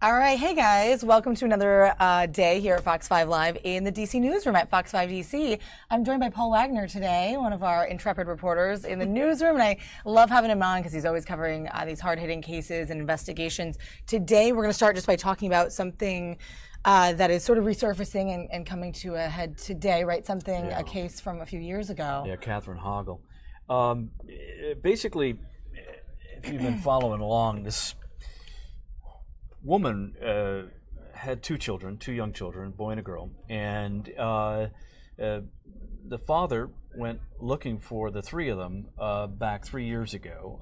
All right, hey guys, welcome to another day here at Fox 5 Live in the DC Newsroom at Fox 5 DC. I'm joined by Paul Wagner today, one of our intrepid reporters in the newsroom, and I love having him on because he's always covering these hard-hitting cases and investigations. Today, we're going to start just by talking about something that is sort of resurfacing and coming to a head today, right? Something, a case from a few years ago. Yeah, Catherine Hoggle. Basically, if you've been following along, this woman had two young children, a boy and a girl, and the father went looking for the three of them back 3 years ago.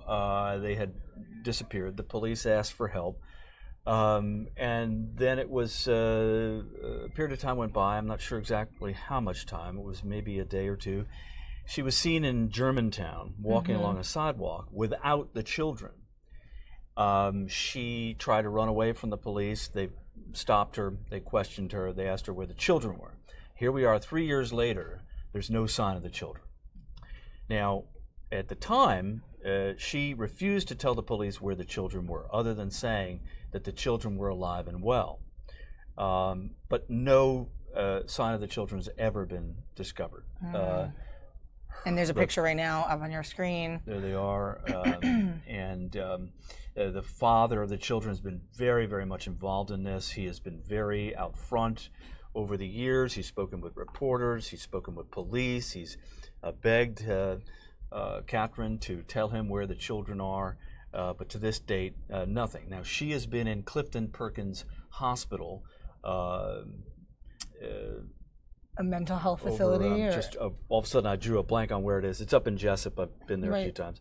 They had disappeared. The police asked for help, and then it was a period of time went by. I'm not sure exactly how much time. It was maybe a day or two. She was seen in Germantown walking along a sidewalk without the children. She tried to run away from the police. They stopped her, they questioned her, they asked her where the children were. Here we are 3 years later, there's no sign of the children. Now, at the time, she refused to tell the police where the children were, other than saying that the children were alive and well. But no sign of the children has ever been discovered. And there's a picture right now up on your screen. There they are. The father of the children has been very, very much involved in this. He has been very out front over the years. He's spoken with reporters. He's spoken with police. He's begged Catherine to tell him where the children are. But to this date, nothing. Now, she has been in Clifton Perkins Hospital. A mental health facility? Just all of a sudden I drew a blank on where it is. It's up in Jessup. I've been there a few times.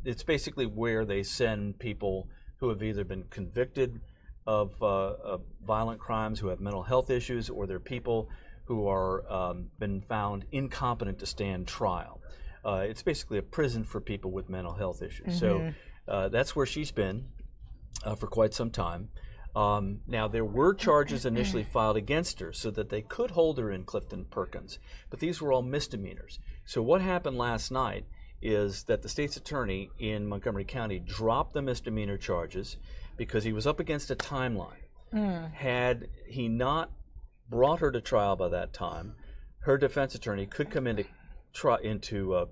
It's basically where they send people who have either been convicted of violent crimes, who have mental health issues, or they're people who are been found incompetent to stand trial. It's basically a prison for people with mental health issues. So that's where she's been for quite some time. Now, there were charges initially filed against her so that they could hold her in Clifton Perkins, but these were all misdemeanors. So what happened last night is that the state's attorney in Montgomery County dropped the misdemeanor charges because he was up against a timeline. Had he not brought her to trial by that time, her defense attorney could come into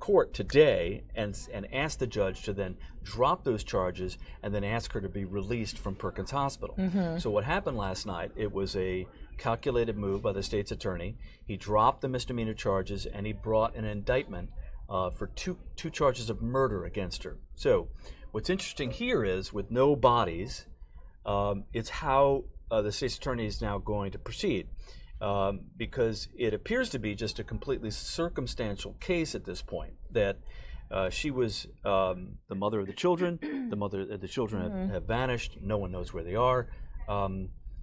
court today and ask the judge to then drop those charges and then ask her to be released from Perkins Hospital. So what happened last night, it was a calculated move by the state's attorney. He dropped the misdemeanor charges and he brought an indictment for two charges of murder against her. So what's interesting here is, with no bodies, it's how the state's attorney is now going to proceed. Because it appears to be just a completely circumstantial case at this point, that she was the mother of the children. The children have vanished. No one knows where they are.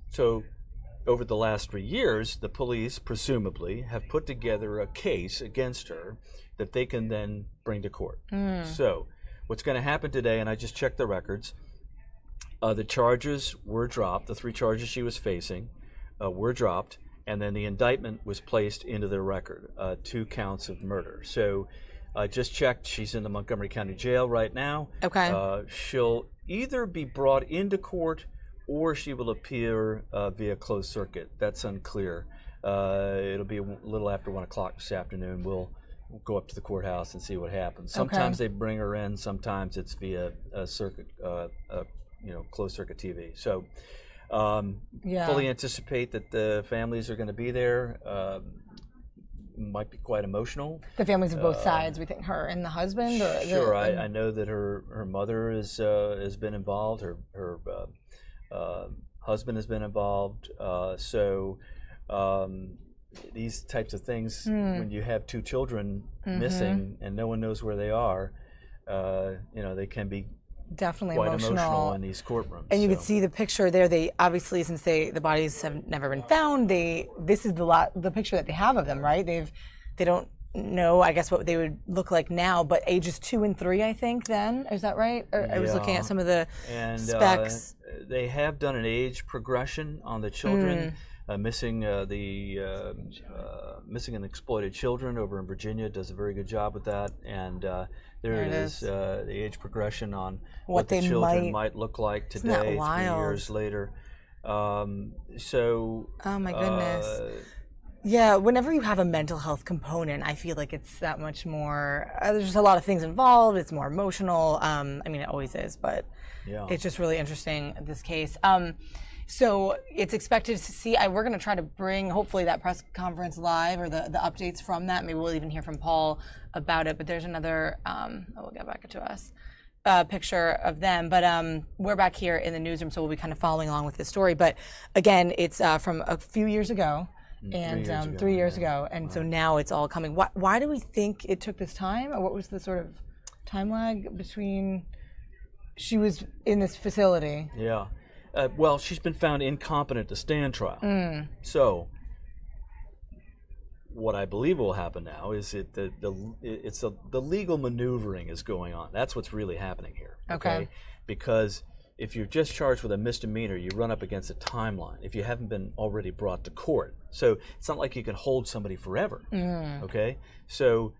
So over the last 3 years, the police presumably have put together a case against her that they can then bring to court. So what's going to happen today, and I just checked the records, the charges were dropped. The 3 charges she was facing were dropped. And then the indictment was placed into the record, 2 counts of murder. So I just checked, she's in the Montgomery County Jail right now. Okay. She'll either be brought into court or she will appear via closed circuit. That's unclear. It'll be a little after 1 o'clock this afternoon. We'll go up to the courthouse and see what happens. Sometimes they bring her in, sometimes it's via a circuit, closed circuit TV. So. Fully anticipate that the families are going to be there. Might be quite emotional. The families of both sides, we think, her and the husband? Or sure, I know that her mother has been involved. Her husband has been involved. These types of things, when you have 2 children missing and no one knows where they are, they can be definitely quite emotional in these courtrooms. And you can see the picture there. They obviously, since the bodies have never been found, this is the picture that they have of them, right? They don't know, I guess, what they would look like now, but ages 2 and 3, I think. Then is that right? I was looking at some of the specs. They have done an age progression on the children. Missing and exploited children over in Virginia does a very good job with that, and there it is, the age progression on what the children might look like today, 3 years later. So. Oh my goodness. Yeah, whenever you have a mental health component, I feel like it's that much more. There's just a lot of things involved. It's more emotional. I mean, it always is, but it's just really interesting, this case. So it's expected to see. We're going to try to bring, hopefully, that press conference live, or the updates from that. Maybe we'll even hear from Paul about it. But there's another. We'll get back to us. Picture of them, but we're back here in the newsroom, so we'll be kind of following along with this story. But again, it's from a few years ago. And 3 years ago, and so now it's all coming. Why do we think it took this time, or what was the sort of time lag between she was in this facility? Yeah, well, she's been found incompetent to stand trial. So, what I believe will happen now is the legal maneuvering is going on. That's what's really happening here. Okay, because if you're just charged with a misdemeanor, you run up against a timeline if you haven't been already brought to court. So it's not like you can hold somebody forever. Okay? So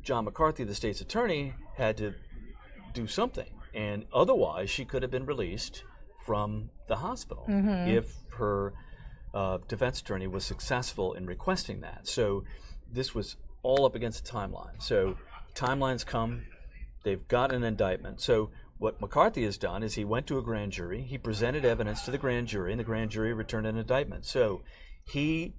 John McCarthy, the state's attorney, had to do something. And otherwise, she could have been released from the hospital if her defense attorney was successful in requesting that. So this was all up against a timeline. So timelines come, they've got an indictment. So what McCarthy has done is he went to a grand jury, he presented evidence to the grand jury, and the grand jury returned an indictment. So he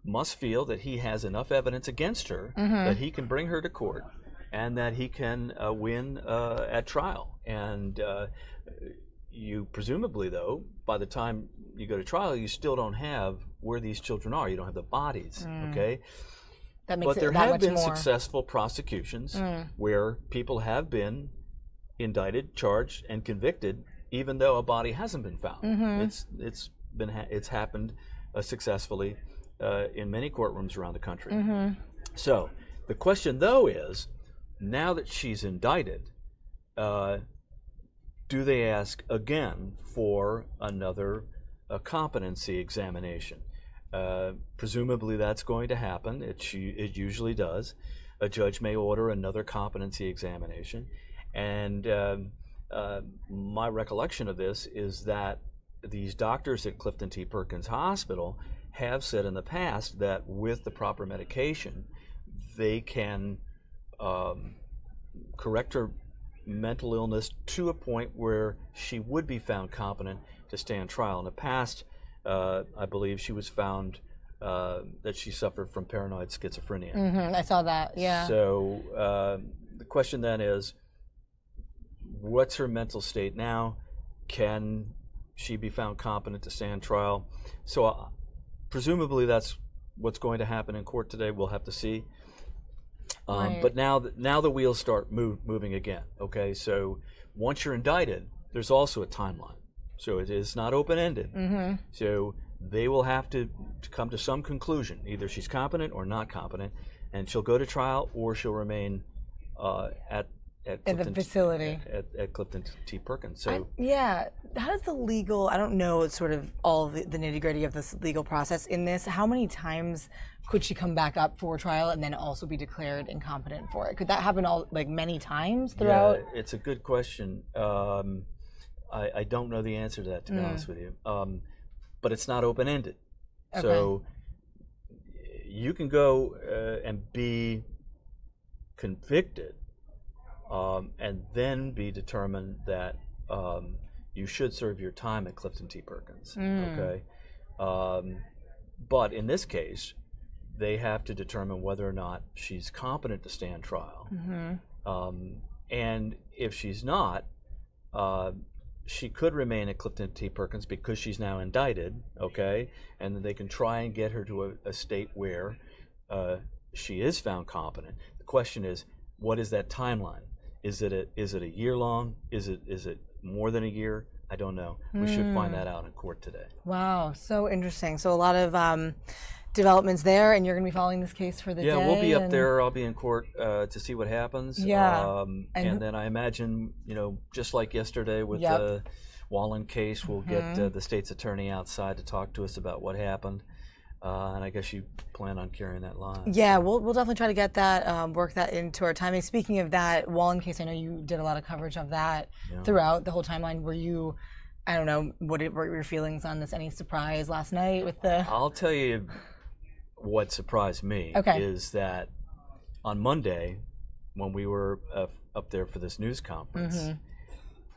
must feel that he has enough evidence against her that he can bring her to court and that he can win at trial. And you presumably, though, by the time you go to trial, you still don't have where these children are. You don't have the bodies, okay? That makes but there it that have much been more. successful prosecutions where people have been indicted, charged, and convicted, even though a body hasn't been found. It's happened successfully in many courtrooms around the country. So the question, though, is now that she's indicted, do they ask again for another competency examination? Presumably that's going to happen. It usually does. A judge may order another competency examination. And my recollection of this is that these doctors at Clifton T. Perkins Hospital have said in the past that with the proper medication, they can correct her mental illness to a point where she would be found competent to stand trial. In the past, I believe she was found that she suffered from paranoid schizophrenia. I saw that, yeah. So the question then is, what's her mental state now? Can she be found competent to stand trial? So presumably that's what's going to happen in court today. We'll have to see. Right. But now the wheels start moving again. Okay, so once you're indicted, there's also a timeline. So it is not open-ended. So they will have to come to some conclusion. Either she's competent or not competent, and she'll go to trial, or she'll remain at Clifton, the facility at Clifton T. Perkins. So yeah, how does the legal? I don't know sort of all the nitty-gritty of this legal process in this. How many times could she come back up for trial and then also be declared incompetent for it? Could that happen many times throughout? Yeah, it's a good question. I don't know the answer to that, to be honest with you. But it's not open-ended. Okay. So you can go and be convicted and then be determined that you should serve your time at Clifton T. Perkins. Okay. But in this case, they have to determine whether or not she's competent to stand trial. And if she's not, she could remain at Clifton T. Perkins because she's now indicted, okay? And then they can try and get her to a state where she is found competent. The question is, what is that timeline? Is it a year long? Is it more than a year? I don't know. We should find that out in court today. Wow, so interesting. So a lot of developments there, and you're going to be following this case for the day. Yeah, we'll be up there. I'll be in court to see what happens. Yeah. And then I imagine, just like yesterday with the Wallen case, we'll get the state's attorney outside to talk to us about what happened. And I guess you plan on carrying that line. Yeah, we'll definitely try to get that, work that into our timing. Speaking of that Wallen case, I know you did a lot of coverage of that throughout the whole timeline. Were you I don't know, what were your feelings on this? Any surprise last night with the... I'll tell you what surprised me is that on Monday, when we were up there for this news conference,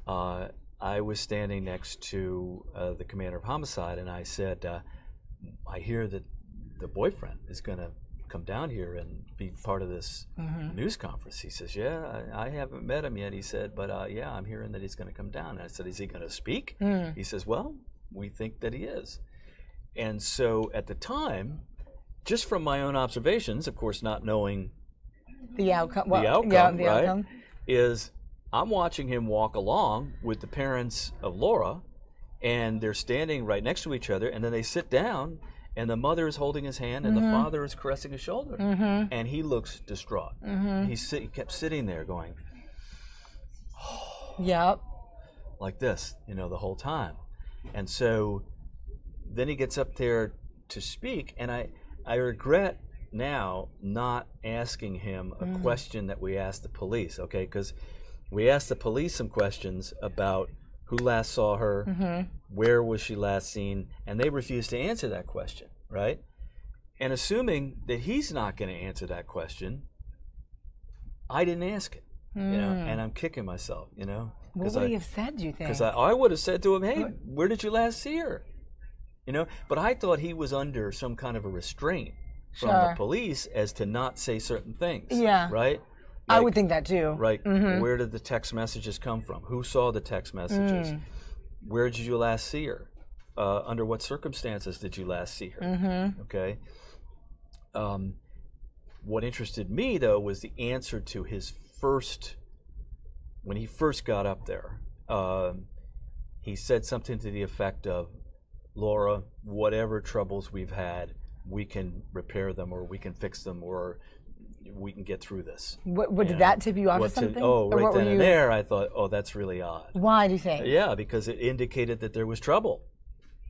I was standing next to the commander of homicide, and I said, I hear that the boyfriend is going to come down here and be part of this news conference. He says, yeah, I haven't met him yet, he said, but yeah, I'm hearing that he's going to come down. And I said, is he going to speak? He says, well, we think that he is. And so at the time, just from my own observations, of course not knowing the outcome, right, is I'm watching him walk along with the parents of Laura, and they're standing right next to each other, and then they sit down, and the mother is holding his hand, and the father is caressing his shoulder, and he looks distraught. He kept sitting there going, like this, you know, the whole time. And so then he gets up there to speak, and I regret now not asking him a question that we asked the police, okay? Because we asked the police some questions about who last saw her, where was she last seen, and they refused to answer that question, right? And assuming that he's not going to answer that question, I didn't ask it, you know, and I'm kicking myself, you know. What would he have said, do you think? Because I would have said to him, hey, where did you last see her? You know, but I thought he was under some kind of a restraint from the police as to not say certain things, right? Like, I would think that too. Right. Where did the text messages come from? Who saw the text messages? Where did you last see her? Under what circumstances did you last see her? Okay. What interested me, though, was the answer to his first, when he first got up there. He said something to the effect of, Laura, whatever troubles we've had, we can repair them, or we can fix them, or we can get through this. What did that tip you off to something? Right then and there, I thought, oh, that's really odd. Why do you think? Yeah, because it indicated that there was trouble.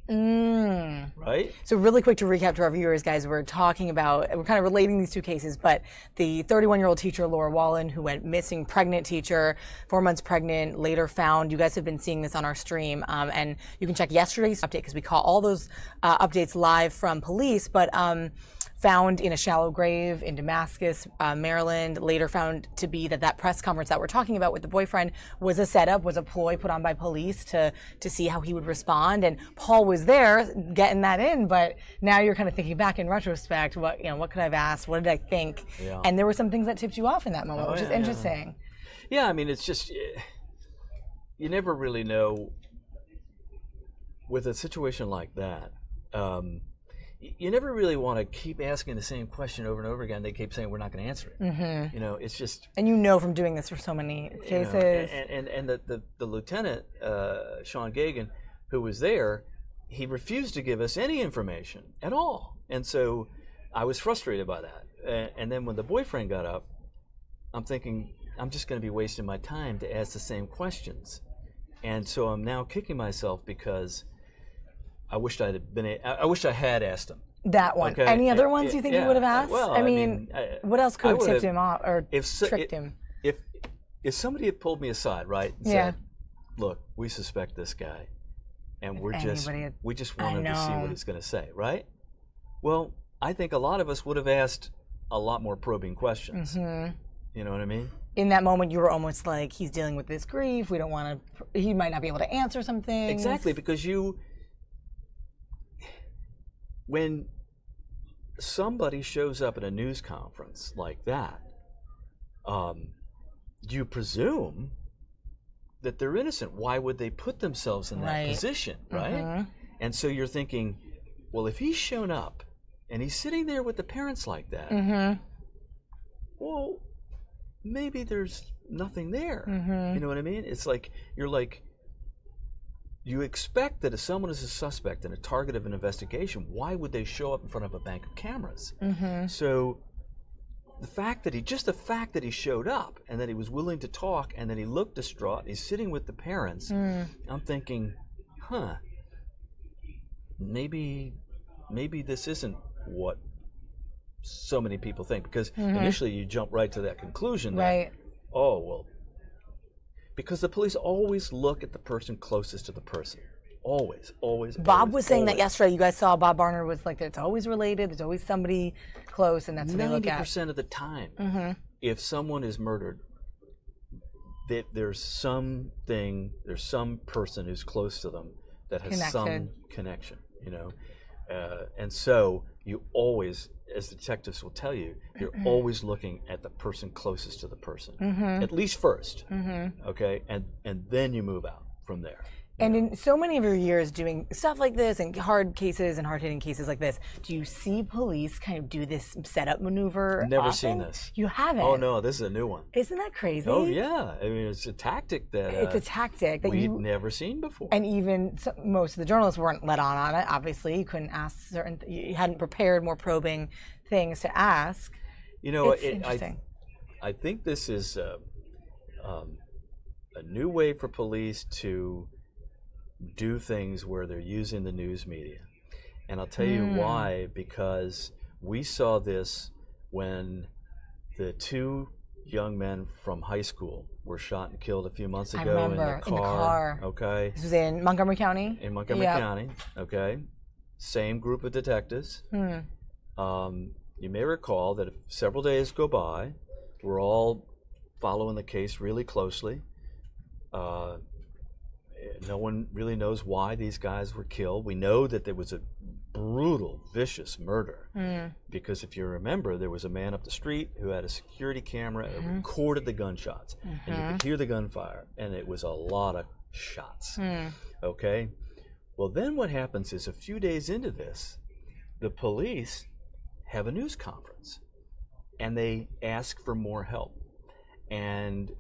Right? So really quick to recap to our viewers, guys, we're talking about, we're kind of relating these two cases, but the 31-year-old teacher, Laura Wallen, who went missing, pregnant teacher, 4 months pregnant, later found. You guys have been seeing this on our stream, and you can check yesterday's update because we caught all those updates live from police, but found in a shallow grave in Damascus, Maryland, later found to be that press conference that we're talking about with the boyfriend was a setup, was a ploy put on by police to see how he would respond. And Paul was there getting that in, but now you're kind of thinking back in retrospect, what could I have asked? What did I think? Yeah. And there were some things that tipped you off in that moment, which is interesting. Yeah, I mean, it's just, you never really know with a situation like that. You never really want to keep asking the same question over and over again. They keep saying we're not going to answer it. You know, it's just. And you know from doing this for so many cases. You know, and the lieutenant, Sean Gagan, who was there, he refused to give us any information at all. And so I was frustrated by that. And then when the boyfriend got up, I'm thinking I'm just going to be wasting my time to ask the same questions. And so I'm now kicking myself because I wished I had asked him. That one. Okay. Any other ones you think you would have asked? Well, I mean what else could have tipped him off or tricked him? If somebody had pulled me aside, right, and said, "Look, we suspect this guy, and we just want him to see what he's going to say," right? Well, I think a lot of us would have asked a lot more probing questions. You know what I mean? In that moment, you were almost like, he's dealing with this grief. We don't want to. He might not be able to answer some things. Exactly, because when somebody shows up at a news conference like that, you presume that they're innocent. Why would they put themselves in that position, right? And so you're thinking, well, if he's shown up and he's sitting there with the parents like that, well, maybe there's nothing there. You know what I mean? It's like, you expect that if someone is a suspect and a target of an investigation, why would they show up in front of a bank of cameras? So the fact that he showed up and that he was willing to talk and that he looked distraught, he's sitting with the parents, I'm thinking, maybe this isn't what so many people think, because initially you jump right to that conclusion that, oh, well, because the police always look at the person closest to the person. Always, always. Bob was saying that yesterday. You guys saw Bob Barner was like, it's always related. There's always somebody close, and that's what they look at. 90% of the time, if someone is murdered, there's some person who's close to them that has some connection, you know. And so you always, as detectives will tell you, you're always looking at the person closest to the person, at least first, okay? And then you move out from there. And in so many of your years doing stuff like this and hard cases and hard-hitting cases like this, do you see police kind of do this setup maneuver Never often? seen this. You haven't? Oh, no, this is a new one. Isn't that crazy? Oh, yeah. I mean, it's a tactic that we'd never seen before. And even most of the journalists weren't let on it, obviously. You couldn't ask you hadn't prepared more probing things to ask. You know, it's interesting. I think this is a new way for police to do things where they're using the news media. And I'll tell you why, because we saw this when the 2 young men from high school were shot and killed a few months ago. I remember, in the car. Okay. This was in Montgomery County? In Montgomery County, okay. Same group of detectives. You may recall that several days go by, we're all following the case really closely. No one really knows why these guys were killed. We know that there was a brutal, vicious murder. Because if you remember, there was a man up the street who had a security camera and recorded the gunshots. And you could hear the gunfire, and it was a lot of shots. Okay? Well, then what happens is a few days into this, the police have a news conference, and they ask for more help. And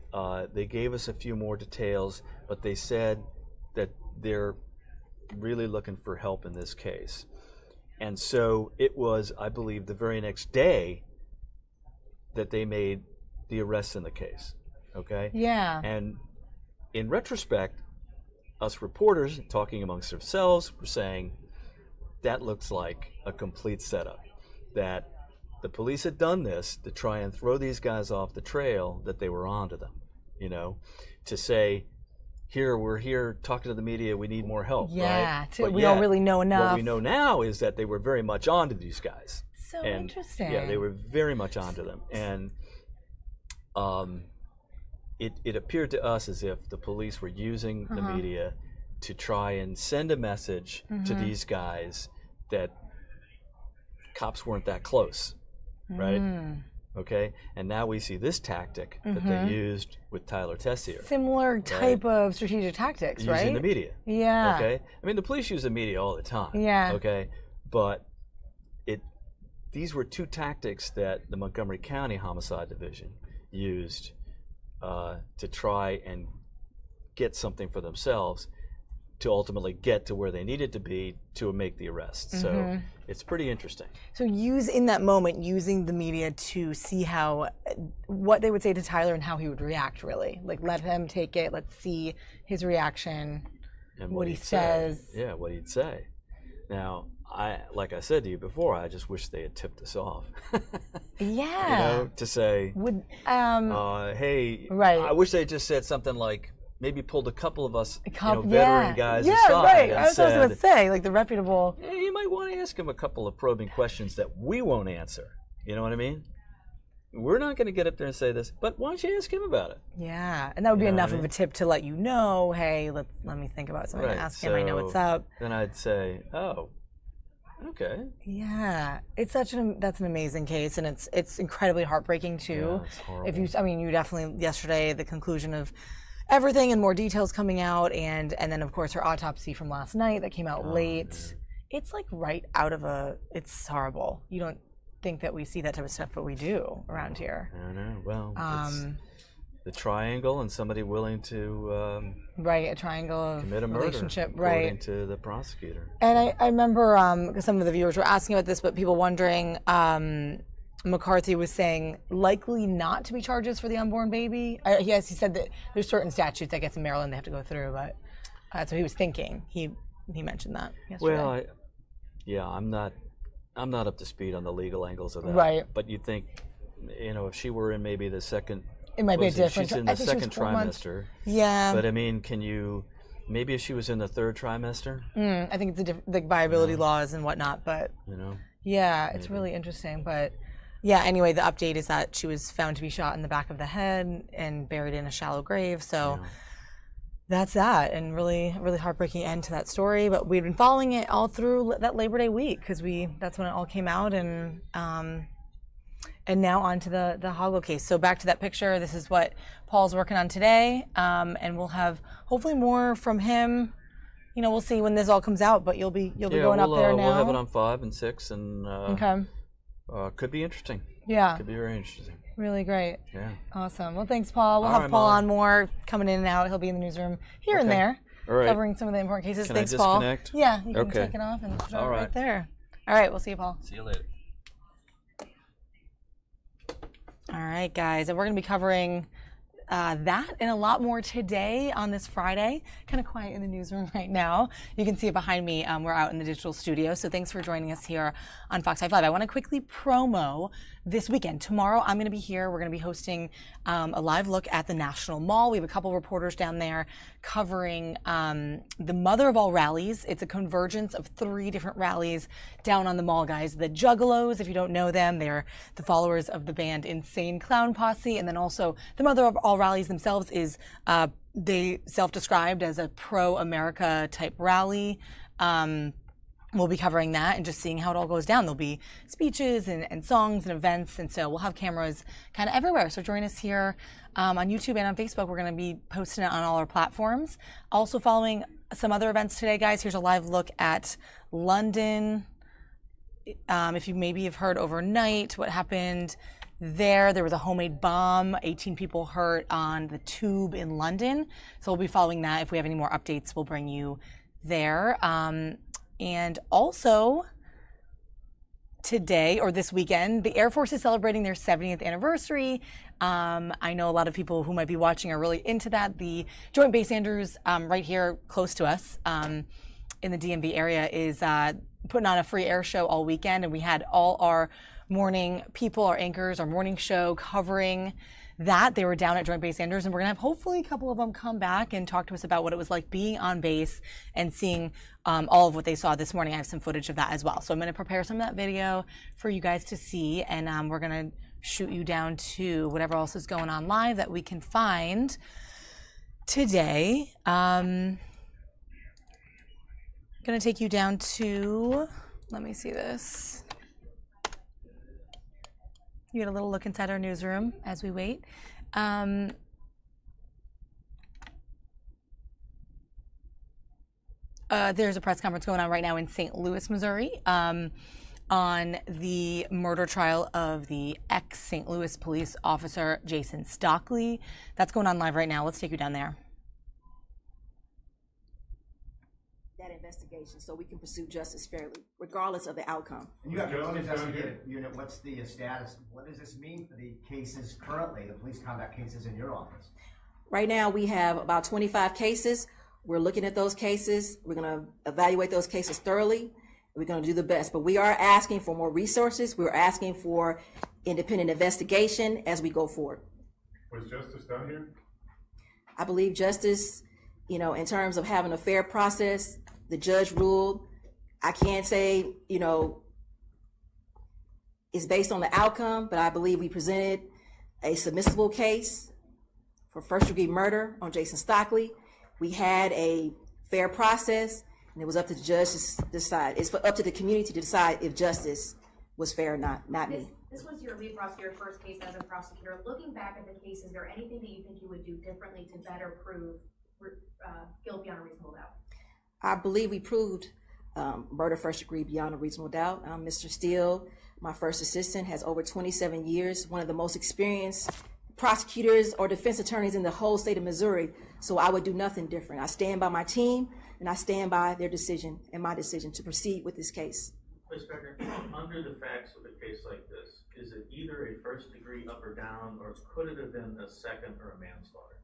they gave us a few more details, but they said that they're really looking for help in this case. And so it was, I believe, the very next day that they made the arrest in the case. Okay? Yeah. And in retrospect, us reporters, talking amongst ourselves, were saying that looks like a complete setup. That the police had done this to try and throw these guys off the trail that they were onto them, you know, to say, here, we're here talking to the media, we need more help, yeah, right? We don't really know enough. What we know now is that they were very much onto these guys. So interesting. Yeah, they were very much onto them. And it appeared to us as if the police were using the media to try and send a message to these guys that cops weren't that close. Right? Okay? And now we see this tactic that they used with Tyler Tessier. Similar type of strategic tactics, right? Using the media. Yeah. Okay? I mean, the police use the media all the time. Yeah. Okay? But these were 2 tactics that the Montgomery County Homicide Division used to try and get something for themselves to ultimately get to where they needed to be to make the arrest. So it's pretty interesting. So in that moment, using the media to see what they would say to Tyler and how he would react, really. Like, let him take it, let's see his reaction, and what he says. Yeah, what he'd say. Now, like I said to you before, I just wish they had tipped us off. Yeah. You know, to say, hey, I wish they just said something like, maybe pulled a couple of us veteran guys aside and I was going to say, like the reputable. Yeah, you might want to ask him a couple of probing questions that we won't answer. You know what I mean? We're not going to get up there and say this, but why don't you ask him about it? Yeah, and that would be enough of a tip to let you know, hey, let me think about something to ask him. I know what's up. Then I'd say, oh, okay. Yeah, that's an amazing case, and it's incredibly heartbreaking too. Yeah, it's horrible. You definitely yesterday the conclusion of everything and more details coming out, and then of course her autopsy from last night that came out late. Man. It's like right out of it's horrible. You don't think that we see that type of stuff, but we do around here. I know. Well, it's the triangle and somebody willing to a triangle of commit a relationship, murder, according to the prosecutor. And I remember because some of the viewers were asking about this, but people wondering. McCarthy was saying likely not to be charges for the unborn baby. He said that there's certain statutes, I guess, in Maryland they have to go through, but that's what he was thinking. He mentioned that yesterday. Well, I'm not up to speed on the legal angles of that. Right. But you'd think, if she were in maybe the second, it might be a different. She's in the second trimester. Yeah. But I mean, can you Maybe if she was in the third trimester. I think it's the viability laws and whatnot, but yeah, maybe. It's really interesting. But yeah, anyway, the update is that she was found to be shot in the back of the head and buried in a shallow grave. So that's that, and really, really heartbreaking end to that story. But we've been following it all through that Labor Day week because that's when it all came out, and now on to the Hoggle case. So back to that picture. This is what Paul's working on today, and we'll have hopefully more from him. You know, we'll see when this all comes out, but you'll be going up there now. We'll have it on 5 and 6, and could be interesting. Yeah, could be very interesting. Really great. Yeah. Awesome. Well, thanks, Paul. We'll have Paul on more, coming in and out. He'll be in the newsroom here and there, covering some of the important cases. Thanks, Paul. Yeah, you can take it off and put it right there. All right, we'll see you, Paul. See you later. All right, guys, and we're going to be covering that and a lot more today on this Friday. Kind of quiet in the newsroom right now. You can see it behind me. We're out in the digital studio, so thanks for joining us here on Fox 5 Live. I want to quickly promo this weekend. Tomorrow, I'm going to be here. We're going to be hosting a live look at the National Mall. We have a couple reporters down there covering the mother of all rallies. It's a convergence of 3 different rallies down on the mall, guys. The Juggalos, if you don't know them, they're the followers of the band Insane Clown Posse. And then also the mother of all rallies themselves is they self-described as a pro-America type rally. We'll be covering that and just seeing how it all goes down. There'll be speeches and songs and events, and so we'll have cameras kind of everywhere. So join us here on YouTube and on Facebook. We're going to be posting it on all our platforms. Also following some other events today, guys. Here's a live look at London. If you maybe have heard overnight what happened there was a homemade bomb, 18 people hurt on the tube in London. So we'll be following that. If we have any more updates, we'll bring you there. And also today, or this weekend, the Air Force is celebrating their 70th anniversary. I know a lot of people who might be watching are really into that. The Joint Base Andrews, right here close to us in the DMV area, is putting on a free air show all weekend. And we had all our morning people, our anchors, our morning show covering that. They were down at Joint Base Andrews, and we're going to have hopefully a couple of them come back and talk to us about what it was like being on base and seeing all of what they saw this morning. I have some footage of that as well. So I'm going to prepare some of that video for you guys to see, and we're going to shoot you down to whatever else is going on live that we can find today. Going to take you down to, let me see this. You get a little look inside our newsroom as we wait. There's a press conference going on right now in St. Louis, Missouri, on the murder trial of the ex-St. Louis police officer, Jason Stockley. That's going on live right now. Let's take you down there. That investigation so we can pursue justice fairly, regardless of the outcome. And you have your own investigative unit. What's the status? What does this mean for the cases currently, the police combat cases in your office? Right now, we have about 25 cases. We're looking at those cases. We're going to evaluate those cases thoroughly. We're going to do the best. But we are asking for more resources. We're asking for independent investigation as we go forward. Was justice done here? I believe justice, in terms of having a fair process, the judge ruled. I can't say, it's based on the outcome, but I believe we presented a submissible case for first-degree murder on Jason Stockley. We had a fair process, and it was up to the judge to decide. It's up to the community to decide if justice was fair or not me. This was your lead prosecutor, first case as a prosecutor. Looking back at the case, is there anything that you think you would do differently to better prove guilt beyond a reasonable doubt? I believe we proved murder first degree beyond a reasonable doubt. Mr. Steele, my first assistant, has over 27 years, one of the most experienced prosecutors or defense attorneys in the whole state of Missouri. So I would do nothing different. I stand by my team, and I stand by their decision and my decision to proceed with this case. Ms. Becker, under the facts of a case like this, is it either a first degree up or down, or could it have been a second or a manslaughter?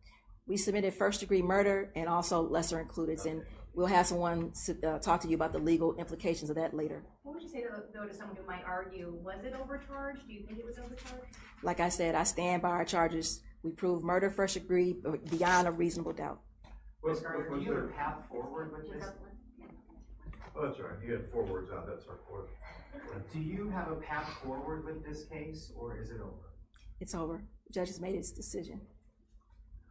We submitted first degree murder and also lesser included, and we'll have someone talk to you about the legal implications of that later. What would you say, though, to someone who might argue, was it overcharged? Do you think it was overcharged? Like I said, I stand by our charges. We proved murder first degree beyond a reasonable doubt. Was Do you have a there? path forward with this? Oh, that's right. He had 4 words out. That's our fourth. Do you have a path forward with this case, or is it over? It's over. The judge has made his decision.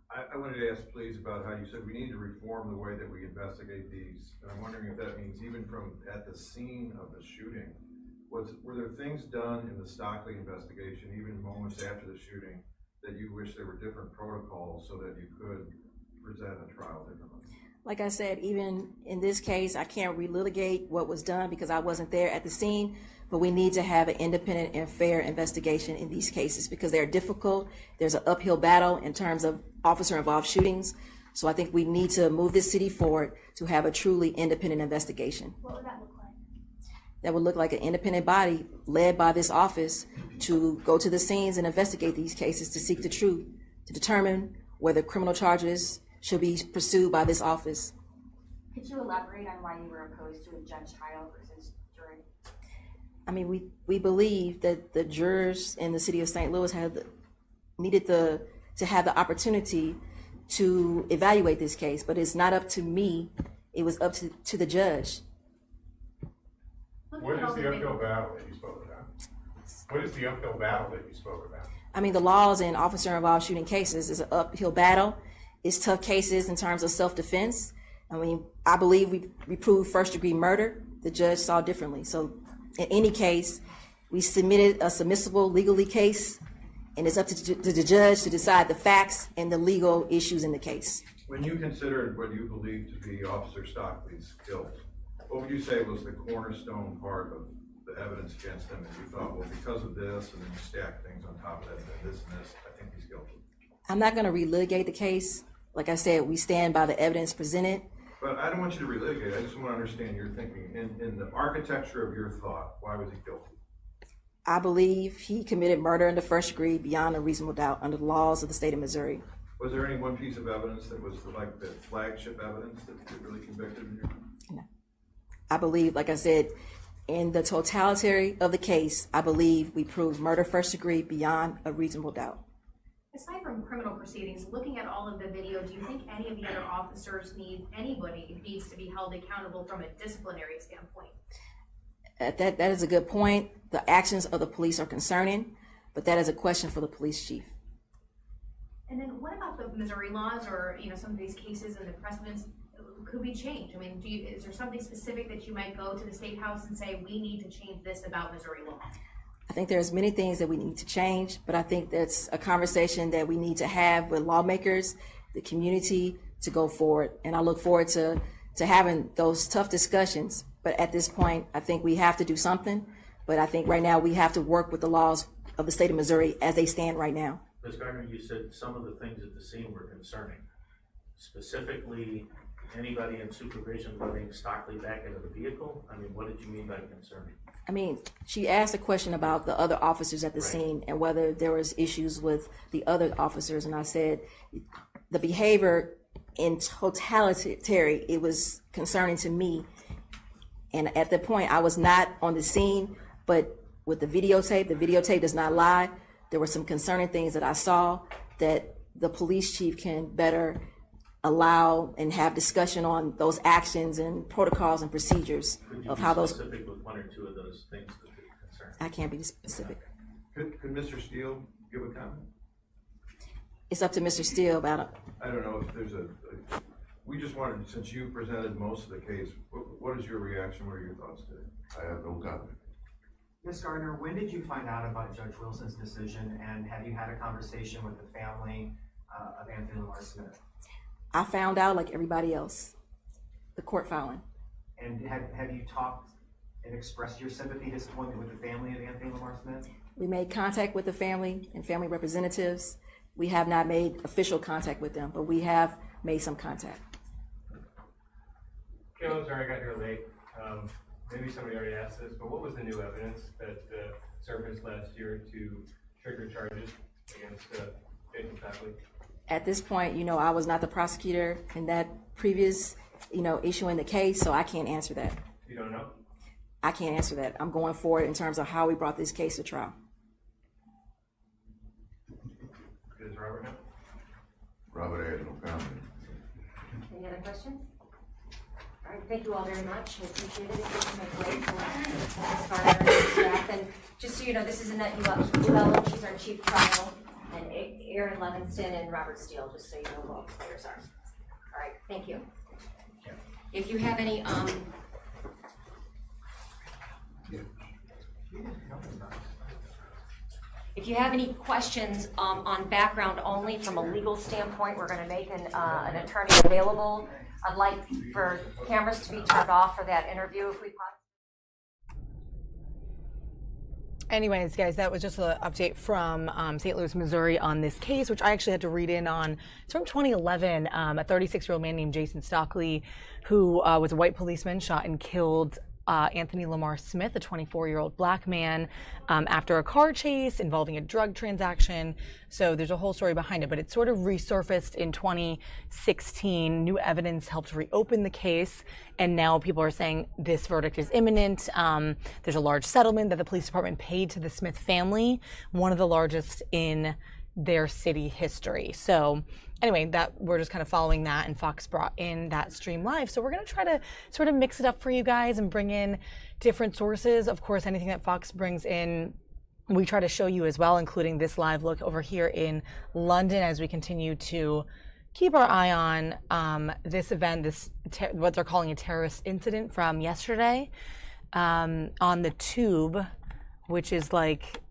I wanted to ask, please, about how you said we need to reform the way that we investigate these. And I'm wondering if that means even from at the scene of the shooting, were there things done in the Stockley investigation, even moments after the shooting, that you wish there were different protocols so that you could present a trial differently? Like I said, even in this case, I can't relitigate what was done because I wasn't there at the scene, but we need to have an independent and fair investigation in these cases because they're difficult. There's an uphill battle in terms of officer-involved shootings. So I think we need to move this city forward to have a truly independent investigation. What would that look like? That would look like an independent body led by this office to go to the scenes and investigate these cases to seek the truth, to determine whether criminal charges should be pursued by this office. Could you elaborate on why you were opposed to a judge trial versus jury? I mean, we believe that the jurors in the city of St. Louis needed to have the opportunity to evaluate this case, but it's not up to me. It was up to the judge. What is the uphill battle that you spoke about? What is the uphill battle that you spoke about? I mean, the laws in officer-involved shooting cases is an uphill battle. It's tough cases in terms of self-defense. I mean, I believe we proved first-degree murder. The judge saw differently. So in any case, we submitted a submissible legally case, and it's up to the judge to decide the facts and the legal issues in the case. When you considered what you believe to be Officer Stockley's guilt, what would you say was the cornerstone part of the evidence against him that you thought, well, because of this, and then you stack things on top of that, and this, I think he's guilty? I'm not going to relitigate the case. Like I said, we stand by the evidence presented. But I don't want you to relitigate. I just want to understand your thinking. In the architecture of your thought, why was he guilty? I believe he committed murder in the first degree beyond a reasonable doubt under the laws of the state of Missouri. Was there any one piece of evidence that was like the flagship evidence that really convicted him? No. I believe, like I said, in the totality of the case, I believe we proved murder first degree beyond a reasonable doubt. Aside from criminal proceedings, looking at all of the video, do you think any of the other officers anybody needs to be held accountable from a disciplinary standpoint? That is a good point. The actions of the police are concerning, but that is a question for the police chief. And then what about the Missouri laws or, some of these cases and the precedents? Could we change? I mean, is there something specific that you might go to the State House and say, we need to change this about Missouri law? I think there's many things that we need to change, but I think that's a conversation that we need to have with lawmakers, the community, to go forward. And I look forward to having those tough discussions. But at this point, I think we have to do something. But I think right now we have to work with the laws of the state of Missouri as they stand right now. Ms. Gardner, you said some of the things at the scene were concerning. Specifically, anybody in supervision letting Stockley back into the vehicle? I mean, what did you mean by concerning? I mean, she asked a question about the other officers at the Right. scene and whether there was issues with the other officers. And I said the behavior in totality, it was concerning to me. And at the point, I was not on the scene, but with the videotape does not lie. There were some concerning things that I saw that the police chief can better allow and have discussion on those actions and protocols and procedures of how those. Could you be specific with one or two of those things that are concerning? I can't be specific. Could Mr. Steele give a comment? It's up to Mr. Steele about it. I don't know if there's we just wanted, since you presented most of the case, what is your reaction? What are your thoughts today? I have no comment. Ms. Gardner, when did you find out about Judge Wilson's decision, and have you had a conversation with the family of Anthony Lamar Smith? I found out like everybody else, the court filing. And have you talked and expressed your sympathy, disappointment with the family of Anthony Lamar Smith? We made contact with the family and family representatives. We have not made official contact with them, but we have made some contact. Caleb, sorry I got here late. Maybe somebody already asked this, but what was the new evidence that surfaced last year to trigger charges against Jason Stockley? At this point, I was not the prosecutor in that previous, issue in the case, so I can't answer that. You don't know? I can't answer that. I'm going forward in terms of how we brought this case to trial. Does Robert know? Robert has no comment. questions? All right, thank you all very much. I appreciate it. It's my great for Garner and staff. And just so you know, this is Annette Llewellyn. She's our chief trial, and Aaron Levinston and Robert Steele, just so you know who all the players are. All right, thank you. If you have any if you have any questions on background only from a legal standpoint, we're going to make an attorney available. I'd like for cameras to be turned off for that interview if we possibly. Anyways, guys, that was just an update from St. Louis, Missouri on this case, which I actually had to read in on. It's from 2011. A 36-year-old man named Jason Stockley, who was a white policeman, shot and killed Anthony Lamar Smith, a 24-year-old black man, after a car chase involving a drug transaction. So there's a whole story behind it, but it sort of resurfaced in 2016. New evidence helped reopen the case, and now people are saying this verdict is imminent. There's a large settlement that the police department paid to the Smith family, one of the largest in their city history. So anyway, that we're just kind of following that, and Fox brought in that stream live. So we're going to try to sort of mix it up for you guys and bring in different sources. Of course, anything that Fox brings in, we try to show you as well, including this live look over here in London as we continue to keep our eye on this event, what they're calling a terrorist incident from yesterday on the tube, which is like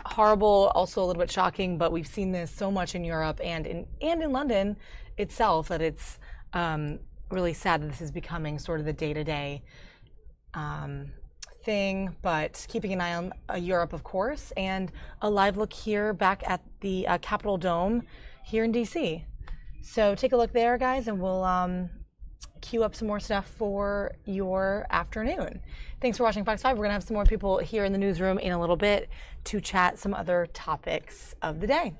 horrible, also a little bit shocking, but we've seen this so much in Europe and in London itself that it's really sad that this is becoming sort of the day-to-day thing, but keeping an eye on Europe, of course, and a live look here back at the Capitol Dome here in DC. So take a look there, guys, and we'll queue up some more stuff for your afternoon. Thanks for watching Fox 5. We're going to have some more people here in the newsroom in a little bit to chat some other topics of the day.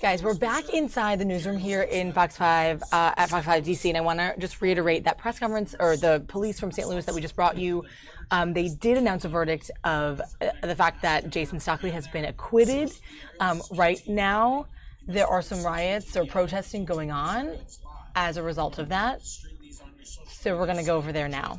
Guys, we're back inside the newsroom here in Fox 5 at Fox 5 DC, and I want to just reiterate that press conference, or the police from St. Louis that we just brought you, they did announce a verdict of the fact that Jason Stockley has been acquitted. Right now, there are some riots or protesting going on as a result of that, so we're going to go over there now.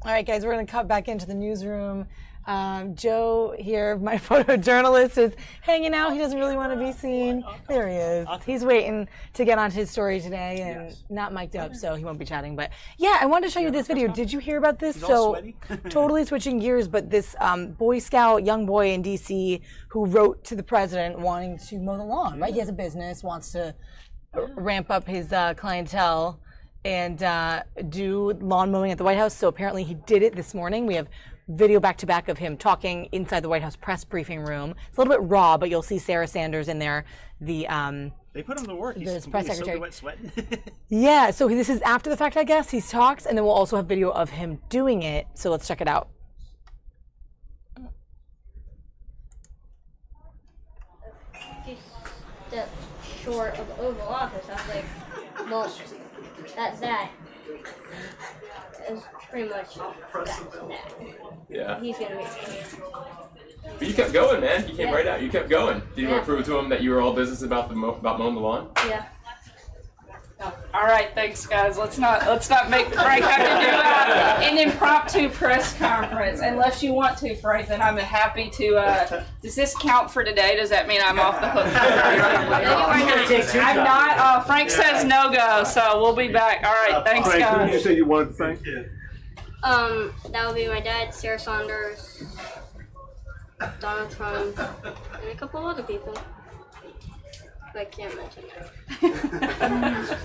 All right, guys, we're going to cut back into the newsroom. Joe here, my photojournalist, is hanging out. He doesn't really want to be seen. There he is. He's waiting to get onto his story today and not mic'd up, so he won't be chatting. But yeah, I wanted to show you this video. Did you hear about this? So totally switching gears, but this Boy Scout, young boy in D.C. who wrote to the president wanting to mow the lawn, right? He has a business, wants to ramp up his clientele and do lawn mowing at the White House. So apparently he did it this morning. We have video back to back of him talking inside the White House press briefing room. It's a little bit raw, but you'll see Sarah Sanders in there. They put him to work. He's press secretary. Wet sweating. Yeah, so this is after the fact, I guess. He talks, and then we'll also have video of him doing it. So let's check it out. Just steps short of Oval Office. I was like, well, that's that. It's pretty much that. Yeah. He's gonna be. But you kept going, man. You came right out. You kept going. Did you want to prove to him that you were all business about mowing the lawn? Yeah. All right, thanks, guys. Let's not make Frank have to do an impromptu press conference. Unless you want to, Frank, then I'm happy to. Does this count for today? Does that mean I'm off the hook? I'm not. Frank says no go, so we'll be back. All right, thanks, Frank, guys. who did you say you wanted to thank? That would be my dad, Sarah Saunders, Donald Trump, and a couple other people. I can't mention that.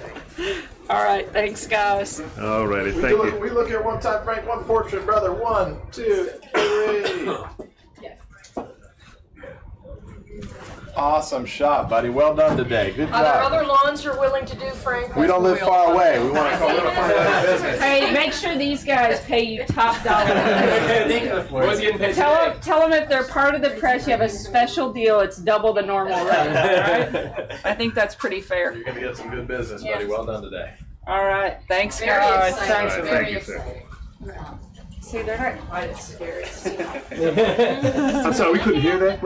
All right, thanks, guys. Alrighty, thank you. We look here one time, Frank, one portrait, brother. 1, 2, 3. Awesome shot, buddy. Well done today. Good job. Are there other lawns you're willing to do, Frank? We don't live far away. We want to come to business. Hey, make sure these guys pay you top dollar. What's getting paid Tell them if they're part of the press, you have a special deal. It's double the normal rate. All right? I think that's pretty fair. You're going to get some good business, buddy. Well done today. All right. Thanks, Very guys. exciting. Thanks. Thank you, sir. See, they're not quite as scary. I'm sorry, we couldn't hear that.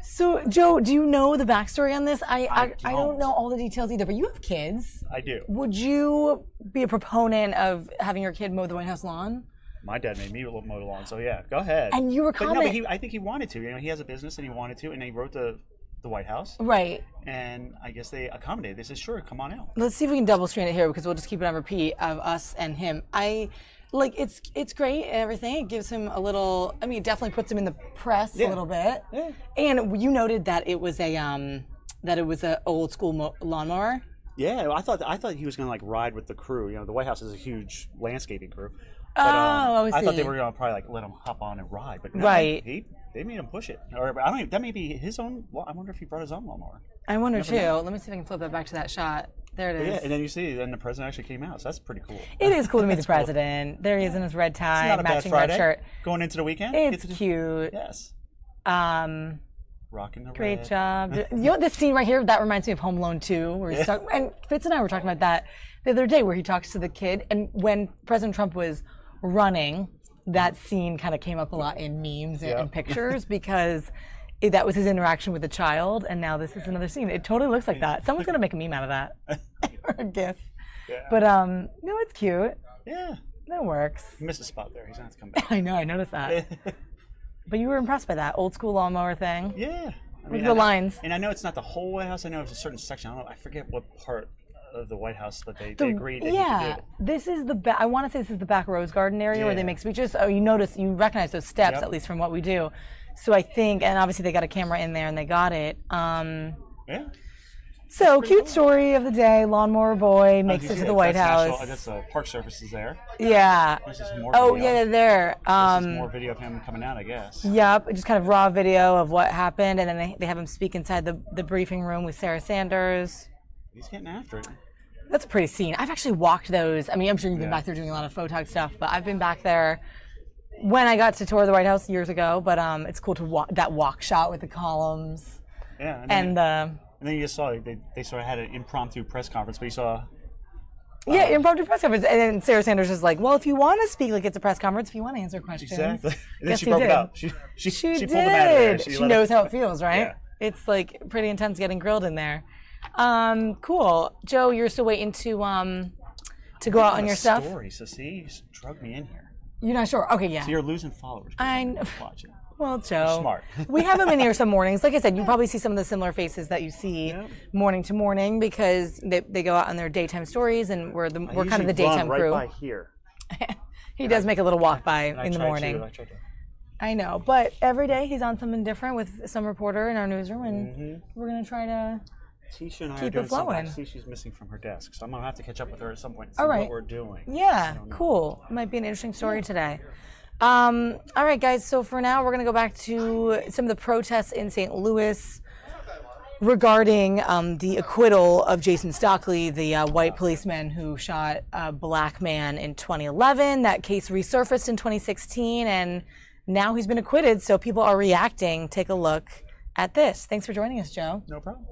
So, Joe, do you know the backstory on this? I don't know all the details either, but you have kids. I do. Would you be a proponent of having your kid mow the White House lawn? My dad made me mow the lawn, so yeah, go ahead. And you were commenting. I think he wanted to. You know, he has a business and he wanted to, and he wrote to the White House. Right. And I guess they accommodated. They said, sure, come on out. Let's see if we can double screen it here because we'll just keep it on repeat of us and him. It's great and everything. It gives him a little. I mean, it definitely puts him in the press a little bit. Yeah. And you noted that it was a old school lawnmower. Yeah, I thought he was gonna like ride with the crew. You know, the White House is a huge landscaping crew. But, I thought they were gonna probably like let him hop on and ride, but no, right. They made him push it. Or I don't even, that may be his own. Well, I wonder if he brought his own lawnmower. I wonder too. Let me see if I can flip that back to that shot. There it is. Yeah, and then you see, then the president actually came out, so that's pretty cool. It is cool to meet the president. There he is in his red tie, matching red shirt. Going into the weekend. It's cute. Yes. Rocking the Great red. job. You know this scene right here? That reminds me of Home Alone 2, where he's talking, and Fitz and I were talking about that the other day, where he talks to the kid, and when President Trump was running, that scene kind of came up a lot in memes and pictures because that was his interaction with the child, and now this is another scene. It totally looks like that. Someone's gonna make a meme out of that or a GIF. Yeah. But no, it's cute. Yeah. That works. He missed a spot there. He's gonna have to come back. I know. I noticed that. But you were impressed by that old school lawnmower thing. Yeah. With the lines. And I know it's not the whole White House. I know it's a certain section. I forget what part of the White House that they agreed that he could do. This is the I want to say this is the back Rose Garden area where they make speeches. Oh, you recognize those steps, at least from what we do. So I think, and obviously they got a camera in there and they got it. Yeah. So, cute story of the day, lawnmower boy makes it to the White House. That's Park Service is there. Yeah. This is more oh, video. yeah, there. This is more video of him coming out, I guess. Yep, just kind of raw video of what happened, and then they have him speak inside the briefing room with Sarah Sanders. He's getting after it. That's a pretty scene. I've actually walked those. I mean, I'm sure you've been back there doing a lot of photog stuff, but I've been back there when I got to tour the White House years ago. But it's cool to walk that walk shot with the columns. Yeah, and then you just saw they sort of had an impromptu press conference, but you saw. Yeah, impromptu press conference, and then Sarah Sanders is like, "Well, if you want to speak like it's a press conference, if you want to answer questions." Exactly. And then Yes, she broke it up. She pulled them out of there. She knows how it feels, right? Yeah. It's like pretty intense getting grilled in there. Cool, Joe. You're still waiting to go out on your stuff. Story. So see, you drug me in here. You're not sure? Okay, yeah. So you're losing followers. I know. Watching. Well, Joe. You're smart. We have them in here some mornings. Like I said, you probably see some of the similar faces that you see morning to morning because they go out on their daytime stories, and we're kind of the daytime crew. Right by here. He does make a little walk by in the morning. I try to. I know, but every day he's on something different with some reporter in our newsroom, and we're gonna try to Tisha and I keep are doing it flowing. something. See, she's missing from her desk, so I'm gonna have to catch up with her at some point. And All see right. what we're doing. Yeah, cool. Might be an interesting story today. All right, guys. So for now, we're gonna go back to some of the protests in St. Louis regarding the acquittal of Jason Stockley, the white policeman who shot a black man in 2011. That case resurfaced in 2016, and now he's been acquitted. So people are reacting. Take a look at this. Thanks for joining us, Joe. No problem.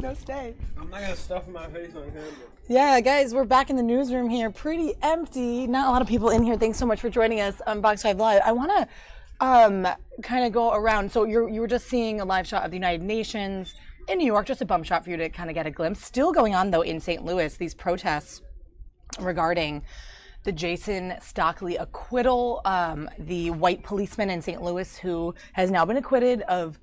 No, stay. I'm not gonna stuff my face on camera. Yeah, guys, we're back in the newsroom here. Pretty empty. Not a lot of people in here. Thanks so much for joining us on Fox 5 Live. I want to kind of go around. So you were just seeing a live shot of the United Nations in New York, just a bump shot for you to kind of get a glimpse. Still going on, though, in St. Louis, these protests regarding the Jason Stockley acquittal, the white policeman in St. Louis who has now been acquitted of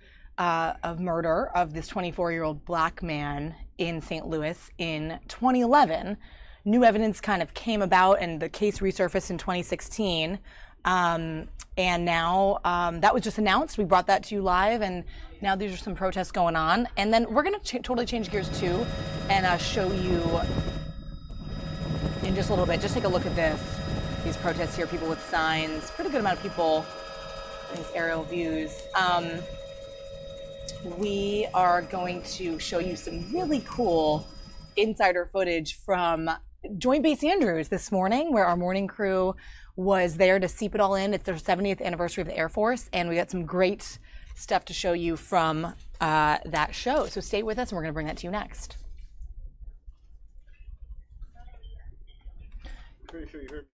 murder of this 24-year-old black man in St. Louis in 2011. New evidence kind of came about and the case resurfaced in 2016. And now that was just announced. We brought that to you live, and now these are some protests going on. And then we're going to totally change gears too and show you in just a little bit. Just take a look at this. These protests here, people with signs, pretty good amount of people in these aerial views. We are going to show you some really cool insider footage from Joint Base Andrews this morning, where our morning crew was there to seep it all in. It's their 70th anniversary of the Air Force, and we got some great stuff to show you from that show. So stay with us, and we're going to bring that to you next. Pretty sure you heard me.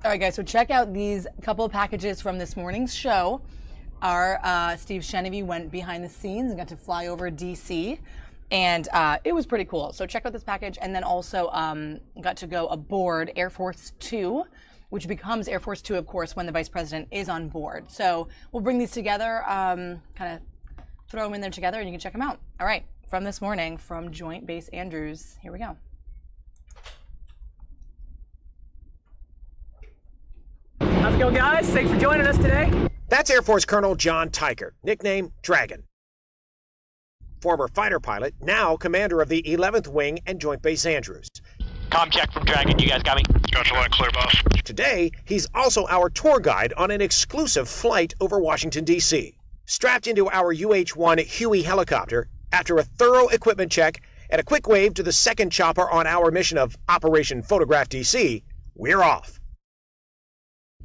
All right, guys, so check out these couple of packages from this morning's show. Our Steve Shenevy went behind the scenes and got to fly over DC, and it was pretty cool. So check out this package, and then also got to go aboard Air Force 2, which becomes Air Force 2, of course, when the Vice President is on board. So we'll bring these together, kind of throw them in there together, and you can check them out. All right, from this morning, from Joint Base Andrews, here we go. How's it going, guys? Thanks for joining us today. That's Air Force Colonel John Tyker, nickname Dragon. Former fighter pilot, now commander of the 11th Wing and Joint Base Andrews. Comm check from Dragon. You guys got me? Gotcha, line clear, boss. Today, he's also our tour guide on an exclusive flight over Washington, D.C. Strapped into our UH-1 Huey helicopter, after a thorough equipment check and a quick wave to the second chopper on our mission of Operation Photograph D.C., we're off.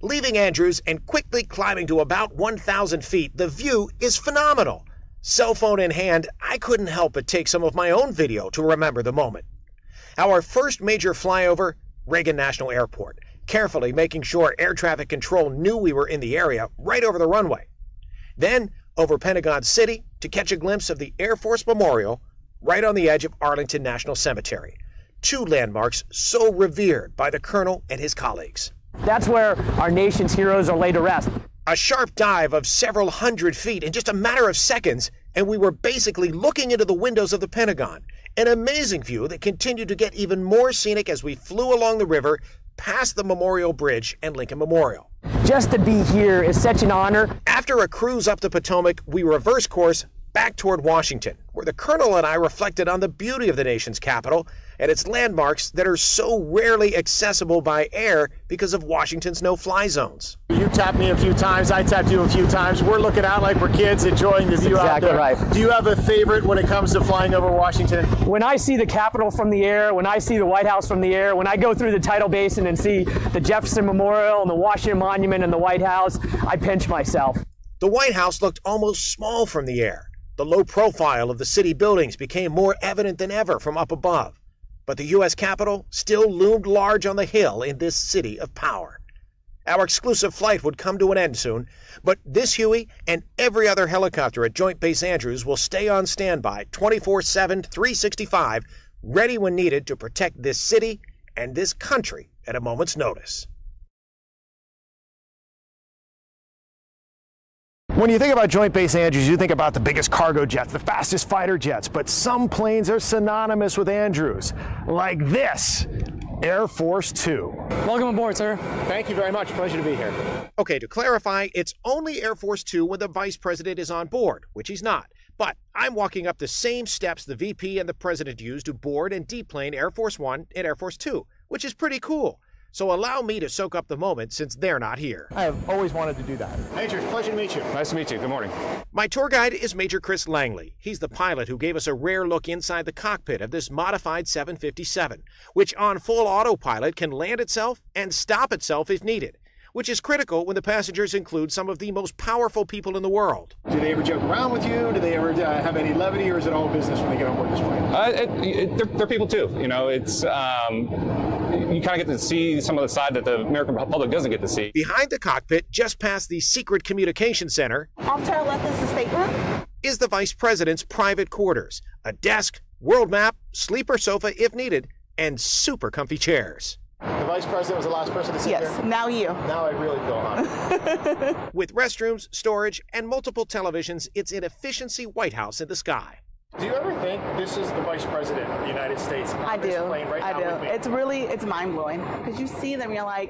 Leaving Andrews and quickly climbing to about 1,000 feet, the view is phenomenal. Cell phone in hand, I couldn't help but take some of my own video to remember the moment. Our first major flyover, Reagan National Airport, carefully making sure air traffic control knew we were in the area right over the runway. Then over Pentagon City to catch a glimpse of the Air Force Memorial right on the edge of Arlington National Cemetery. Two landmarks so revered by the colonel and his colleagues. That's where our nation's heroes are laid to rest. A sharp dive of several hundred feet in just a matter of seconds, and we were basically looking into the windows of the Pentagon. An amazing view that continued to get even more scenic as we flew along the river, past the Memorial Bridge and Lincoln Memorial. Just to be here is such an honor. After a cruise up the Potomac, we reversed course back toward Washington, where the Colonel and I reflected on the beauty of the nation's capital and its landmarks that are so rarely accessible by air because of Washington's no-fly zones. You tapped me a few times, I tapped you a few times. We're looking out like we're kids enjoying the view out there. Exactly right. Do you have a favorite when it comes to flying over Washington? When I see the Capitol from the air, when I see the White House from the air, when I go through the Tidal Basin and see the Jefferson Memorial and the Washington Monument and the White House, I pinch myself. The White House looked almost small from the air. The low profile of the city buildings became more evident than ever from up above. But the U.S. Capitol still loomed large on the hill in this city of power. Our exclusive flight would come to an end soon, but this Huey and every other helicopter at Joint Base Andrews will stay on standby 24/7, 365, ready when needed to protect this city and this country at a moment's notice. When you think about Joint Base Andrews, you think about the biggest cargo jets, the fastest fighter jets, but some planes are synonymous with Andrews, like this, Air Force Two. Welcome aboard, sir. Thank you very much. Pleasure to be here. Okay, to clarify, it's only Air Force Two when the Vice President is on board, which he's not. But I'm walking up the same steps the VP and the President used to board and deplane Air Force One and Air Force Two, which is pretty cool. So allow me to soak up the moment since they're not here. I have always wanted to do that. Major, pleasure to meet you. Nice to meet you. Good morning. My tour guide is Major Chris Langley. He's the pilot who gave us a rare look inside the cockpit of this modified 757, which on full autopilot can land itself and stop itself if needed, which is critical when the passengers include some of the most powerful people in the world. Do they ever joke around with you? Do they ever have any levity, or is it all business when they get on board this plane? They're people too. You know, it's you kind of get to see some of the side that the American public doesn't get to see. Behind the cockpit, just past the secret communication center, off to our left is the stateroom, is the Vice President's private quarters. A desk, world map, sleeper sofa if needed, and super comfy chairs. The Vice President was the last person to sit there? Yes, now you. Now I really feel hot. With restrooms, storage, and multiple televisions, it's an efficiency White House in the sky. Do you ever think this is the Vice President of the United States? I do. Right I now do. It's mind-blowing because you see them, you're like,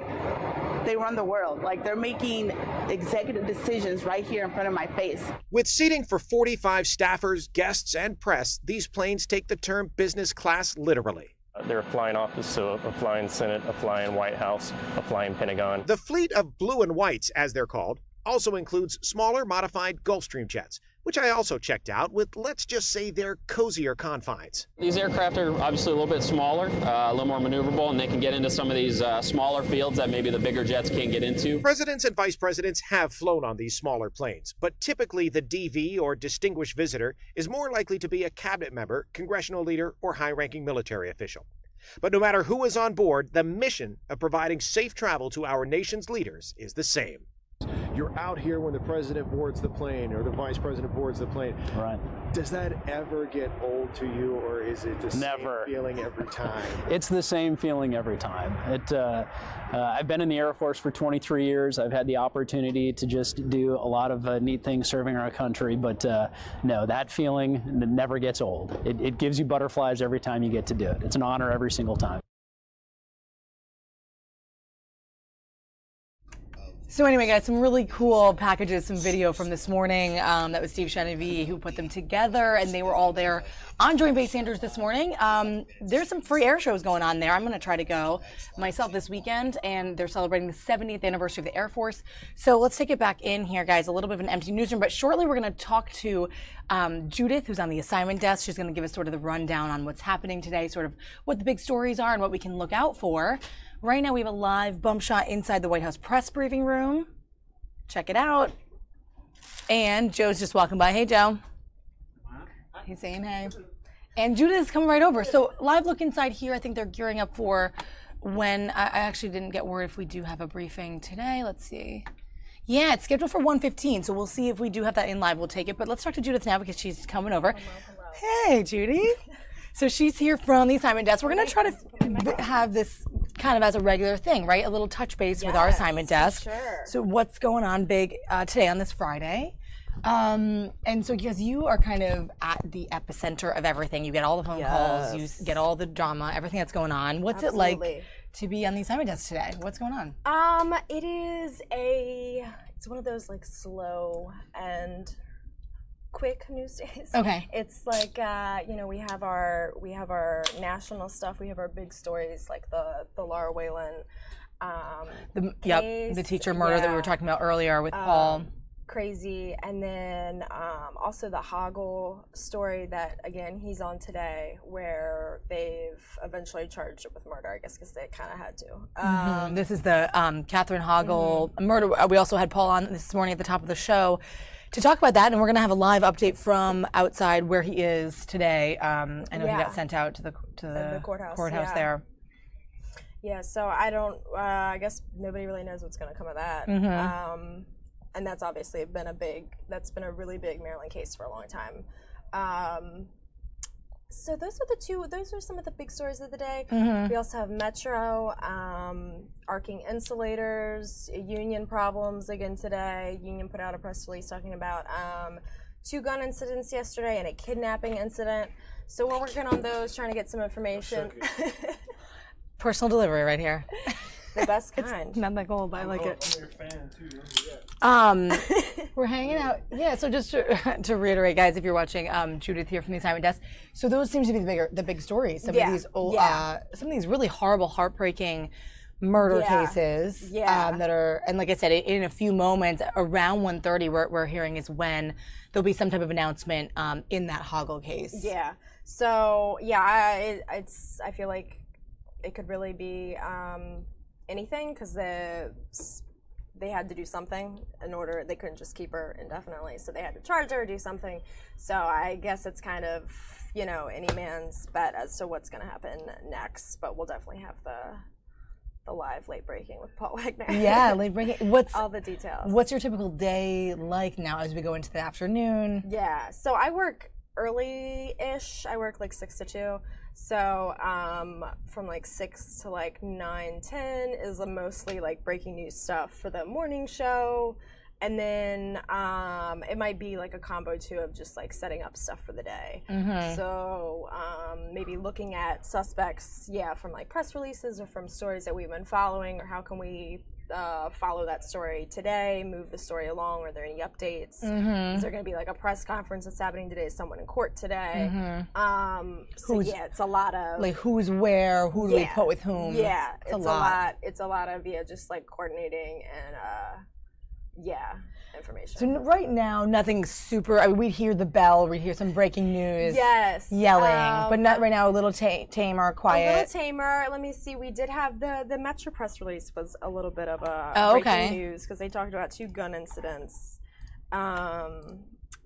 they run the world. Like, they're making executive decisions right here in front of my face. With seating for 45 staffers, guests, and press, these planes take the term business class literally. They're a flying office, so a flying Senate, a flying White House, a flying Pentagon. The fleet of blue and whites, as they're called, also includes smaller modified Gulfstream jets, which I also checked out with, let's just say, their cozier confines. These aircraft are obviously a little bit smaller, a little more maneuverable, and they can get into some of these smaller fields that maybe the bigger jets can't get into. Presidents and vice presidents have flown on these smaller planes, but typically the DV, or distinguished visitor, is more likely to be a cabinet member, congressional leader, or high-ranking military official. But no matter who is on board, the mission of providing safe travel to our nation's leaders is the same. You're out here when the president boards the plane or the vice president boards the plane. Right. Does that ever get old to you, or is it the Never. same feeling every time? It's the same feeling every time. I've been in the Air Force for 23 years. I've had the opportunity to just do a lot of neat things serving our country, but no, that feeling never gets old. It gives you butterflies every time you get to do it. It's an honor every single time. So anyway, guys, some really cool packages, some video from this morning. That was Steve Genevieve who put them together, and they were all there on Joint Base Andrews this morning. There's some free air shows going on there. I'm going to try to go myself this weekend, and they're celebrating the 70th anniversary of the Air Force. So let's take it back in here, guys. A little bit of an empty newsroom, but shortly we're going to talk to Judith, who's on the assignment desk. She's going to give us sort of the rundown on what's happening today, sort of what the big stories are and what we can look out for. Right now we have a live bump shot inside the White House press briefing room. Check it out. And Joe's just walking by. Hey, Joe. He's saying hey. And Judith is coming right over. So live look inside here. I think they're gearing up for when, I actually didn't get word if we do have a briefing today. Let's see. Yeah, it's scheduled for 1:15, so we'll see if we do have that in live. We'll take it. But let's talk to Judith now because she's coming over. Hey, Judy. So she's here from the assignment desk. We're going to try to have this kind of as a regular thing, right? A little touch base with our assignment desk. Sure. So what's going on big today on this Friday? And so because you are kind of at the epicenter of everything, you get all the phone calls, you get all the drama, everything that's going on. What's it like to be on the assignment desk today? What's going on? It's one of those like slow and quick news days. Okay. It's like you know, we have our national stuff. We have our big stories like the Laura Wallen case. The teacher murder that we were talking about earlier with Paul. Crazy. And then also the Hoggle story that, again, he's on today, where they've eventually charged it with murder, I guess, because they kind of had to. This is the Catherine Hoggle murder. We also had Paul on this morning at the top of the show to talk about that, and we're going to have a live update from outside where he is today. I know he got sent out to the courthouse there. Yeah, so I guess nobody really knows what's going to come of that. And that's obviously been a really big Maryland case for a long time. So those are some of the big stories of the day. We also have Metro, arcing insulators, union problems again today. Union put out a press release talking about 2 gun incidents yesterday and a kidnapping incident. So we're working on those, trying to get some information. Personal delivery right here. The best kind. It's not that cold, but I like it. I'm your fan too. Don't do that. We're hanging out. Yeah. So just to reiterate, guys, if you're watching, Judith here from the assignment desk. So those seem to be the big stories. Some of these some of these really horrible, heartbreaking murder cases that are, and like I said, in a few moments, around 1:30, we're hearing is when there'll be some type of announcement in that Hoggle case. Yeah. So I feel like it could really be anything, because they had to do something in order. They couldn't just keep her indefinitely, so they had to charge her or do something. So I guess it's kind of, you know, any man's bet as to what's going to happen next. But we'll definitely have the live late breaking with Paul Wagner. Yeah, late breaking. What's all the details? What's your typical day like now as we go into the afternoon? Yeah, so I work early-ish. I work like 6 to 2. So from like 6 to like 9, 10 is mostly like breaking news stuff for the morning show. And then it might be like a combo too of just like setting up stuff for the day. So maybe looking at suspects, from like press releases or from stories that we've been following, or how can we follow that story today, move the story along. Are there any updates? Is there going to be like a press conference that's happening today? Is someone in court today? So it's a lot of like who's where, who do we put with whom? Yeah, it's a lot. It's a lot of just like coordinating and information. So right now, nothing super. I mean, we'd hear the bell, we'd hear some breaking news. Yes. Yelling, but not right now. A little tamer, quiet. A little tamer. Let me see. We did have the Metro press release was a little bit of a breaking news, because they talked about 2 gun incidents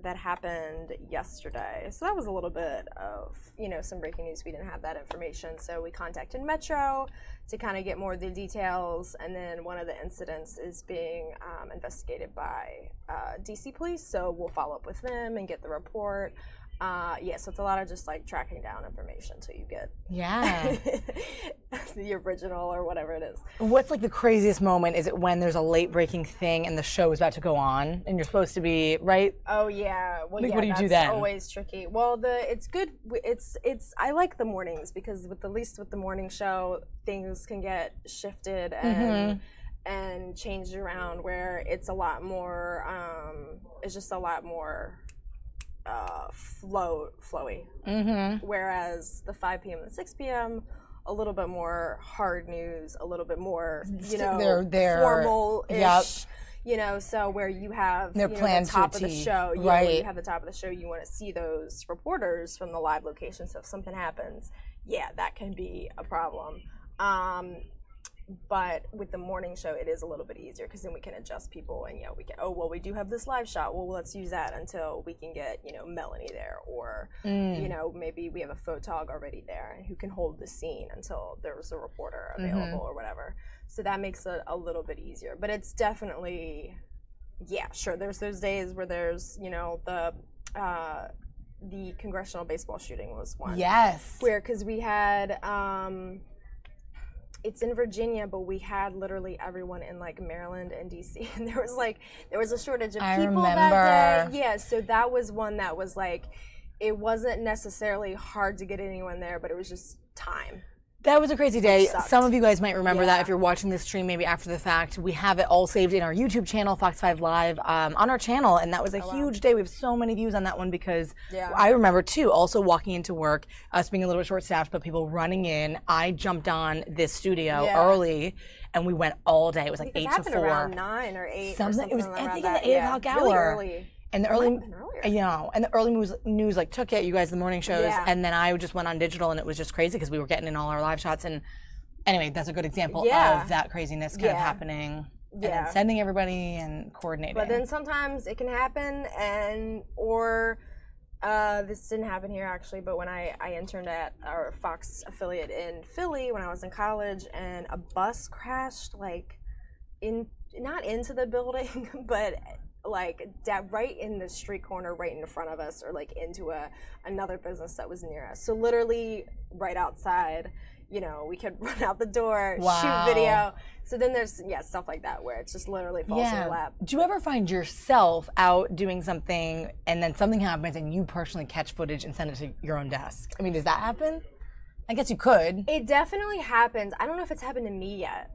that happened yesterday. So that was a little bit of some breaking news. We didn't have that information, so we contacted Metro to kind of get more of the details. And then one of the incidents is being investigated by DC police, so we'll follow up with them and get the report. So it's a lot of just like tracking down information until you get the original or whatever it is. What's like the craziest moment? Is it when there's a late breaking thing and the show is about to go on and you're supposed to be right? Oh yeah. Well, like, what do you do that's then? Always tricky. Well, it's good. I like the mornings, because at least with the morning show, things can get shifted and changed around, where it's a lot more. It's just a lot more. Flowy. Whereas the 5 p.m. and 6 p.m. a little bit more hard news, a little bit more they're formal-ish. So where you have the top of the show, when you have the top of the show, you want to see those reporters from the live location. So if something happens, that can be a problem. But with the morning show, it is a little bit easier, because then we can adjust people, and we can, we do have this live shot. Well, let's use that until we can get Melanie there, or maybe we have a photog already there who can hold the scene until there's a reporter available or whatever. So that makes it a little bit easier. But it's definitely, sure. There's those days where there's the congressional baseball shooting was one. Yes. Because we had. It's in Virginia, but we had literally everyone in like Maryland and DC, and there was a shortage of people that day. Yeah, so that was one that was like, it wasn't necessarily hard to get anyone there, but it was just time. That was a crazy day. Sucked. Some of you guys might remember Yeah. that if you're watching this stream maybe after the fact. We have it all saved in our YouTube channel, Fox 5 Live, on our channel, and that was a huge day. We have so many views on that one because I remember too, also walking into work, us being a little bit short-staffed, but people running in. I jumped on this studio early, and we went all day. It was like 8 to 4. Around 9 or 8 Something. It was, I think, in the 8 o'clock hour. Really early. And the early, and the early news like took it. You guys, the morning shows, and then I just went on digital, and it was just crazy because we were getting in all our live shots. And anyway, that's a good example of that craziness kind of happening, and then sending everybody and coordinating. But then sometimes it can happen, or this didn't happen here actually, but when I interned at our Fox affiliate in Philly when I was in college, and a bus crashed not into the building, but like right in the street corner right in front of us, or like into another business that was near us. So literally right outside, we could run out the door, shoot video. So then there's stuff like that where it's just literally falls in your lap. Do you ever find yourself out doing something and then something happens and you personally catch footage and send it to your own desk? I mean, does that happen? I guess you could. It definitely happens. I don't know if it's happened to me yet.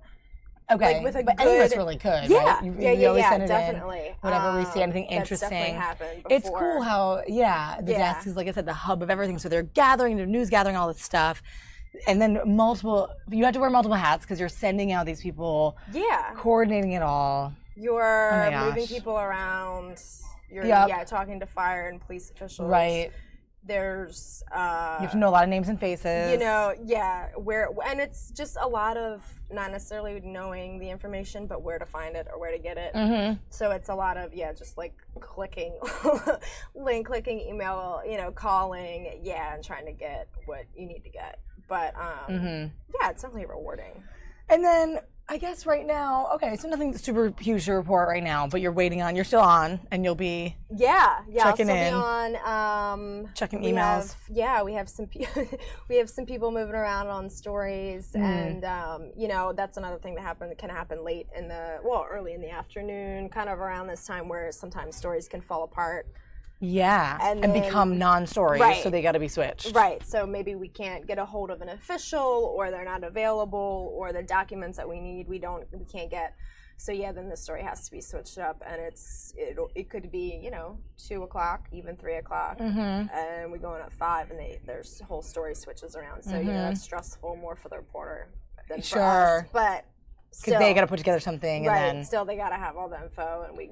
Okay, Like with a but good, any of us really could, yeah, right? Yeah, always send it definitely. in whenever we see anything interesting. That's definitely happened before. It's cool how, the desk is, like I said, the hub of everything. So they're gathering, they're news gathering, all this stuff. And then you have to wear multiple hats because you're sending out these people, coordinating it all. You're moving people around. You're talking to fire and police officials. Right. There's you have to know a lot of names and faces. And it's just a lot of not necessarily knowing the information, but where to find it or where to get it. Mm-hmm. So it's a lot of just like clicking, clicking, email, calling, and trying to get what you need to get. But it's definitely rewarding. And then I guess right now, so nothing super huge to report right now, but you're you're still on, and you'll be checking I'll still in, be on, checking emails. We have some we have some people moving around on stories, and that's another thing that can happen late in early in the afternoon, kind of around this time where sometimes stories can fall apart. Yeah, and become non-stories, so they got to be switched. Right, so maybe we can't get a hold of an official, or they're not available, or the documents that we need we can't get. So then the story has to be switched up, and it could be 2 o'clock, even 3 o'clock, and we go in at 5, and their whole story switches around. So that's stressful more for the reporter than for us, but. Because they got to put together something, right? And then Still, they got to have all the info, and we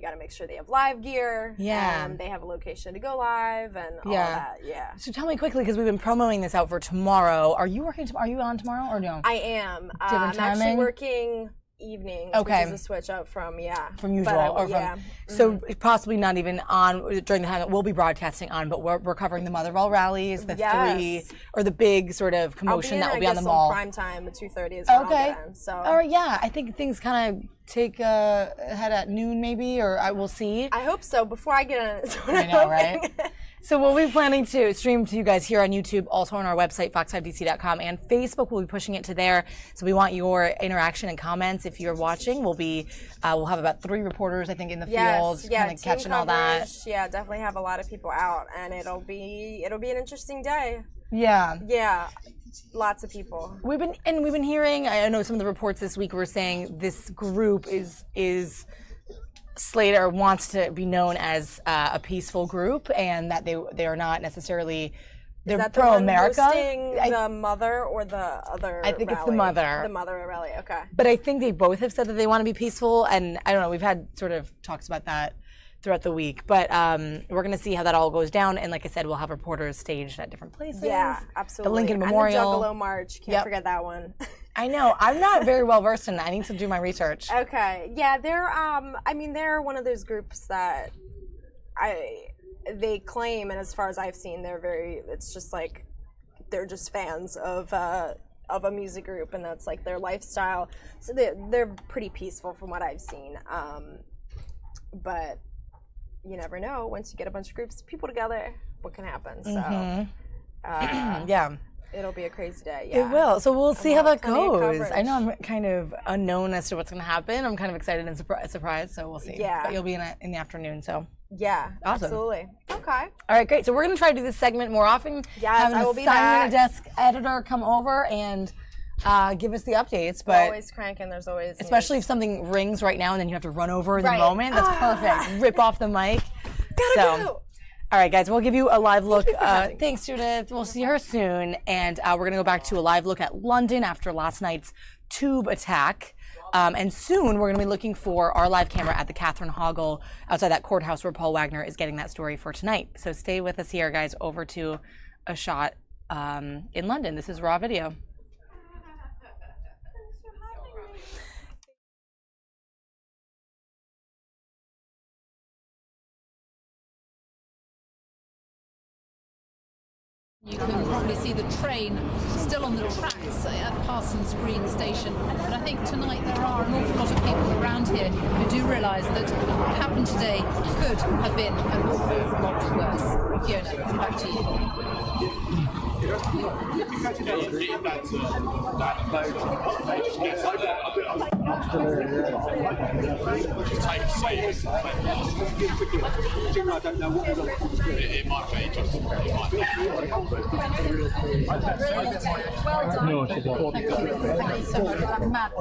got to make sure they have live gear. Yeah, and they have a location to go live, and all that. Yeah. So tell me quickly, because we've been promoting this out for tomorrow. Are you working? Are you on tomorrow or no? I am. Different I'm actually timing? Working evenings, which is a switch up from usual, so possibly not even on during the time that we'll be broadcasting on, but we're covering the Motherwell rallies, the 3 or the big sort of commotion that will be on the mall. Prime time at 2:30 is when I'll get in, so. All right, I think things kind of take head at noon maybe, or I will see. I hope so. Before I get in, I know, right? So we'll be planning to stream to you guys here on YouTube, also on our website, fox5dc.com, and Facebook. We'll be pushing it to there. So we want your interaction and comments. If you're watching, we'll have about 3 reporters, I think, in the field, kind of catching all that. Yeah, definitely have a lot of people out, and it'll be an interesting day. Yeah. Yeah. Lots of people. We've been hearing. I know some of the reports this week were saying this group is Slater wants to be known as a peaceful group, and that they are not necessarily. They're pro-America. The mother or the other? I think rally? it's the mother. The mother rally. Okay. But I think they both have said that they want to be peaceful, and I don't know. We've had sort of talks about that throughout the week, but we're going to see how that all goes down. And like I said, we'll have reporters staged at different places. Yeah, absolutely. The Lincoln Memorial. And the Juggalo March. Can't forget that one. I know. I'm not very well versed in that. I need to do my research. Okay. Yeah, they're one of those groups that they claim, and as far as I've seen, it's just like they're just fans of a music group, and that's like their lifestyle. So they're pretty peaceful from what I've seen. But you never know. Once you get a bunch of people together, what can happen? So it'll be a crazy day. Yeah. It will. So we'll see how that goes. I know I'm kind of unknown as to what's going to happen. I'm kind of excited and surprised. So we'll see. Yeah. But you'll be in the afternoon. So yeah, awesome. Absolutely. Okay. All right, great. So we're going to try to do this segment more often. Yes, Having I will the be Simon back. Desk editor come over and give us the updates. We're But always cranking. There's always especially news. if something rings right now and then you have to run over the Right. moment. That's perfect. Rip off the mic. Gotta go. All right, guys, we'll give you a live look. Thanks, Judith. We'll see her soon. And we're going to go back to a live look at London after last night's tube attack. And soon we're going to be looking for our live camera at the Catherine Hoggle outside that courthouse where Paul Wagner is getting that story for tonight. So stay with us here, guys, over to a shot in London. This is raw video. You can probably see the train still on the tracks at Parsons Green Station. But I think tonight there are an awful lot of people around here who do realise that what happened today could have been an awful lot worse. Fiona, come back to you.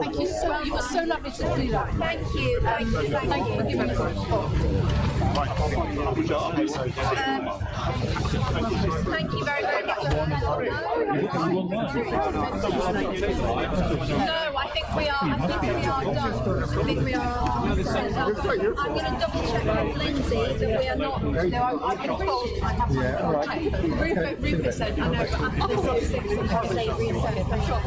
Thank you so much. You were so lovely to do that. Thank you. Thank you. Thank you for giving us a report. Thank you very, very much. No, I think we are. I think we are done. I think we are. I'm going to double check with Lindsay that we are not. No, I've been told I have to double check. Rupert said, I know, but I'm not say research for sure.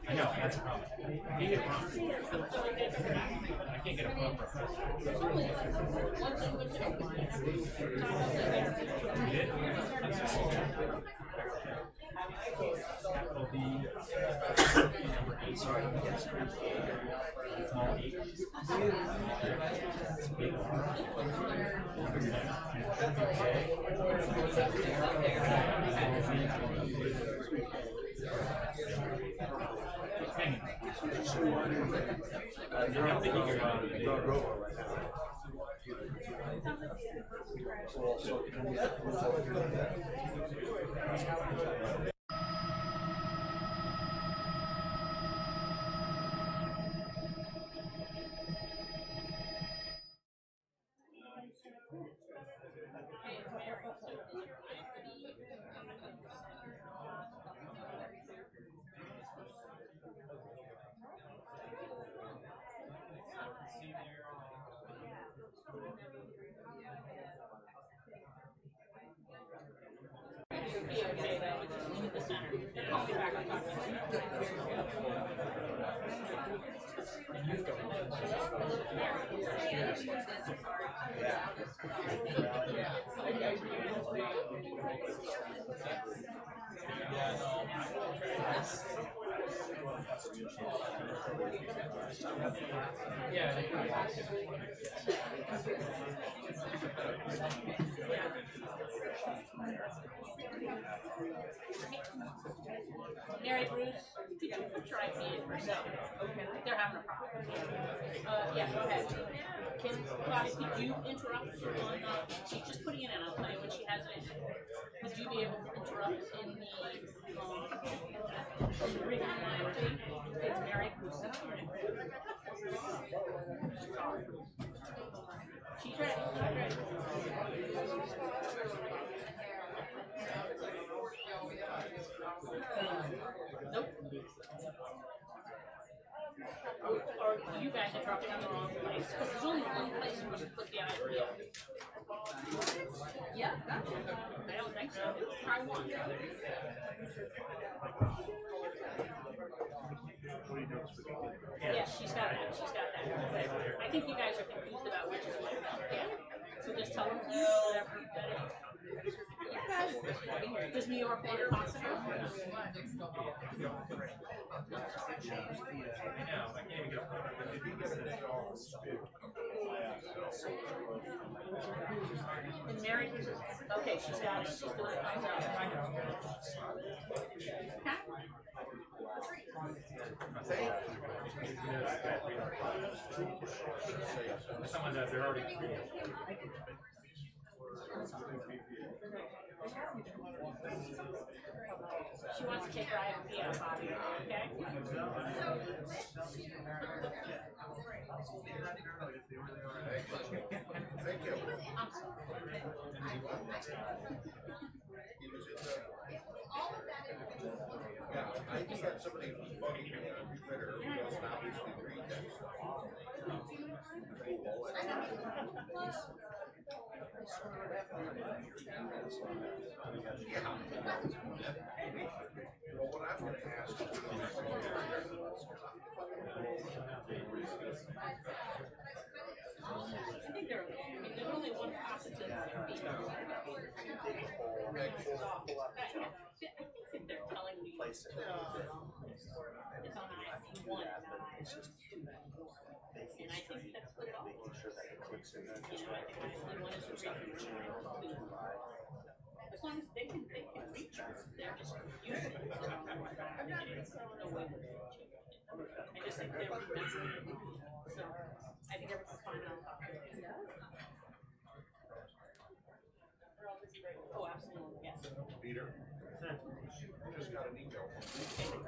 I know, that's a problem. I can't get a problem. I can't get a problem. Mary Bruce, could you try me for a second? Okay. They're having a problem. Yeah, go ahead. Claudia, could you interrupt on, she's just putting it in, I'll tell you when she has it in. Would you be able to interrupt in the briefing line, please? It's Mary Bruce. She's ready. Nope. Or you guys are dropping in the wrong place. Because there's only one place where you put the idea. Yeah? I don't think so. Try one. Yeah, she's got that. She's got that. I think you guys are confused about which is what. Yeah. So just tell them to use whatever you got. Does New York want to talk to her? And Mary, okay, she's got it. She's doing it. Someone does, they're already. She wants to take her IFP out of body, okay? Thank you. I'm sorry. Yeah, I just had somebody bugging me on Twitter who doesn't obviously read that stuff. Well, what I'm going to ask you I think there's only one positive. I think they're telling me it's on IFP1, not IFP2. And I think that's the goal. You know, I think IFP1 is a as long as they can reach us, they're just using it. No way to reach it. I just think they're remembering it. So I think everyone's fine on top of it. Oh, absolutely, yes. Peter, I just got an email from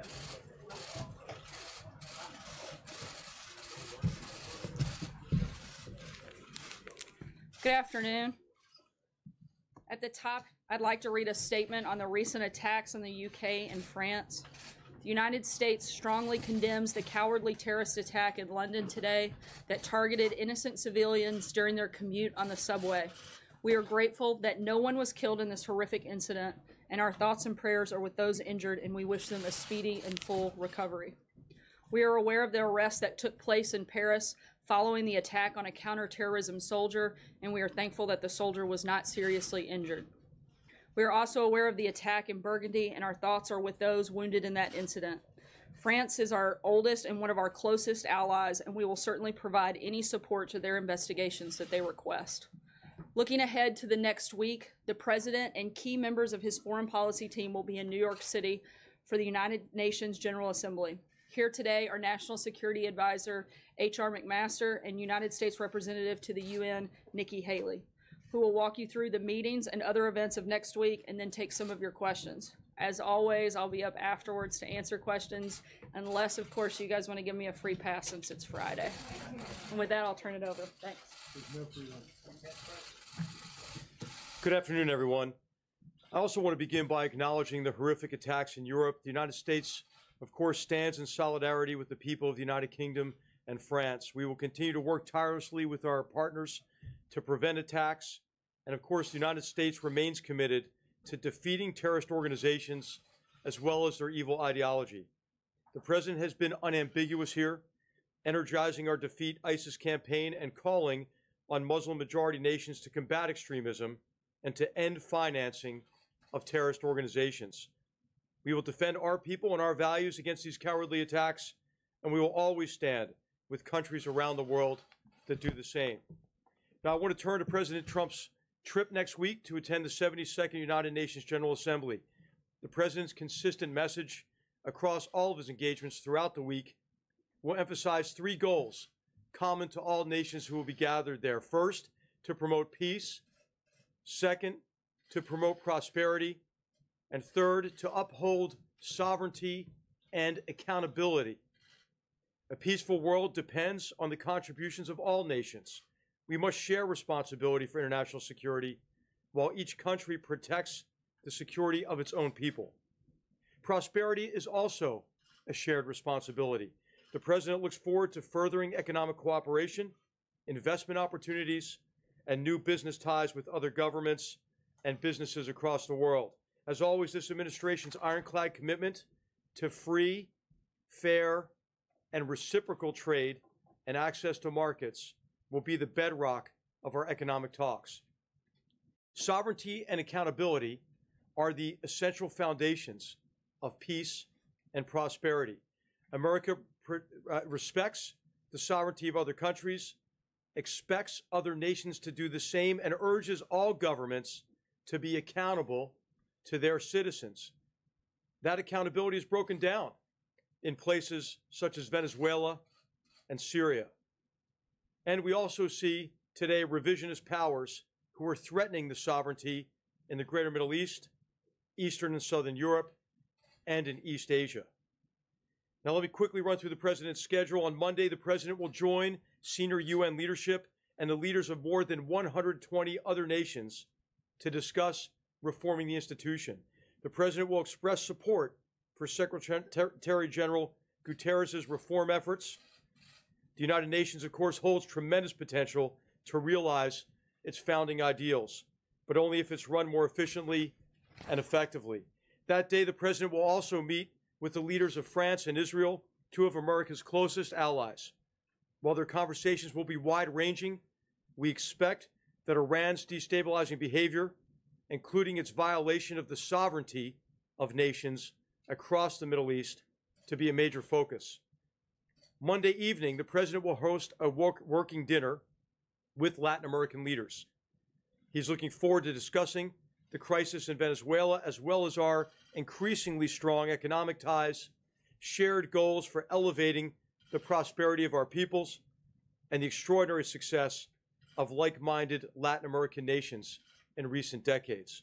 Good afternoon. At the top, I'd like to read a statement on the recent attacks in the UK and France. The United States strongly condemns the cowardly terrorist attack in London today that targeted innocent civilians during their commute on the subway. We are grateful that no one was killed in this horrific incident, and our thoughts and prayers are with those injured, and we wish them a speedy and full recovery. We are aware of the arrest that took place in Paris following the attack on a counterterrorism soldier, and we are thankful that the soldier was not seriously injured. We are also aware of the attack in Burgundy, and our thoughts are with those wounded in that incident. France is our oldest and one of our closest allies, and we will certainly provide any support to their investigations that they request. Looking ahead to the next week, the President and key members of his foreign policy team will be in New York City for the United Nations General Assembly. Here today are National Security Advisor H.R. McMaster and United States Representative to the UN, Nikki Haley, who will walk you through the meetings and other events of next week and then take some of your questions. As always, I'll be up afterwards to answer questions, unless, of course, you guys want to give me a free pass since it's Friday. And with that, I'll turn it over. Thanks. Good afternoon, everyone. I also want to begin by acknowledging the horrific attacks in Europe. The United States, of course, stands in solidarity with the people of the United Kingdom and France. We will continue to work tirelessly with our partners to prevent attacks. And of course, the United States remains committed to defeating terrorist organizations as well as their evil ideology. The President has been unambiguous here, energizing our Defeat ISIS campaign and calling on Muslim-majority nations to combat extremism and to end financing of terrorist organizations. We will defend our people and our values against these cowardly attacks, and we will always stand with countries around the world that do the same. Now, I want to turn to President Trump's trip next week to attend the 72nd United Nations General Assembly. The President's consistent message across all of his engagements throughout the week will emphasize three goals common to all nations who will be gathered there. First, to promote peace. Second, to promote prosperity. And third, to uphold sovereignty and accountability. A peaceful world depends on the contributions of all nations. We must share responsibility for international security while each country protects the security of its own people. Prosperity is also a shared responsibility. The President looks forward to furthering economic cooperation, investment opportunities, and new business ties with other governments and businesses across the world. As always, this administration's ironclad commitment to free, fair, and reciprocal trade and access to markets will be the bedrock of our economic talks. Sovereignty and accountability are the essential foundations of peace and prosperity. America respects the sovereignty of other countries, expects other nations to do the same, and urges all governments to be accountable to their citizens. That accountability is broken down in places such as Venezuela and Syria. And we also see today revisionist powers who are threatening the sovereignty in the greater Middle East, Eastern and Southern Europe, and in East Asia. Now let me quickly run through the President's schedule. On Monday, the President will join senior UN leadership and the leaders of more than 120 other nations to discuss reforming the institution. The President will express support for Secretary General Guterres' reform efforts. The United Nations, of course, holds tremendous potential to realize its founding ideals, but only if it's run more efficiently and effectively. That day, the President will also meet with the leaders of France and Israel, two of America's closest allies. While their conversations will be wide-ranging, we expect that Iran's destabilizing behavior, including its violation of the sovereignty of nations across the Middle East, to be a major focus. Monday evening, the President will host a working dinner with Latin American leaders. He's looking forward to discussing the crisis in Venezuela, as well as our increasingly strong economic ties, shared goals for elevating the prosperity of our peoples, and the extraordinary success of like-minded Latin American nations in recent decades.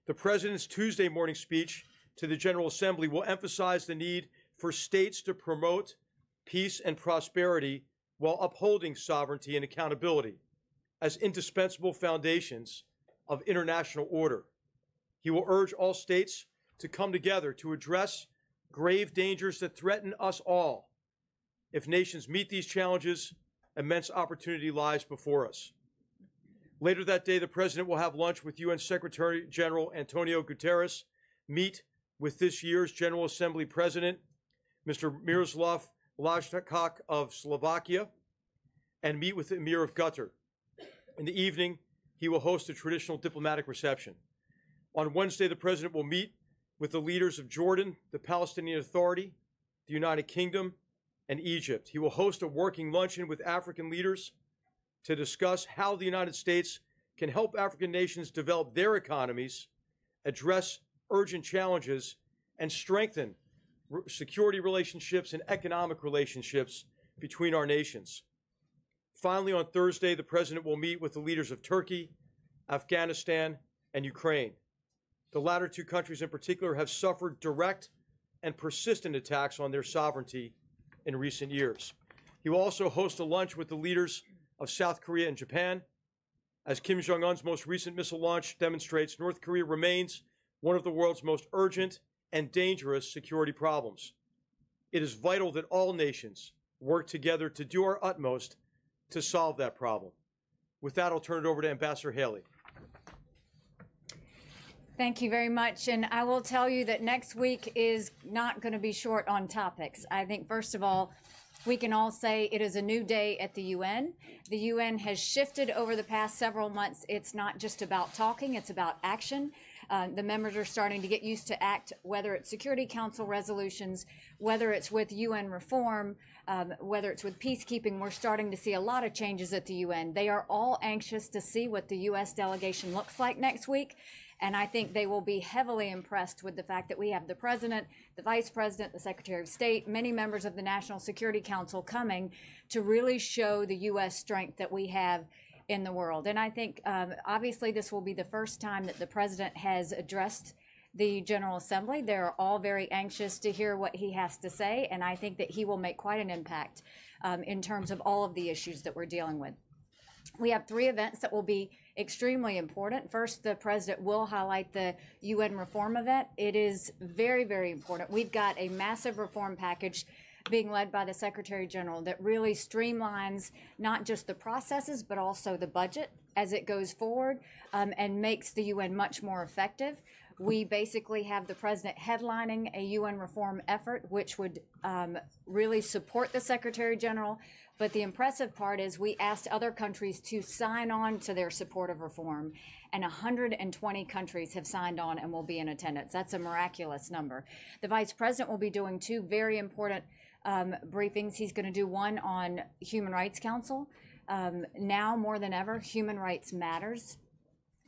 The President's Tuesday morning speech to the General Assembly will emphasize the need for states to promote peace and prosperity while upholding sovereignty and accountability as indispensable foundations of international order. He will urge all states to come together to address grave dangers that threaten us all. If nations meet these challenges, immense opportunity lies before us. Later that day, the President will have lunch with UN Secretary General Antonio Guterres, meet with this year's General Assembly President, Mr. Miroslav Lajčák of Slovakia, and meet with the Emir of Qatar. In the evening, he will host a traditional diplomatic reception. On Wednesday, the President will meet with the leaders of Jordan, the Palestinian Authority, the United Kingdom, and Egypt. He will host a working luncheon with African leaders to discuss how the United States can help African nations develop their economies, address urgent challenges, and strengthen security relationships and economic relationships between our nations. Finally, on Thursday, the President will meet with the leaders of Turkey, Afghanistan, and Ukraine. The latter two countries in particular have suffered direct and persistent attacks on their sovereignty in recent years. He will also host a lunch with the leaders of South Korea and Japan. As Kim Jong-un's most recent missile launch demonstrates, North Korea remains one of the world's most urgent and dangerous security problems. It is vital that all nations work together to do our utmost to solve that problem. With that, I'll turn it over to Ambassador Haley. Thank you very much. And I will tell you that next week is not going to be short on topics. I think, first of all, we can all say it is a new day at the UN. The UN has shifted over the past several months. It's not just about talking, it's about action. The members are starting to get used to act, whether it's Security Council resolutions, whether it's with UN reform, whether it's with peacekeeping. We're starting to see a lot of changes at the UN. They are all anxious to see what the U.S. delegation looks like next week. And I think they will be heavily impressed with the fact that we have the President, the Vice President, the Secretary of State, many members of the National Security Council coming to really show the U.S. strength that we have in the world. And I think obviously this will be the first time that the President has addressed the General Assembly. They're all very anxious to hear what he has to say, and I think that he will make quite an impact in terms of all of the issues that we're dealing with. We have 3 events that will be extremely important. First, the President will highlight the UN reform event. It is very, very important. We've got a massive reform package being led by the Secretary General that really streamlines not just the processes, but also the budget as it goes forward, and makes the UN much more effective. We basically have the President headlining a UN reform effort, which would really support the Secretary General. But the impressive part is we asked other countries to sign on to their support of reform, and 120 countries have signed on and will be in attendance. That's a miraculous number. The Vice President will be doing 2 very important briefings. He's going to do one on Human Rights Council. Now more than ever, human rights matters.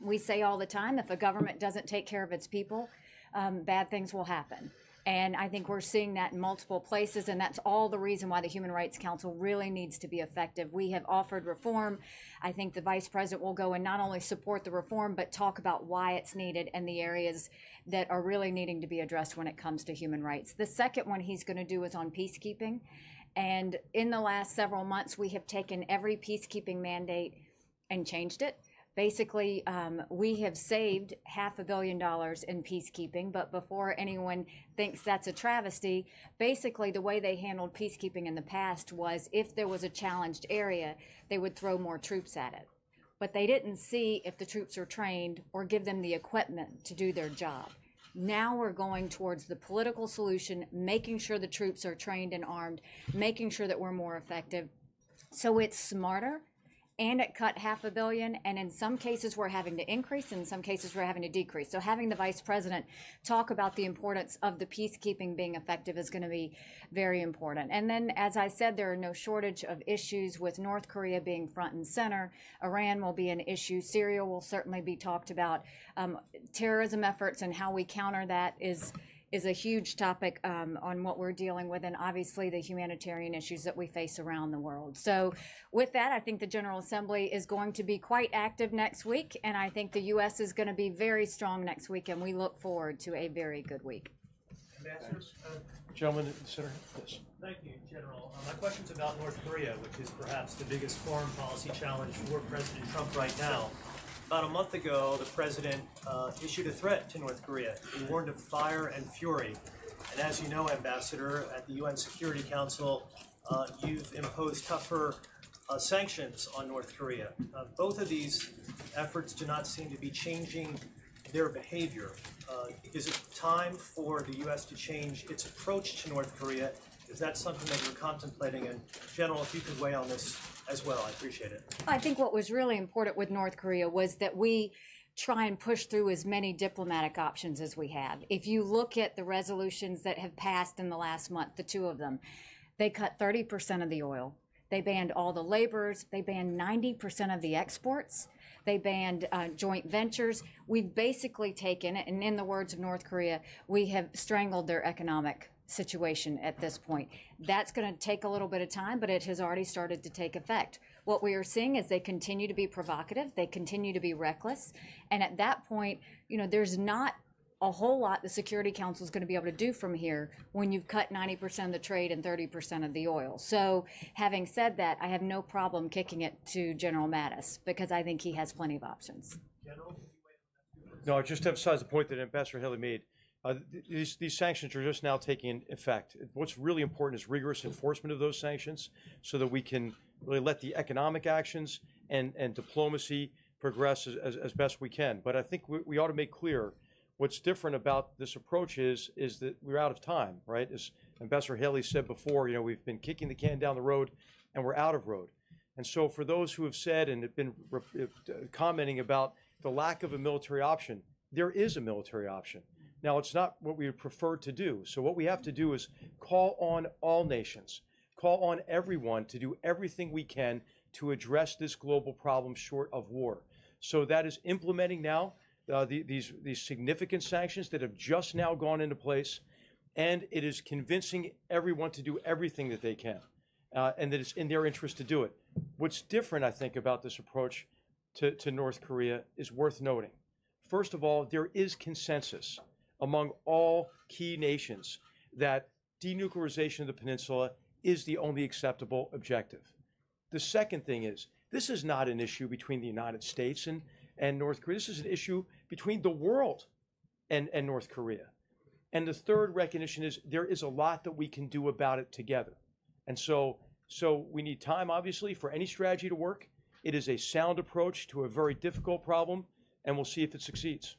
We say all the time, if a government doesn't take care of its people, bad things will happen. And I think we're seeing that in multiple places, and that's all the reason why the Human Rights Council really needs to be effective. We have offered reform. I think the Vice President will go and not only support the reform, but talk about why it's needed and the areas that are really needing to be addressed when it comes to human rights. The second one he's going to do is on peacekeeping. And in the last several months, we have taken every peacekeeping mandate and changed it. Basically, we have saved $500 million in peacekeeping, but before anyone thinks that's a travesty, basically the way they handled peacekeeping in the past was if there was a challenged area, they would throw more troops at it. But they didn't see if the troops are trained or give them the equipment to do their job. Now we're going towards the political solution, making sure the troops are trained and armed, making sure that we're more effective. So it's smarter. And it cut $500 million, and in some cases we're having to increase, and in some cases we're having to decrease. So having the Vice President talk about the importance of the peacekeeping being effective is going to be very important. And then, as I said, there are no shortage of issues with North Korea being front and center. Iran will be an issue. Syria will certainly be talked about. Terrorism efforts and how we counter that is a huge topic on what we're dealing with, and obviously the humanitarian issues that we face around the world. So with that, I think the General Assembly is going to be quite active next week, and I think the U.S. is going to be very strong next week, and we look forward to a very good week. Ambassadors, gentlemen in the center. Yes. Thank you, General. My question's about North Korea, which is perhaps the biggest foreign policy challenge for President Trump right now. About a month ago, the President issued a threat to North Korea. He warned of fire and fury. And as you know, Ambassador, at the UN Security Council, you've imposed tougher sanctions on North Korea. Both of these efforts do not seem to be changing their behavior. Is it time for the U.S. to change its approach to North Korea? Is that something that you're contemplating? And General, if you could weigh on this as well, I appreciate it. I think what was really important with North Korea was that we try and push through as many diplomatic options as we have. If you look at the resolutions that have passed in the last month, the 2 of them, they cut 30% of the oil. They banned all the laborers. They banned 90% of the exports. They banned joint ventures. We've basically taken it, and in the words of North Korea, we have strangled their economic situation at this point. That's going to take a little bit of time, but it has already started to take effect. What we are seeing is they continue to be provocative, they continue to be reckless, and at that point, you know, there's not a whole lot the Security Council is going to be able to do from here when you've cut 90% of the trade and 30% of the oil. So having said that, I have no problem kicking it to General Mattis because I think he has plenty of options. No, I just emphasize the point that Ambassador Haley made. These sanctions are just now taking effect. What's really important is rigorous enforcement of those sanctions so that we can really let the economic actions and diplomacy progress as best we can. But I think we ought to make clear what's different about this approach is that we're out of time, right? As Ambassador Haley said before, you know, we've been kicking the can down the road and we're out of road. And so for those who have said and have been commenting about the lack of a military option, there is a military option. Now, it's not what we would prefer to do. So what we have to do is call on all nations, call on everyone to do everything we can to address this global problem short of war. So that is implementing now these significant sanctions that have just now gone into place, and it is convincing everyone to do everything that they can, and that it's in their interest to do it. What's different, I think, about this approach to North Korea is worth noting. First of all, there is consensus among all key nations that denuclearization of the peninsula is the only acceptable objective. The second thing is, this is not an issue between the United States and North Korea. This is an issue between the world and North Korea. And the third recognition is there is a lot that we can do about it together. And so we need time, obviously, for any strategy to work. It is a sound approach to a very difficult problem, and we'll see if it succeeds.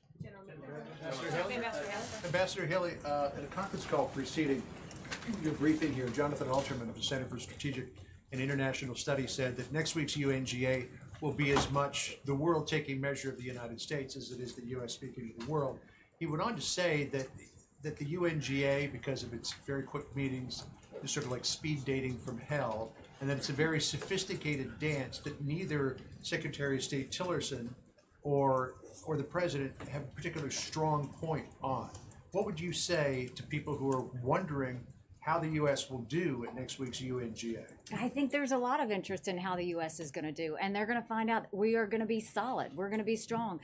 Ambassador Haley, at a conference call preceding your briefing here, Jonathan Alterman of the Center for Strategic and International Studies said that next week's UNGA will be as much the world taking measure of the United States as it is the U.S. speaking to the world. He went on to say that the UNGA, because of its very quick meetings, is sort of like speed dating from hell, and that it's a very sophisticated dance that neither Secretary of State Tillerson or the President have a particular strong point on. What would you say to people who are wondering how the U.S. will do at next week's UNGA? I think there's a lot of interest in how the U.S. is going to do, and they're going to find out we are going to be solid. We're going to be strong.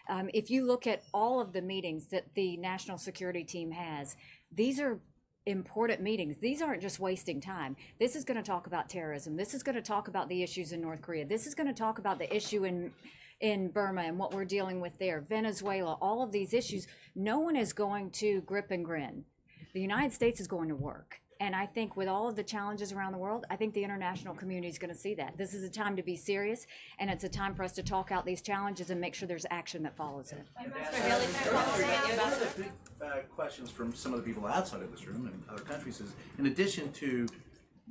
If you look at all of the meetings that the national security team has, these are important meetings. These aren't just wasting time. This is going to talk about terrorism. This is going to talk about the issues in North Korea. This is going to talk about the issue in Burma and what we're dealing with there, Venezuela, all of these issues. No one is going to grip and grin. The United States is going to work. And I think with all of the challenges around the world, I think the international community is going to see that. This is a time to be serious, and it's a time for us to talk out these challenges and make sure there's action that follows it. Questions from some of the people outside of this room and other countries is, in addition to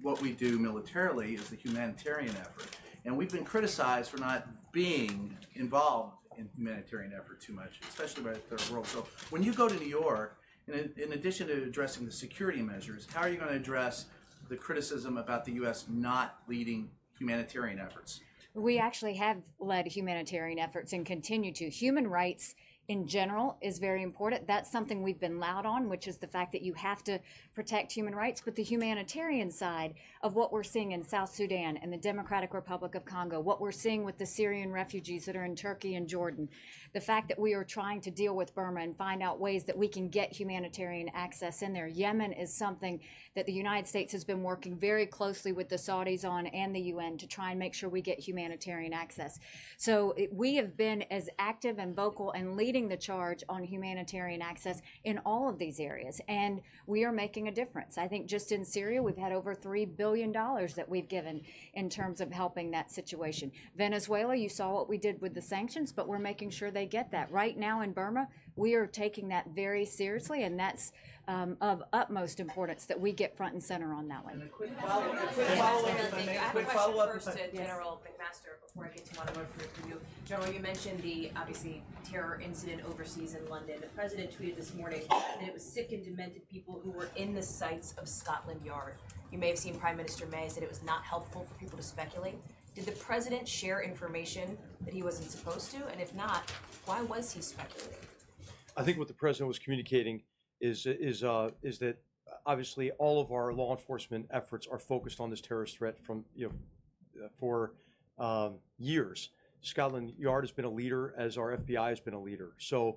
what we do militarily, is the humanitarian effort. And we've been criticized for not being involved in humanitarian effort too much, especially by the third world. So when you go to New York, in addition to addressing the security measures, how are you going to address the criticism about the U.S. not leading humanitarian efforts? We actually have led humanitarian efforts and continue to. Human rights in general is very important. That's something we've been loud on, which is the fact that you have to protect human rights. But the humanitarian side of what we're seeing in South Sudan and the Democratic Republic of Congo, what we're seeing with the Syrian refugees that are in Turkey and Jordan, the fact that we are trying to deal with Burma and find out ways that we can get humanitarian access in there. Yemen is something that the United States has been working very closely with the Saudis on and the UN to try and make sure we get humanitarian access. So we have been as active and vocal and leading the charge on humanitarian access in all of these areas, and we are making a difference. I think just in Syria, we've had over $3 billion that we've given in terms of helping that situation. Venezuela, you saw what we did with the sanctions, but we're making sure they get that. Right now in Burma, we are taking that very seriously, and that's of utmost importance that we get front and center on that one. I have a question first to General McMaster before I get to one more for you. General, you mentioned the obviously terror incident overseas in London. The president tweeted this morning that it was sick and demented people who were in the sites of Scotland Yard. You may have seen Prime Minister May said it was not helpful for people to speculate. Did the president share information that he wasn't supposed to? And if not, why was he speculating? I think what the president was communicating is that obviously all of our law enforcement efforts are focused on this terrorist threat from for years. Scotland Yard has been a leader, as our FBI has been a leader. So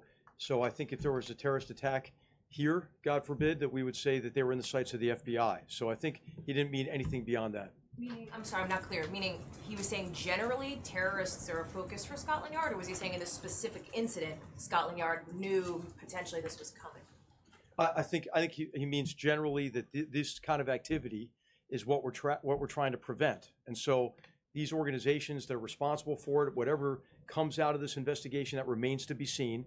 I think if there was a terrorist attack here, God forbid, that we would say that they were in the sights of the FBI. So I think he didn't mean anything beyond that. Meaning, I'm sorry, I'm not clear. Meaning he was saying generally terrorists are a focus for Scotland Yard, or was he saying in this specific incident, Scotland Yard knew potentially this was coming? I think he means generally that this kind of activity is what we're trying to prevent. And so these organizations that are responsible for it, whatever comes out of this investigation, that remains to be seen.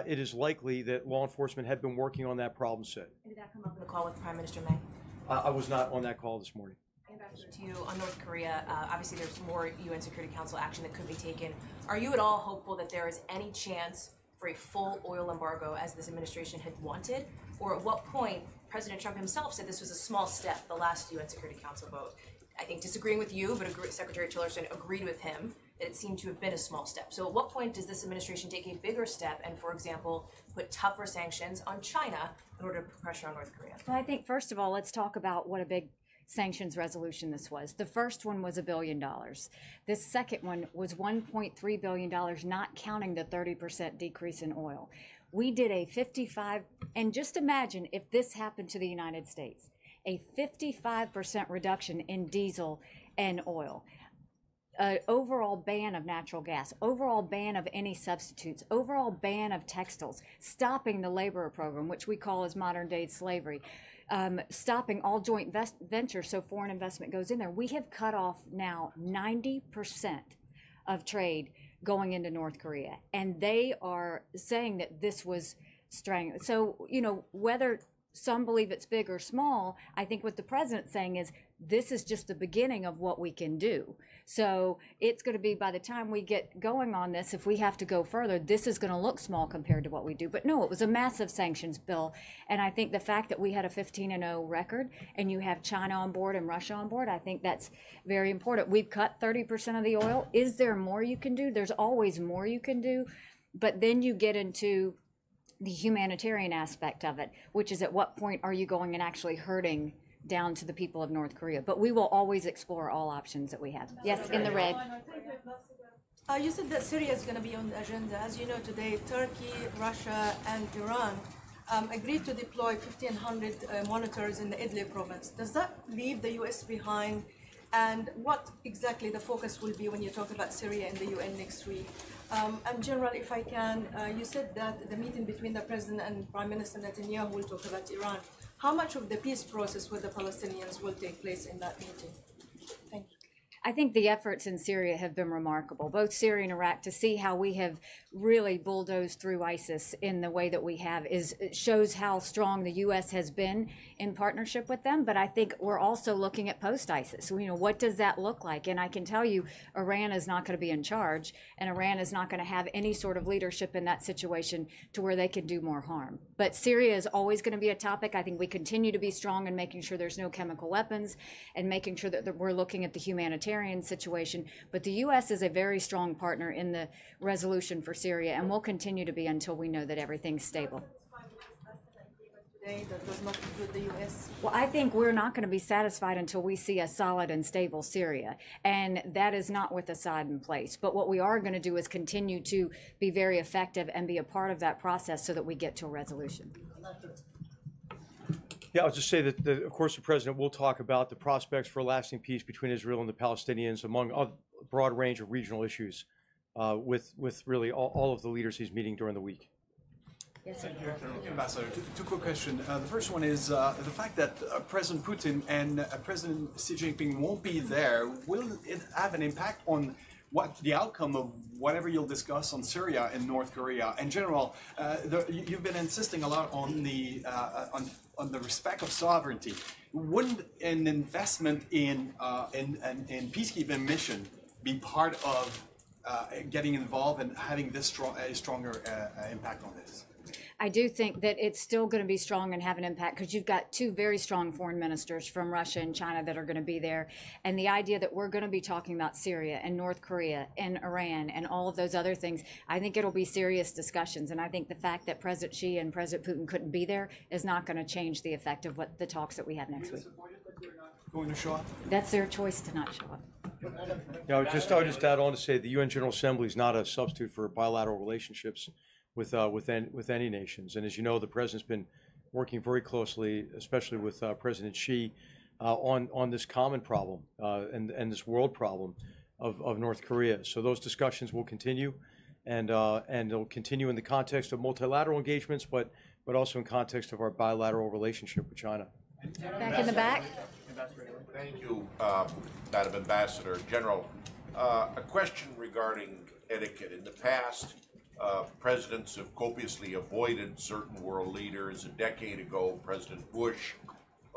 It is likely that law enforcement had been working on that problem set. Did that come up in the call with Prime Minister May? I was not on that call this morning. Ambassador, to you on North Korea, obviously there's more UN Security Council action that could be taken. Are you at all hopeful that there is any chance for a full oil embargo as this administration had wanted? Or at what point President Trump himself said this was a small step, the last UN Security Council vote? I think disagreeing with you, but Secretary Tillerson agreed with him that it seemed to have been a small step. So at what point does this administration take a bigger step and, for example, put tougher sanctions on China in order to put pressure on North Korea? Well, I think, first of all, let's talk about what a big sanctions resolution this was. The first one was $1 billion. This second one was $1.3 billion, not counting the 30% decrease in oil. We did a 55, and just imagine if this happened to the United States, a 55% reduction in diesel and oil. Overall ban of natural gas, overall ban of any substitutes, overall ban of textiles, stopping the labor program, which we call as modern day slavery, stopping all joint ventures so foreign investment goes in there. We have cut off now 90% of trade going into North Korea, and they are saying that this was strangling. So, you know, whether some believe it's big or small, I think what the president's saying is this is just the beginning of what we can do. So it's going to be, by the time we get going on this, if we have to go further, this is going to look small compared to what we do. But no, it was a massive sanctions bill. And I think the fact that we had a 15-0 record and you have China on board and Russia on board, I think that's very important. We've cut 30% of the oil. Is there more you can do? There's always more you can do. But then you get into the humanitarian aspect of it, which is at what point are you going and actually hurting down to the people of North Korea? But we will always explore all options that we have. Yes, in the red. You said that Syria is going to be on the agenda. As you know, today, Turkey, Russia, and Iran agreed to deploy 1,500 monitors in the Idlib province. Does that leave the U.S. behind? And what exactly the focus will be when you talk about Syria in the UN next week? And General, if I can, you said that the meeting between the President and Prime Minister Netanyahu will talk about Iran. How much of the peace process with the Palestinians will take place in that meeting? Thank you. I think the efforts in Syria have been remarkable, both Syria and Iraq. To see how we have really bulldozed through ISIS in the way that we have it shows how strong the U.S. has been in partnership with them. But I think we're also looking at post-ISIS. You know, what does that look like? And I can tell you, Iran is not going to be in charge, and Iran is not going to have any sort of leadership in that situation to where they can do more harm. But Syria is always going to be a topic. I think we continue to be strong in making sure there's no chemical weapons and making sure that we're looking at the humanitarian situation. But the U.S. is a very strong partner in the resolution for Syria, and will continue to be until we know that everything's stable. That does not include the U.S. Well, I think we're not going to be satisfied until we see a solid and stable Syria, and that is not with Assad in place. But what we are going to do is continue to be very effective and be a part of that process so that we get to a resolution. Yeah, I'll just say that, of course, the president will talk about the prospects for a lasting peace between Israel and the Palestinians, among a broad range of regional issues, with really all of the leaders he's meeting during the week. Yes, sir. Ambassador, two quick questions. The first one is the fact that President Putin and President Xi Jinping won't be there. Will it have an impact on what the outcome of whatever you'll discuss on Syria and North Korea? In general, you've been insisting a lot on the respect of sovereignty. Wouldn't an investment in peacekeeping mission be part of getting involved and having this stronger impact on this? I do think that it's still going to be strong and have an impact because you've got two very strong foreign ministers from Russia and China that are going to be there. And the idea that we're going to be talking about Syria and North Korea and Iran and all of those other things, I think it'll be serious discussions. And I think the fact that President Xi and President Putin couldn't be there is not going to change the effect of what the talks that we have next week. Going to show up? That's their choice to not show up. Yeah, I'll just add on to say the UN General Assembly is not a substitute for bilateral relationships with any nations. And as you know, the president's been working very closely, especially with President Xi, on this common problem and this world problem of North Korea. So those discussions will continue, and they'll continue in the context of multilateral engagements, but also in context of our bilateral relationship with China. Back in the back. Thank you, Madam Ambassador. General, a question regarding etiquette. In the past, presidents have copiously avoided certain world leaders. A decade ago, President Bush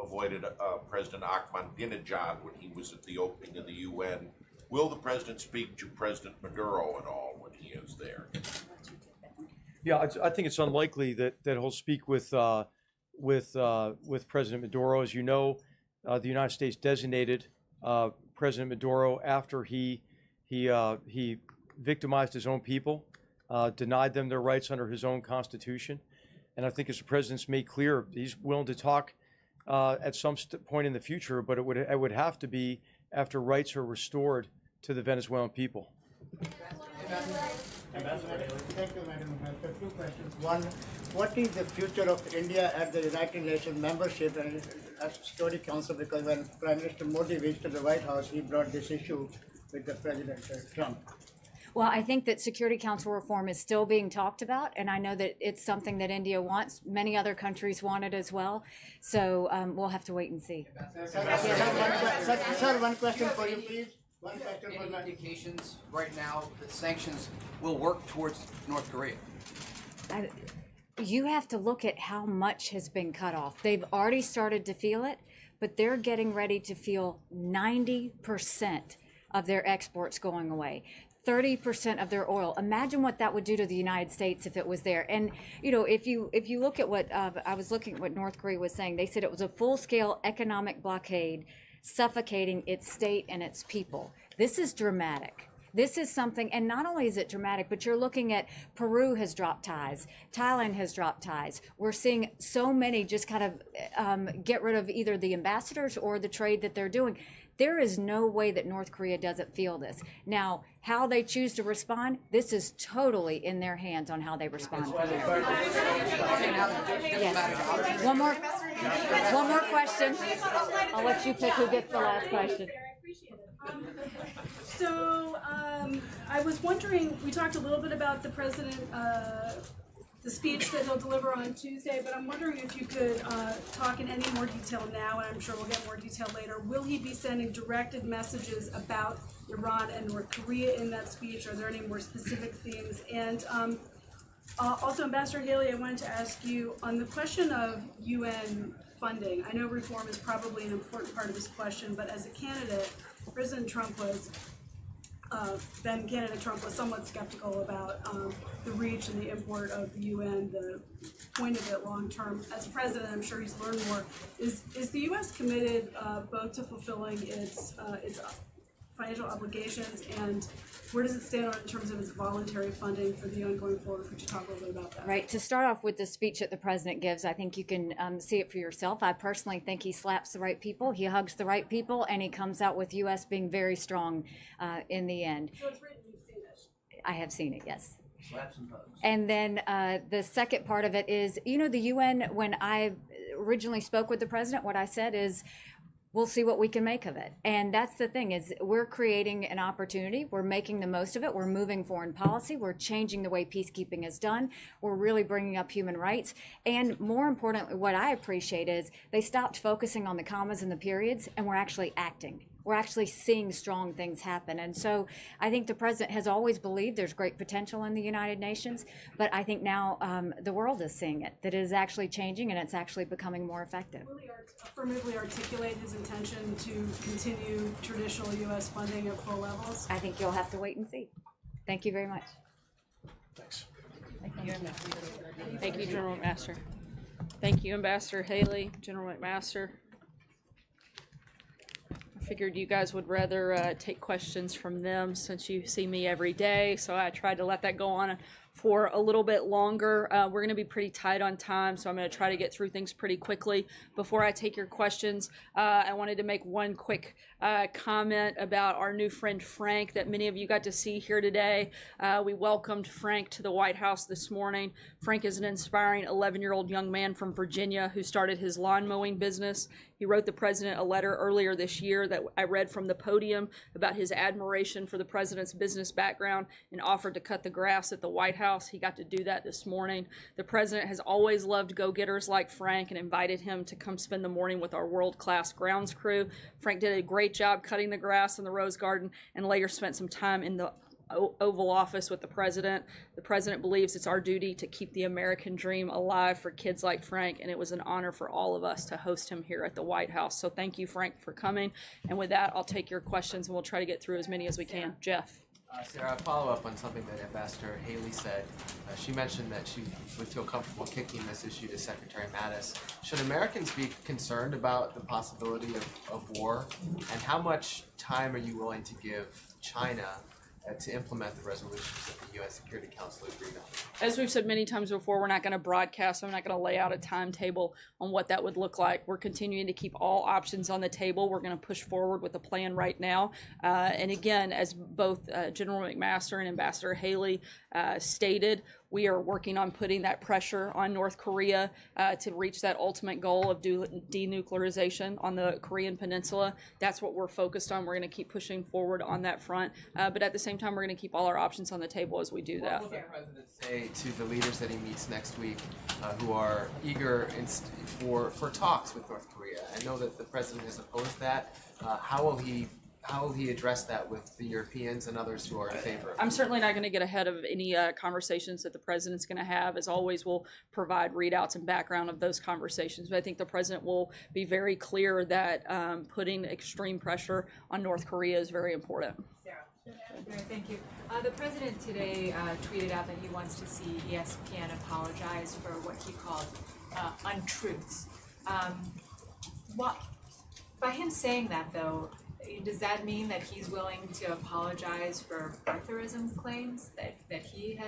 avoided President Ahmadinejad when he was at the opening of the UN. Will the president speak to President Maduro at all when he is there? Yeah, I think it's unlikely that he'll speak with President Maduro. As you know, the United States designated President Maduro after he victimized his own people, denied them their rights under his own constitution, and I think as the president's made clear, he's willing to talk at some point in the future, but it would have to be after rights are restored to the Venezuelan people. Thank you, Madam Ambassador. Two questions. One, what is the future of India at the United Nations membership and Security Council? Because when Prime Minister Modi visited the White House, he brought this issue with the President Trump. Well, I think that Security Council reform is still being talked about, and I know that it's something that India wants. Many other countries want it as well. So we'll have to wait and see. Sir, one question for you, please. Any indications right now that sanctions will work towards North Korea? You have to look at how much has been cut off. They've already started to feel it, but they're getting ready to feel 90% of their exports going away. 30% of their oil. Imagine what that would do to the United States if it was there. And if you look at what I was looking at what North Korea was saying, they said it was a full-scale economic blockade, suffocating its state and its people. This is dramatic. This is something, and not only is it dramatic, but you're looking at Peru has dropped ties, Thailand has dropped ties. We're seeing so many just kind of get rid of either the ambassadors or the trade that they're doing. There is no way that North Korea doesn't feel this. Now, how they choose to respond, this is totally in their hands on how they respond. Yes. One more question. I'll let you pick who gets the last question. So I was wondering, we talked a little bit about the president, the speech that he'll deliver on Tuesday, but I'm wondering if you could talk in any more detail now, and I'm sure we'll get more detail later. Will he be sending directed messages about Iran and North Korea in that speech? Are there any more specific themes? And also, Ambassador Haley, I wanted to ask you on the question of UN funding. I know reform is probably an important part of this question, but as a candidate, President Trump was then candidate Trump was somewhat skeptical about the reach and the import of the UN, the point of it long term. As president, I'm sure he's learned more. Is the U.S. committed both to fulfilling its financial obligations, and where does it stand on in terms of its voluntary funding for the UN going forward? Could you talk a little bit about that? Right. To start off with the speech that the president gives, I think you can see it for yourself. I personally think he slaps the right people, he hugs the right people, and he comes out with U.S. being very strong in the end. So it's written, you've seen it. I have seen it, yes. Slaps and hugs. And then the second part of it is, the UN, when I originally spoke with the president, what I said is, we'll see what we can make of it. And that's the thing, is we're creating an opportunity. We're making the most of it. We're moving foreign policy. We're changing the way peacekeeping is done. We're really bringing up human rights. And more importantly, what I appreciate is they stopped focusing on the commas and the periods, and we're actually acting. We're actually seeing strong things happen. And so I think the president has always believed there's great potential in the United Nations, but I think now the world is seeing it, that it is actually changing and it's actually becoming more effective. Will he affirmatively articulate his intention to continue traditional U.S. funding at full levels? I think you'll have to wait and see. Thank you very much. Thanks. Thank you, General McMaster. Thank you, Ambassador Haley, General McMaster. I figured you guys would rather take questions from them since you see me every day, so I tried to let that go on for a little bit longer. We're going to be pretty tight on time, so I'm going to try to get through things pretty quickly. Before I take your questions, I wanted to make one quick comment about our new friend Frank that many of you got to see here today. We welcomed Frank to the White House this morning. Frank is an inspiring 11-year-old young man from Virginia who started his lawn mowing business. He wrote the president a letter earlier this year that I read from the podium about his admiration for the president's business background and offered to cut the grass at the White House. He got to do that this morning. The president has always loved go-getters like Frank and invited him to come spend the morning with our world-class grounds crew. Frank did a great job cutting the grass in the Rose Garden and later spent some time in the Oval Office with the president. The president believes it's our duty to keep the American dream alive for kids like Frank, and it was an honor for all of us to host him here at the White House. So thank you, Frank, for coming. And with that, I'll take your questions and we'll try to get through as many as we can. Jeff. Sarah, a follow-up on something that Ambassador Haley said. She mentioned that she would feel comfortable kicking this issue to Secretary Mattis. Should Americans be concerned about the possibility of war? And how much time are you willing to give China to implement the resolutions that the UN Security Council agreed on? As we've said many times before, we're not going to broadcast. I'm not going to lay out a timetable on what that would look like. We're continuing to keep all options on the table. We're going to push forward with a plan right now. And again, as both General McMaster and Ambassador Haley stated, we are working on putting that pressure on North Korea to reach that ultimate goal of denuclearization on the Korean Peninsula. That's what we're focused on. We're going to keep pushing forward on that front. But at the same time, we're going to keep all our options on the table as we do that. What will the President say to the leaders that he meets next week who are eager for talks with North Korea? I know that the President has opposed that. How will he address that with the Europeans and others who are in favor of it? I'm certainly not going to get ahead of any conversations that the President's going to have. As always, we'll provide readouts and background of those conversations. But I think the President will be very clear that putting extreme pressure on North Korea is very important. Thank you. The President today tweeted out that he wants to see ESPN apologize for what he called untruths. By him saying that, though, does that mean that he's willing to apologize for birtherism claims that he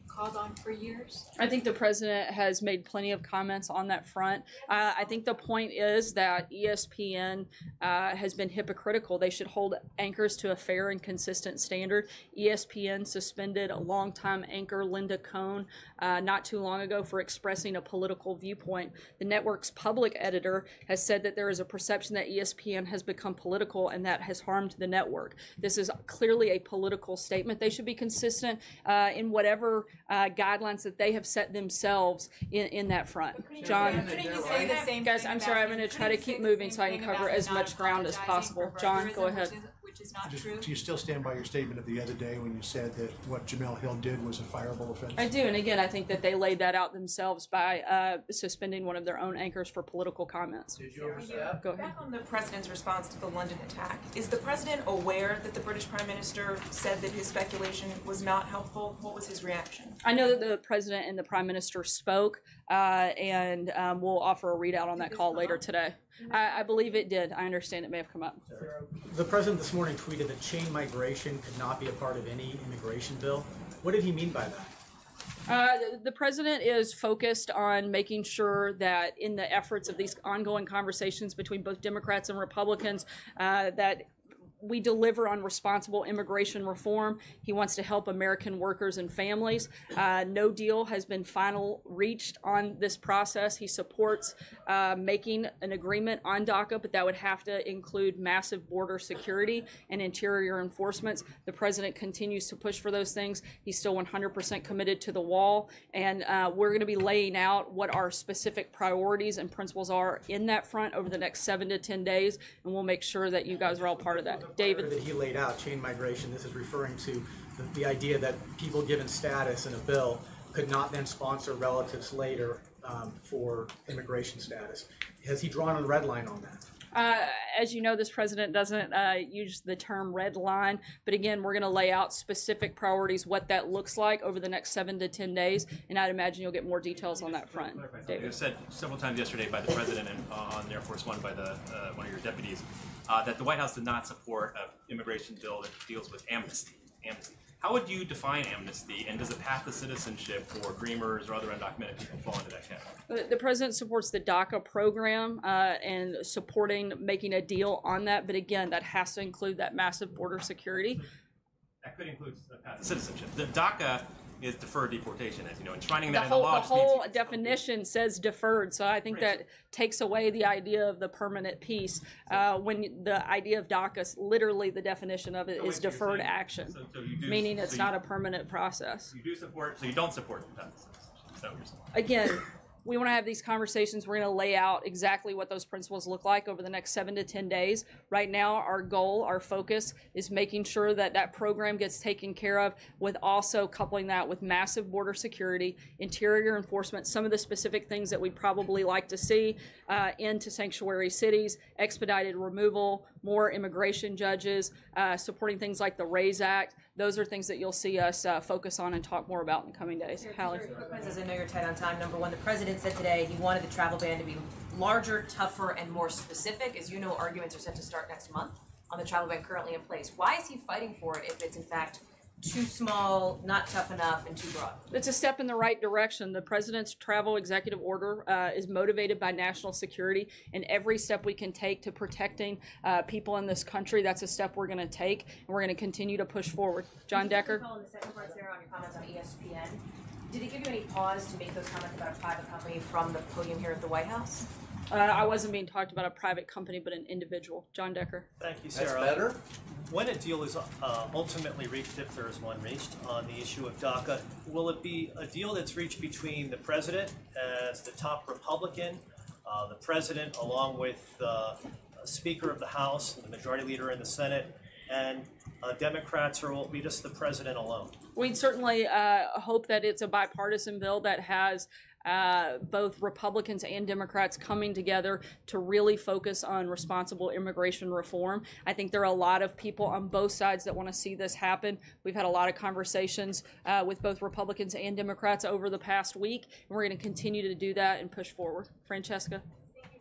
called on for years? I think the President has made plenty of comments on that front. I think the point is that ESPN has been hypocritical. They should hold anchors to a fair and consistent standard. ESPN suspended a longtime anchor, Linda Cohn, not too long ago for expressing a political viewpoint. The network's public editor has said that there is a perception that ESPN has become political and that has harmed the network. This is clearly a political statement. They should be consistent in whatever guidelines that they have set themselves in that front. John, guys, I'm sorry, I'm going to try to keep moving so I can cover as much ground as possible. John, go ahead. Which is not true. Do you still stand by your statement of the other day when you said that what Jamel Hill did was a fireable offense? I do, and again, I think that they laid that out themselves by suspending one of their own anchors for political comments. Did you overstep? Go ahead. Back on the President's response to the London attack, is the President aware that the British Prime Minister said that his speculation was not helpful? What was his reaction? I know that the President and the Prime Minister spoke, and we'll offer a readout on that call later today. I believe it did. I understand it may have come up. The President this morning tweeted that chain migration could not be a part of any immigration bill. What did he mean by that? The President is focused on making sure that in the efforts of these ongoing conversations between both Democrats and Republicans, that we deliver on responsible immigration reform. He wants to help American workers and families. No deal has been reached on this process. He supports making an agreement on DACA, but that would have to include massive border security and interior enforcements. The President continues to push for those things. He's still 100% committed to the wall, and we're going to be laying out what our specific priorities and principles are in that front over the next 7 to 10 days, and we'll make sure that you guys are all part of that. David. That he laid out, chain migration, this is referring to the idea that people given status in a bill could not then sponsor relatives later for immigration status. Has he drawn a red line on that? As you know, this President doesn't use the term red line, but again, we're going to lay out specific priorities, what that looks like over the next 7 to 10 days, and I'd imagine you'll get more details on that front. David. It was said several times yesterday by the President and on Air Force One by the one of your deputies that the White House did not support an immigration bill that deals with amnesty. How would you define amnesty, and does a path to citizenship for Dreamers or other undocumented people fall into that category? The President supports the DACA program and supporting making a deal on that, but again, that has to include that massive border security. That could include a path to citizenship. The DACA is deferred deportation, as you know, enshrining that in the law. The whole definition says deferred, so I think that takes away the idea of the permanent piece. When the idea of DACA, literally the definition of it is deferred action, meaning it's not a permanent process. You do support, so you don't support the path to citizenship. Is that what you're saying? Again, we want to have these conversations. We're going to lay out exactly what those principles look like over the next 7 to 10 days. Right now, our goal, our focus is making sure that that program gets taken care of, with also coupling that with massive border security, interior enforcement, some of the specific things that we'd probably like to see into sanctuary cities, expedited removal, more immigration judges, supporting things like the RAISE Act, those are things that you'll see us focus on and talk more about in the coming days. Hallie. As I know you're tight on time, number one, the president said today he wanted the travel ban to be larger, tougher, and more specific. As you know, arguments are set to start next month on the travel ban currently in place. Why is he fighting for it if it's in fact too small, not tough enough, and too broad? It's a step in the right direction. The president's travel executive order is motivated by national security, and every step we can take to protecting people in this country, that's a step we're going to take, and we're going to continue to push forward. John Decker. On the second part, Sarah, on your comments on ESPN, did it give you any pause to make those comments about a private company from the podium here at the White House? I wasn't being talked about a private company, but an individual. John Decker. Thank you, Sarah. That's better. When a deal is ultimately reached, if there is one reached, on the issue of DACA, will it be a deal that's reached between the president as the top Republican, the president along with Speaker of the House, the majority leader in the Senate, and Democrats, or will it be just the president alone? We'd certainly hope that it's a bipartisan bill that has both Republicans and Democrats coming together to really focus on responsible immigration reform. I think there are a lot of people on both sides that want to see this happen. We've had a lot of conversations with both Republicans and Democrats over the past week, and we're going to continue to do that and push forward. Francesca? Thank you,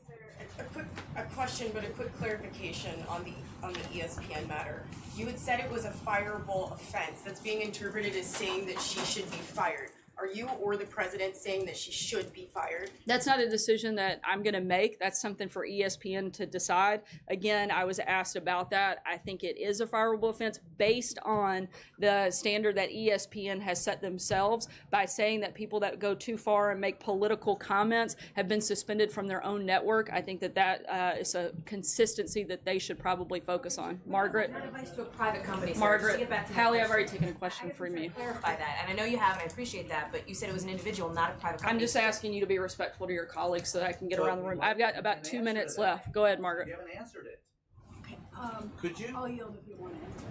sir. A question, but a quick clarification on the ESPN matter. You had said it was a fireable offense that's being interpreted as saying that she should be fired. Are you or the president saying that she should be fired? That's not a decision that I'm going to make. That's something for ESPN to decide. Again, I was asked about that. I think it is a fireable offense based on the standard that ESPN has set themselves by saying that people that go too far and make political comments have been suspended from their own network. I think that is a consistency that they should probably focus on. Margaret? Advice to a private company. Margaret, Hallie, I've already taken a question from you. Clarify that, and I know you have, and I appreciate that, but you said it was an individual, not a private company. I'm just asking you to be respectful to your colleagues so that I can get around the room. I've got about 2 minutes left. Go ahead, Margaret. You haven't answered it. Okay. Could you? I'll yield if you want to answer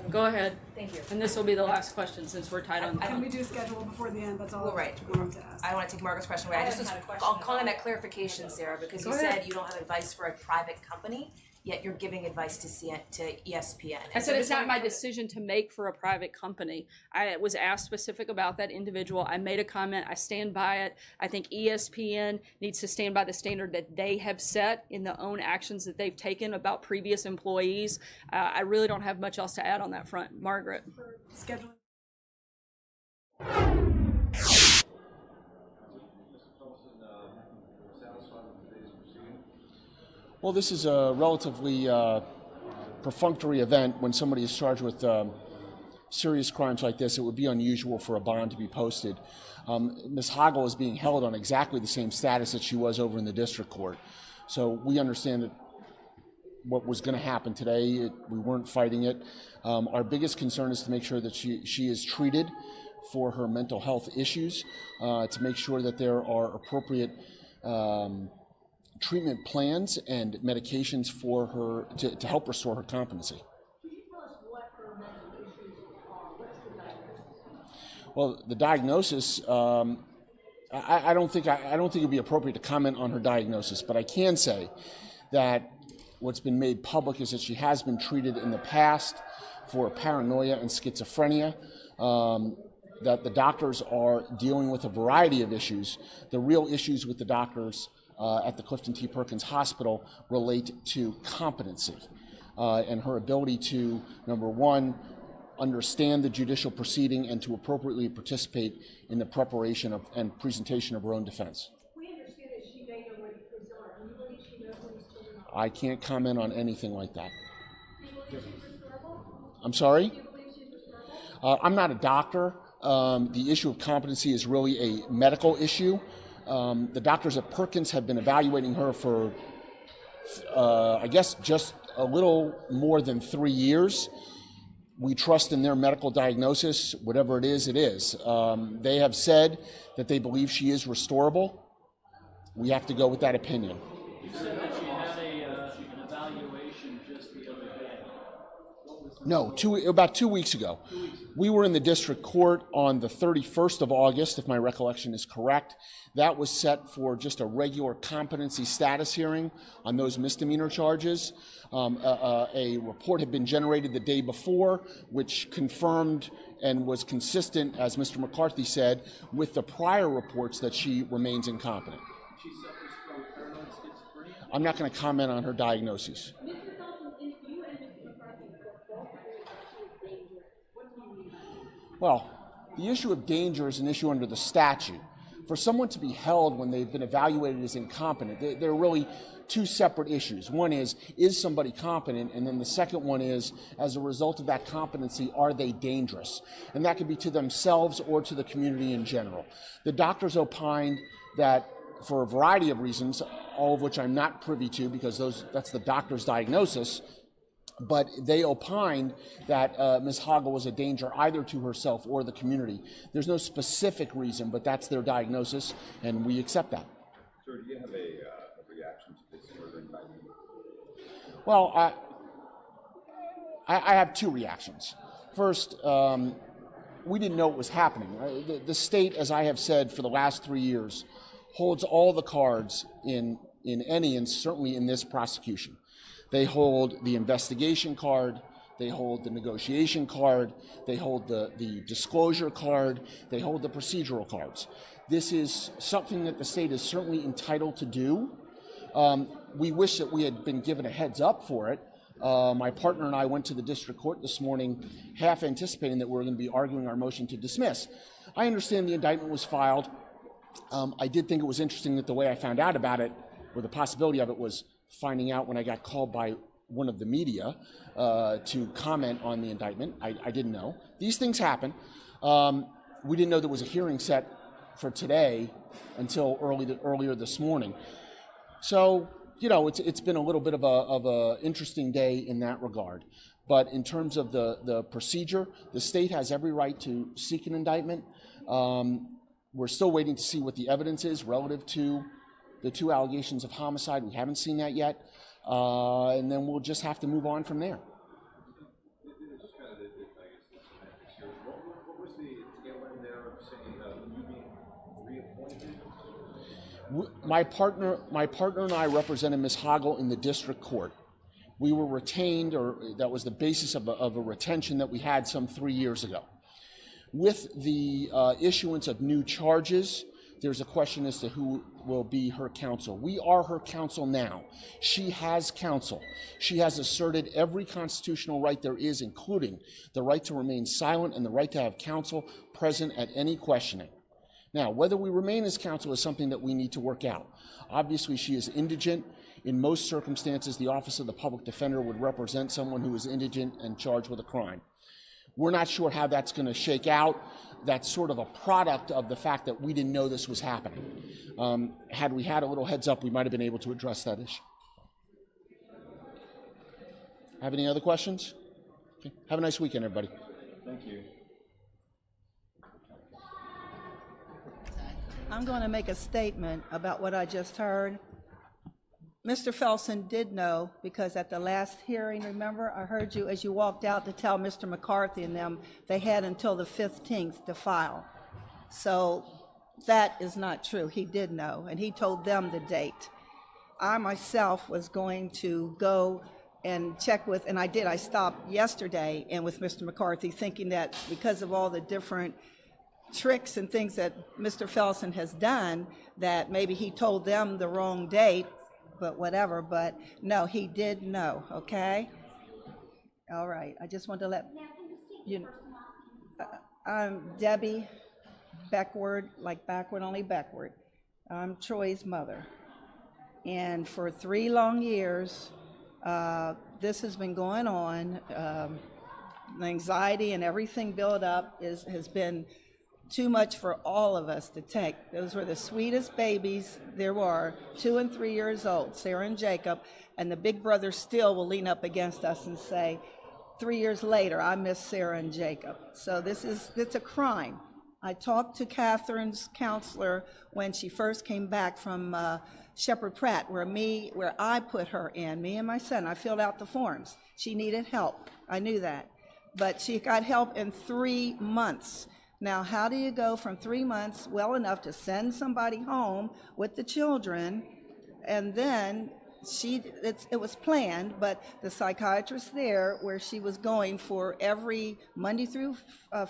it. Go ahead. Thank you. And this will be the last question since we're tight on time. Can we do schedule before the end? That's all. Well, right. I wanted to ask. I don't want to take Margaret's question away. I just was calling that clarification, Sarah, because you said you don't have advice for a private company, yet you're giving advice to ESPN. I said it's not my decision to make for a private company. I was asked specific about that individual. I made a comment. I stand by it. I think ESPN needs to stand by the standard that they have set in the own actions that they've taken about previous employees. I really don't have much else to add on that front. Margaret. Scheduling. Well, this is a relatively perfunctory event. When somebody is charged with serious crimes like this, it would be unusual for a bond to be posted. Ms. Hoggle is being held on exactly the same status that she was over in the district court. So we understand that what was going to happen today, we weren't fighting it. Our biggest concern is to make sure that she is treated for her mental health issues, to make sure that there are appropriate treatment plans and medications for her to help restore her competency. Can you tell us what her mental issues are? What's the diagnosis? Well, the diagnosis, I don't think it would be appropriate to comment on her diagnosis, but I can say that what's been made public is that she has been treated in the past for paranoia and schizophrenia. That the doctors are dealing with a variety of issues. The real issues with the doctors at the Clifton T. Perkins Hospital relate to competency and her ability to, number one, understand the judicial proceeding and to appropriately participate in the preparation of and presentation of her own defense. We understand that she may know when he's on. Do you believe she knows when he's still on? I can't comment on anything like that. Do you believe she's restorable? I'm sorry? Do you believe she's restorable? I'm not a doctor. The issue of competency is really a medical issue. The doctors at Perkins have been evaluating her for, I guess, just a little more than 3 years. We trust in their medical diagnosis. Whatever it is, it is. They have said that they believe she is restorable. We have to go with that opinion. You said that she had an evaluation just the other day. What was No, about 2 weeks ago. We were in the district court on the 31st of August, if my recollection is correct. That was set for just a regular competency status hearing on those misdemeanor charges. A report had been generated the day before, which confirmed and was consistent, as Mr. McCarthy said, with the prior reports that she remains incompetent. She suffers from paranoid schizophrenia? I'm not going to comment on her diagnosis. Well, the issue of danger is an issue under the statute. For someone to be held when they've been evaluated as incompetent, there are really two separate issues. One is somebody competent? And then the second one is, as a result of that competency, are they dangerous? And that could be to themselves or to the community in general. The doctors opined that for a variety of reasons, all of which I'm not privy to because that's the doctor's diagnosis, but they opined that Ms. Hoggle was a danger either to herself or the community. There's no specific reason, but that's their diagnosis, and we accept that. Sir, do you have a reaction to this murder indictment? Well, I have two reactions. First, we didn't know what was happening. The state, as I have said for the last 3 years, holds all the cards in any, and certainly in this prosecution. They hold the investigation card, they hold the negotiation card, they hold the disclosure card, they hold the procedural cards. This is something that the state is certainly entitled to do. We wish that we had been given a heads up for it. My partner and I went to the district court this morning half anticipating that we were going to be arguing our motion to dismiss. I understand the indictment was filed. I did think it was interesting that the way I found out about it, or the possibility of it, was finding out when I got called by one of the media to comment on the indictment. I didn't know. These things happen. We didn't know there was a hearing set for today until earlier this morning. So, you know, it's been a little bit of a interesting day in that regard. But in terms of the procedure, the state has every right to seek an indictment. We're still waiting to see what the evidence is relative to the two allegations of homicide. We haven't seen that yet. And then we'll just have to move on from there. What was the tail end there of saying you being reappointed? My partner and I represented Ms. Hoggle in the district court. We were retained, or that was the basis of a retention that we had some 3 years ago. With the issuance of new charges, there's a question as to who will be her counsel. We are her counsel now. She has counsel. She has asserted every constitutional right there is, including the right to remain silent and the right to have counsel present at any questioning. Now, whether we remain as counsel is something that we need to work out. Obviously, she is indigent. In most circumstances, the Office of the Public Defender would represent someone who is indigent and charged with a crime. We're not sure how that's going to shake out. That's sort of a product of the fact that we didn't know this was happening. Had we had a little heads up, we might have been able to address that issue. Have any other questions? Okay. Have a nice weekend, everybody. Thank you. I'm going to make a statement about what I just heard. Mr. Felsen did know, because at the last hearing, remember, I heard you as you walked out to tell Mr. McCarthy and them they had until the 15th to file. So that is not true. He did know, and he told them the date. I myself was going to go and check with, and I did. I stopped yesterday and with Mr. McCarthy, thinking that because of all the different tricks and things that Mr. Felsen has done, that maybe he told them the wrong date, but whatever. But no, he did know, okay? All right, I just wanted to let you know. I'm Debbie Beckward, like backward, only backward. I'm Troy's mother. And for 3 long years, this has been going on. The anxiety and everything built up has been too much for all of us to take. Those were the sweetest babies there were, 2 and 3 years old, Sarah and Jacob, and the big brother still will lean up against us and say, 3 years later, I miss Sarah and Jacob. So it's a crime. I talked to Catherine's counselor when she first came back from Shepherd Pratt, where I put her in, me and my son. I filled out the forms. She needed help. I knew that. But she got help in 3 months. Now, how do you go from 3 months well enough to send somebody home with the children, and then it was planned, but the psychiatrist there, where she was going for every Monday through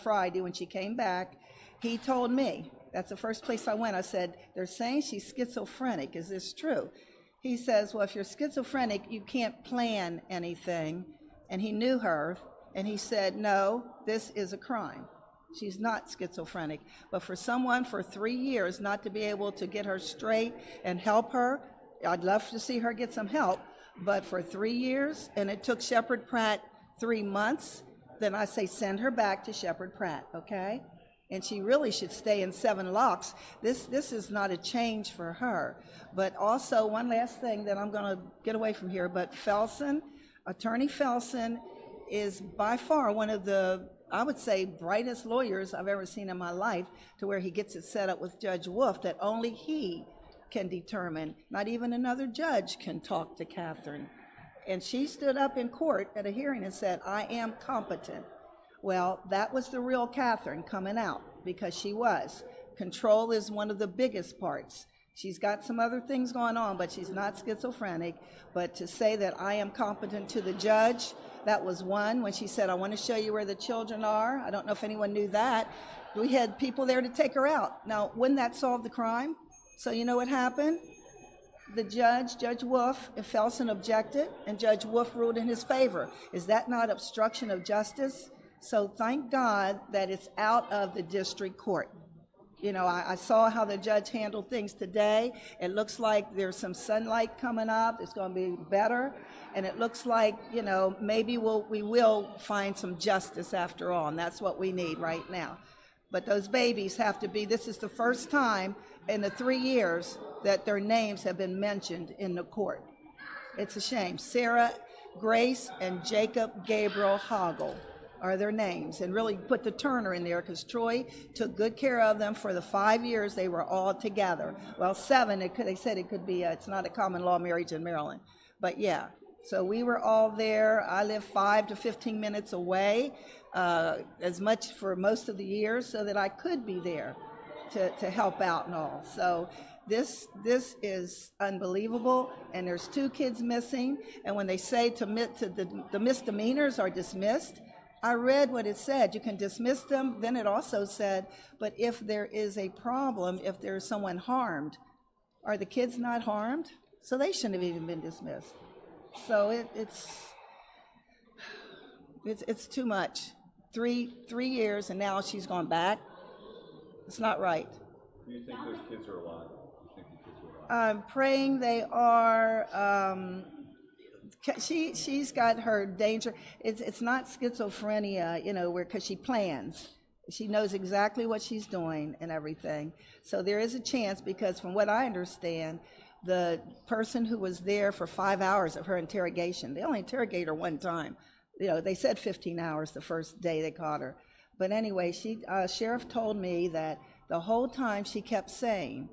Friday when she came back, he told me, that's the first place I went, I said, they're saying she's schizophrenic, is this true? He says, well, if you're schizophrenic, you can't plan anything, and he knew her, and he said, no, this is a crime. She's not schizophrenic, but for someone for 3 years not to be able to get her straight and help her, I'd love to see her get some help, but for 3 years, and it took Shepherd Pratt 3 months, then I say send her back to Shepherd Pratt, okay? And she really should stay in 7 Locks. This is not a change for her. But also, one last thing that I'm going to get away from here, but Felsen, Attorney Felsen, is by far one of the, I would say, brightest lawyers I've ever seen in my life, to where he gets it set up with Judge Wolf that only he can determine. Not even another judge can talk to Catherine. And she stood up in court at a hearing and said, I am competent. Well, that was the real Catherine coming out, because she was. Control is one of the biggest parts. She's got some other things going on, but she's not schizophrenic. But to say that I am competent to the judge, that was one. When she said, I want to show you where the children are. I don't know if anyone knew that. We had people there to take her out. Now, wouldn't that solve the crime? So you know what happened? The judge, Judge Wolf, if Felsen objected, and Judge Wolf ruled in his favor. Is that not obstruction of justice? So thank God that it's out of the district court. You know, I saw how the judge handled things today. It looks like there's some sunlight coming up. It's going to be better. And it looks like, you know, maybe we will find some justice after all, and that's what we need right now. But those babies have to be, this is the first time in the 3 years that their names have been mentioned in the court. It's a shame. Sarah, Grace, and Jacob Gabriel Hoggle are their names, and really put the Turner in there because Troy took good care of them for the 5 years they were all together. Well, 7, they said it could be, it's not a common law marriage in Maryland, but yeah. So we were all there. I live 5 to 15 minutes away, as much for most of the years, so that I could be there to help out and all. So this is unbelievable, and there's 2 kids missing, and when they say the misdemeanors are dismissed, I read what it said. You can dismiss them. Then it also said, but if there is a problem, if there's someone harmed, are the kids not harmed? So they shouldn't have even been dismissed. So it's too much. 3 years, and now she's gone back. It's not right. Do you think those kids are alive? I'm praying they are. She's got her danger. It's not schizophrenia, you know, because she plans. She knows exactly what she's doing and everything. So there is a chance, because from what I understand, the person who was there for 5 hours of her interrogation, they only interrogate her one time. You know, they said 15 hours the first day they caught her. But anyway, sheriff told me that the whole time she kept saying,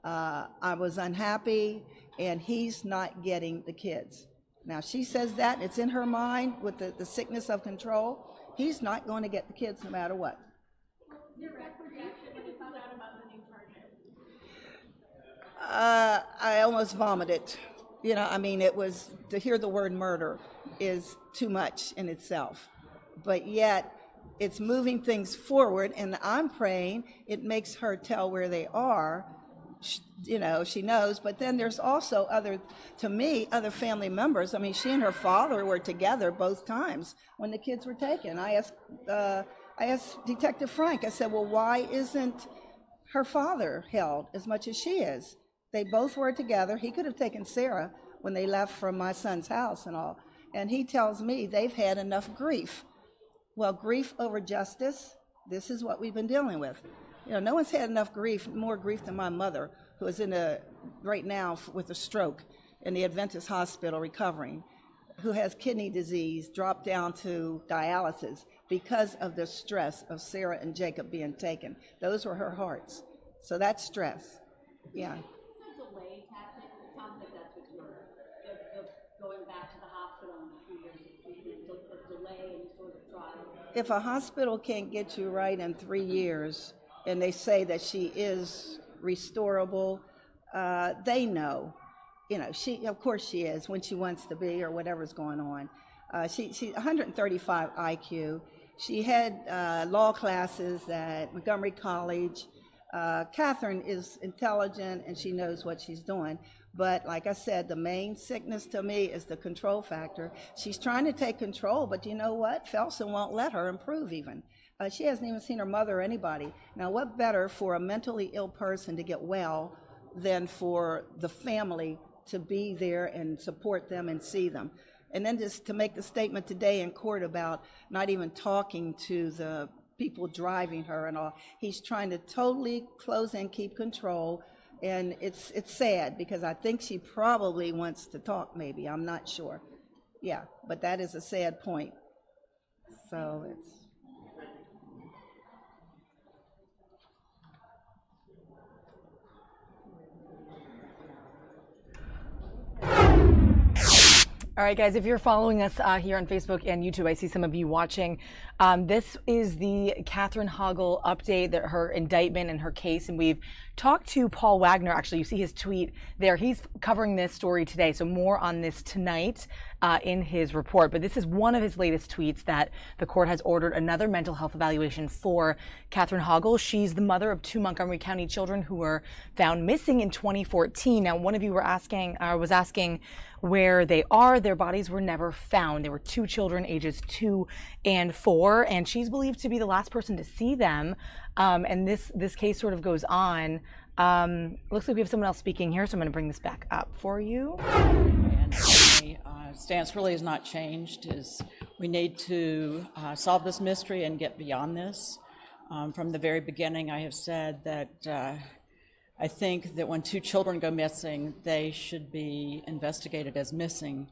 I was unhappy and he's not getting the kids. Now, she says that, and it's in her mind with the sickness of control. He's not going to get the kids no matter what. Your reaction when you found out about the new charges? I almost vomited. You know, I mean, it was, to hear the word murder is too much in itself. But yet, it's moving things forward, and I'm praying it makes her tell where they are. You know, she knows, but then there's also other family members. I mean, she and her father were together both times when the kids were taken. I asked Detective Frank, I said, well, why isn't her father held as much as she is? They both were together. He could have taken Sarah when they left from my son's house and all. And he tells me they've had enough grief. Well, grief over justice, this is what we've been dealing with. You know, no one's had enough grief, more grief than my mother, who is right now with a stroke in the Adventist hospital recovering, who has kidney disease, dropped down to dialysis because of the stress of Sarah and Jacob being taken. Those were her hearts. So that's stress. Yeah. Delay tactic If a hospital can't get you right in 3 years, and they say that she is restorable, they know. You know, of course she is when she wants to be or whatever's going on. She's 135 IQ. She had law classes at Montgomery College. Catherine is intelligent and she knows what she's doing. But like I said, the main sickness to me is the control factor. She's trying to take control, but you know what? Felsen won't let her improve even. She hasn't even seen her mother or anybody. Now, what better for a mentally ill person to get well than for the family to be there and support them and see them? And then just to make the statement today in court about not even talking to the people driving her and all. He's trying to totally close and keep control. And it's sad because I think she probably wants to talk maybe. I'm not sure. Yeah, but that is a sad point. So it's... All right, guys, if you're following us here on Facebook and YouTube, I see some of you watching. This is the Catherine Hoggle update, her indictment and her case, and we've talked to Paul Wagner. Actually, you see his tweet there. He's covering this story today, so more on this tonight in his report. But this is one of his latest tweets that the court has ordered another mental health evaluation for Catherine Hoggle. She's the mother of 2 Montgomery County children who were found missing in 2014. Now, one of you was asking where they are. Their bodies were never found. There were 2 children, ages 2 and 4, and she's believed to be the last person to see them. And this case sort of goes on. Looks like we have someone else speaking here, so I'm going to bring this back up for you. And my stance really has not changed. Is we need to solve this mystery and get beyond this. From the very beginning, I have said that I think that when 2 children go missing, they should be investigated as missing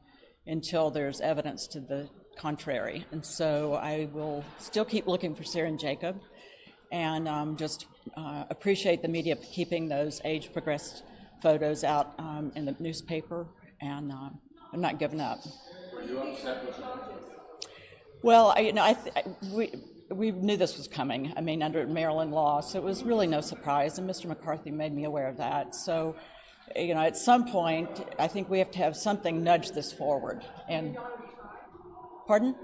until there's evidence to the contrary. And so I will still keep looking for Sarah and Jacob, and just appreciate the media keeping those age-progressed photos out in the newspaper, and I'm not giving up. Were you upset with that? Well, we knew this was coming. I mean, under Maryland law, so it was really no surprise, and Mr. McCarthy made me aware of that. So, at some point, I think we have to have something nudge this forward. And, pardon?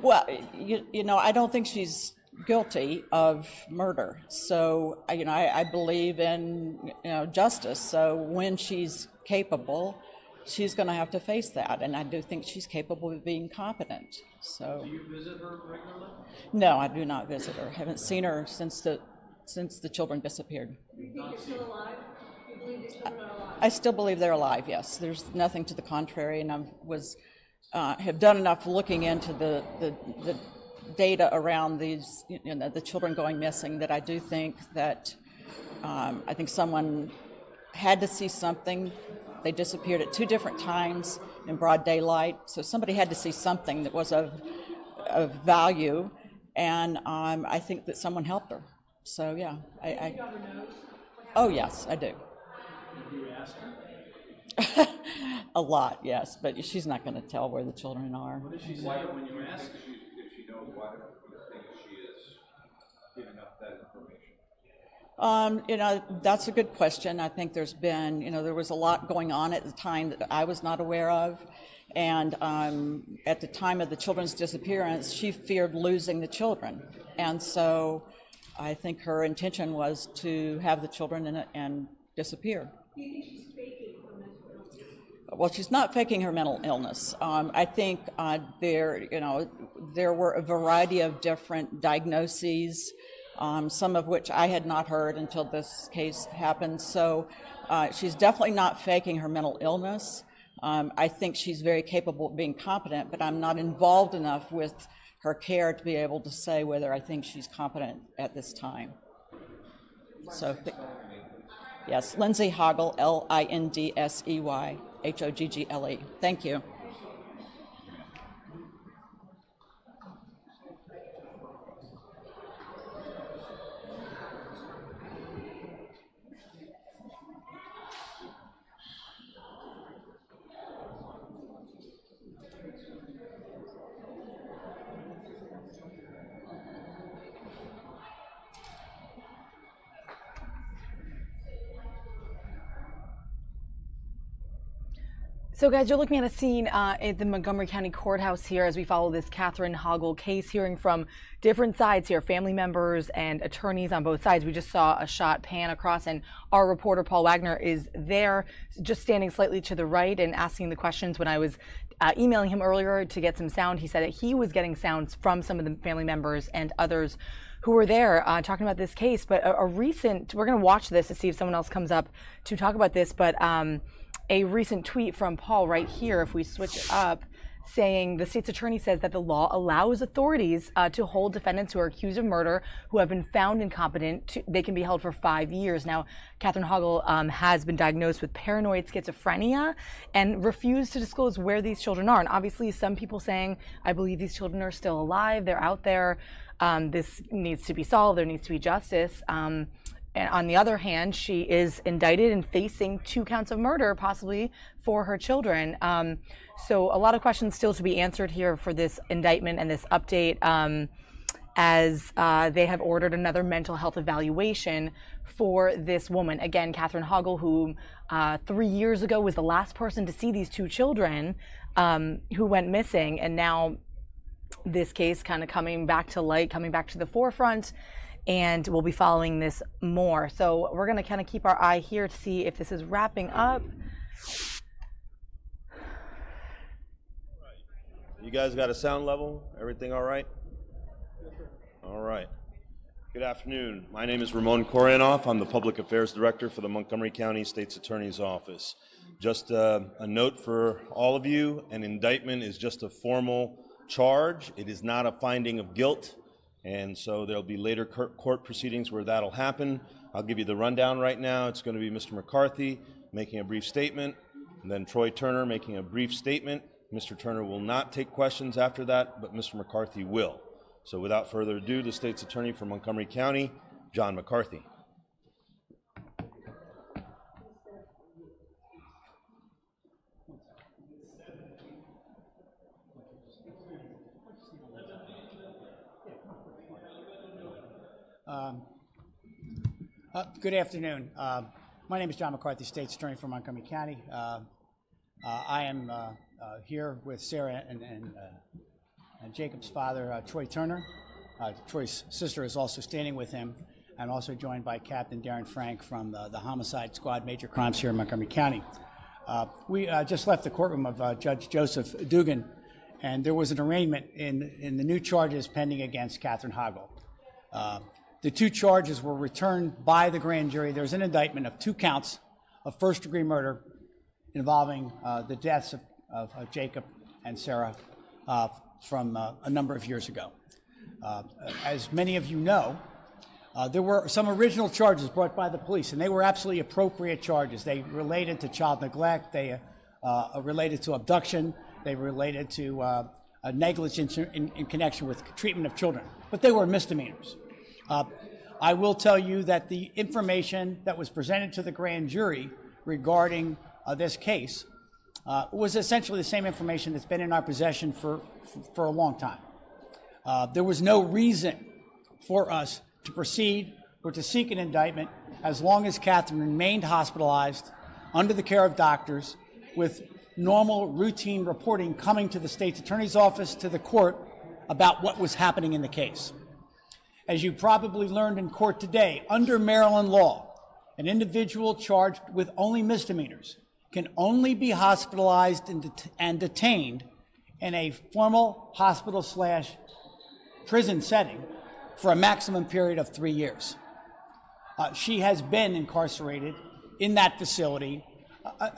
Well, I don't think she's guilty of murder. So, I believe in, justice. So when she's capable, she's going to have to face that, and I do think she's capable of being competent. So. Do you visit her regularly? No, I do not visit her. Haven't seen her since the children disappeared. You think they're still alive? You believe these children are alive? I still believe they're alive. Yes, there's nothing to the contrary, and have done enough looking into the data around these, the children going missing, that I do think that I think someone had to see something. They disappeared at 2 different times in broad daylight, so somebody had to see something that was of value, and I think that someone helped her. So yeah, oh yes, I do. Did you ask her? A lot, yes, but she's not going to tell where the children are. What did she say when you asked if she knows why do you think she is giving up that information? That's a good question. I think there's been, there was a lot going on at the time that I was not aware of. And at the time of the children's disappearance, she feared losing the children. And so I think her intention was to have the children and disappear. Do you think she's faking her mental illness? Well, she's not faking her mental illness. I think there were a variety of different diagnoses, some of which I had not heard until this case happened. So she's definitely not faking her mental illness. I think she's very capable of being competent, but I'm not involved enough with her care to be able to say whether I think she's competent at this time. So, yes, Lindsay Hoggle, Lindsey Hoggle. Thank you. So guys, you're looking at a scene at the Montgomery County Courthouse here as we follow this Catherine Hoggle case, hearing from different sides here, family members and attorneys on both sides. We just saw a shot pan across, and our reporter Paul Wagner is there, just standing slightly to the right and asking the questions. When I was emailing him earlier to get some sound, he said that he was getting sounds from some of the family members and others who were there talking about this case. But we're going to watch this to see if someone else comes up to talk about this, but a recent tweet from Paul right here, if we switch it up, saying the state's attorney says that the law allows authorities to hold defendants who are accused of murder who have been found incompetent. They can be held for 5 years. Now, Catherine Hoggle has been diagnosed with paranoid schizophrenia and refused to disclose where these children are. And obviously, some people saying, I believe these children are still alive. They're out there. This needs to be solved. There needs to be justice. And on the other hand, she is indicted and facing 2 counts of murder, possibly for her children. So a lot of questions still to be answered here for this indictment and this update, as they have ordered another mental health evaluation for this woman. Again, Catherine Hoggle, who 3 years ago was the last person to see these 2 children who went missing. And now this case kind of coming back to light, coming back to the forefront. And we'll be following this more. So we're going to kind of keep our eye here to see if this is wrapping up. You guys got a sound level? Everything all right? All right. Good afternoon. My name is Ramon Koranoff. I'm the Public Affairs Director for the Montgomery County State's Attorney's Office. Just a note for all of you, an indictment is just a formal charge. It is not a finding of guilt. And so there'll be later court proceedings where that'll happen. I'll give you the rundown right now. It's going to be Mr. McCarthy making a brief statement, and then Troy Turner making a brief statement. Mr. Turner will not take questions after that, but Mr. McCarthy will. So without further ado, the State's Attorney for Montgomery County, John McCarthy. Good afternoon. My name is John McCarthy, State's Attorney for Montgomery County. I am here with Sarah and Jacob's father, Troy Turner. Troy's sister is also standing with him, and also joined by Captain Darren Frank from the Homicide Squad Major Crimes here in Montgomery County. We just left the courtroom of Judge Joseph Dugan, and there was an arraignment in the new charges pending against Catherine Hoggle. The 2 charges were returned by the grand jury. There's an indictment of 2 counts of first-degree murder involving the deaths of Jacob and Sarah from a number of years ago. As many of you know, there were some original charges brought by the police, and they were absolutely appropriate charges. They related to child neglect. They related to abduction. They related to negligence in connection with treatment of children. But they were misdemeanors. I will tell you that the information that was presented to the grand jury regarding this case was essentially the same information that's been in our possession for a long time. There was no reason for us to proceed or to seek an indictment as long as Catherine remained hospitalized under the care of doctors with normal routine reporting coming to the State's Attorney's Office, to the court, about what was happening in the case. As you probably learned in court today, under Maryland law, an individual charged with only misdemeanors can only be hospitalized and detained in a formal hospital/prison setting for a maximum period of 3 years. She has been incarcerated in that facility,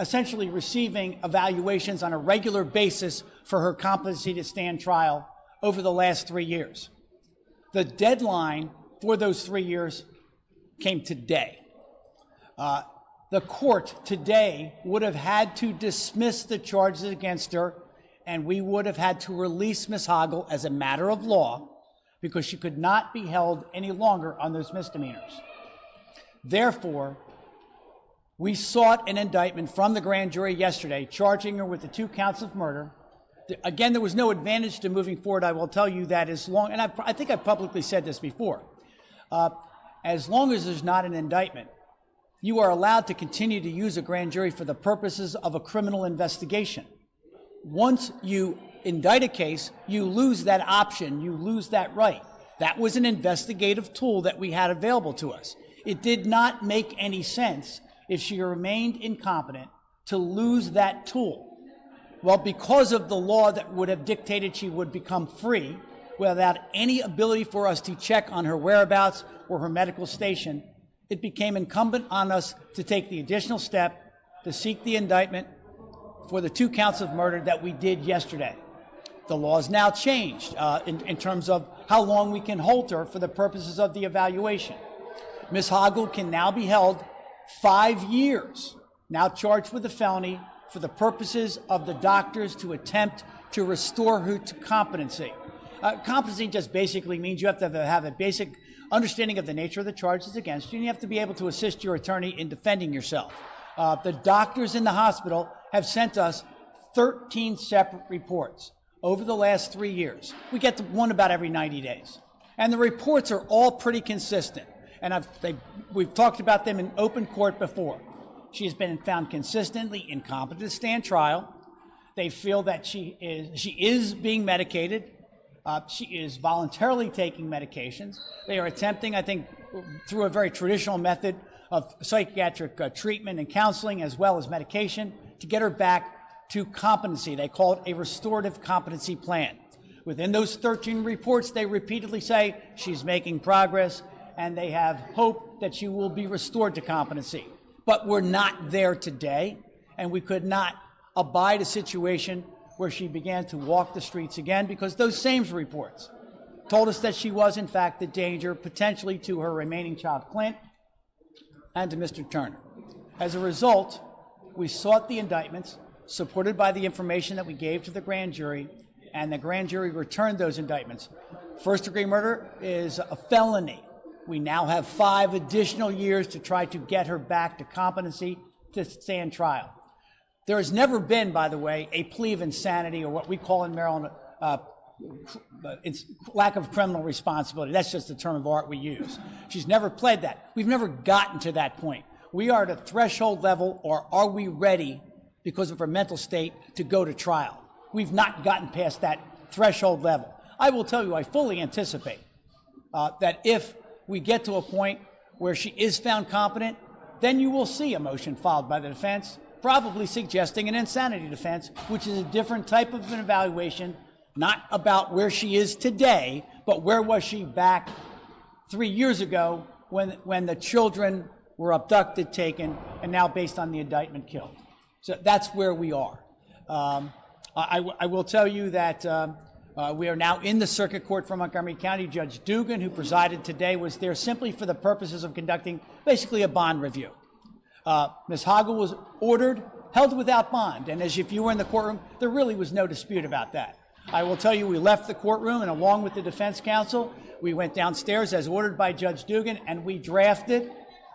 essentially receiving evaluations on a regular basis for her competency to stand trial over the last 3 years. The deadline for those 3 years came today. The court today would have had to dismiss the charges against her, and we would have had to release Ms. Hoggle as a matter of law because she could not be held any longer on those misdemeanors. Therefore, we sought an indictment from the grand jury yesterday, charging her with the 2 counts of murder. Again, there was no advantage to moving forward. I will tell you that as long, and I think I've publicly said this before, as long as there's not an indictment, you are allowed to continue to use a grand jury for the purposes of a criminal investigation. Once you indict a case, you lose that option, you lose that right. That was an investigative tool that we had available to us. It did not make any sense if she remained incompetent to lose that tool. Well, because of the law that would have dictated she would become free without any ability for us to check on her whereabouts or her medical station, it became incumbent on us to take the additional step to seek the indictment for the 2 counts of murder that we did yesterday. The law has now changed in terms of how long we can hold her for the purposes of the evaluation. Ms. Hoggle can now be held 5 years, now charged with a felony, for the purposes of the doctors to attempt to restore her to competency. Competency just basically means you have to have a basic understanding of the nature of the charges against you, and you have to be able to assist your attorney in defending yourself. The doctors in the hospital have sent us 13 separate reports over the last 3 years. We get one about every 90 days. And the reports are all pretty consistent. And we've talked about them in open court before. She has been found consistently incompetent to stand trial. They feel that she is being medicated. She is voluntarily taking medications. They are attempting, I think, through a very traditional method of psychiatric treatment and counseling as well as medication to get her back to competency. They call it a restorative competency plan. Within those 13 reports, they repeatedly say she's making progress and they have hope that she will be restored to competency. But we're not there today, and we could not abide a situation where she began to walk the streets again, because those same reports told us that she was, in fact, a danger potentially to her remaining child, Clint, and to Mr. Turner. As a result, we sought the indictments, supported by the information that we gave to the grand jury, and the grand jury returned those indictments. First-degree murder is a felony. We now have 5 additional years to try to get her back to competency to stand trial. There has never been, by the way, a plea of insanity, or what we call in Maryland lack of criminal responsibility. That's just the term of art we use. She's never pled that. We've never gotten to that point. We are at a threshold level, or are we ready, because of her mental state, to go to trial? We've not gotten past that threshold level. I will tell you, I fully anticipate that if we get to a point where she is found competent, then you will see a motion filed by the defense, probably suggesting an insanity defense, which is a different type of an evaluation, not about where she is today, but where was she back 3 years ago when the children were abducted, taken, and now, based on the indictment, killed. So that's where we are. I will tell you that we are now in the circuit court for Montgomery County. Judge Dugan, who presided today, was there simply for the purposes of conducting basically a bond review. Ms. Hoggle was ordered, held without bond, and as if you were in the courtroom, there really was no dispute about that. I will tell you, we left the courtroom, and along with the defense counsel, we went downstairs as ordered by Judge Dugan, and we drafted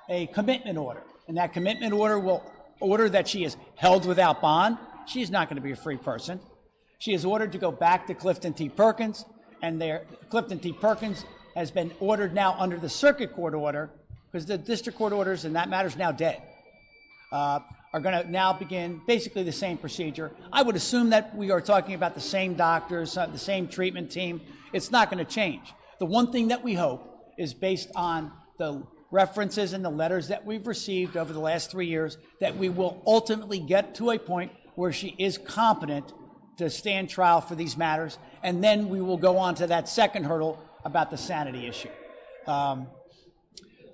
a commitment order. And that commitment order will order that she is held without bond. She's not going to be a free person. She is ordered to go back to Clifton T. Perkins, and Clifton T. Perkins has been ordered now under the circuit court order, because the district court orders, and that matter is now dead, are going to now begin basically the same procedure. I would assume that we are talking about the same doctors, the same treatment team. It's not going to change. The one thing that we hope is, based on the references and the letters that we've received over the last 3 years, that we will ultimately get to a point where she is competent to stand trial for these matters, and then we will go on to that second hurdle about the sanity issue.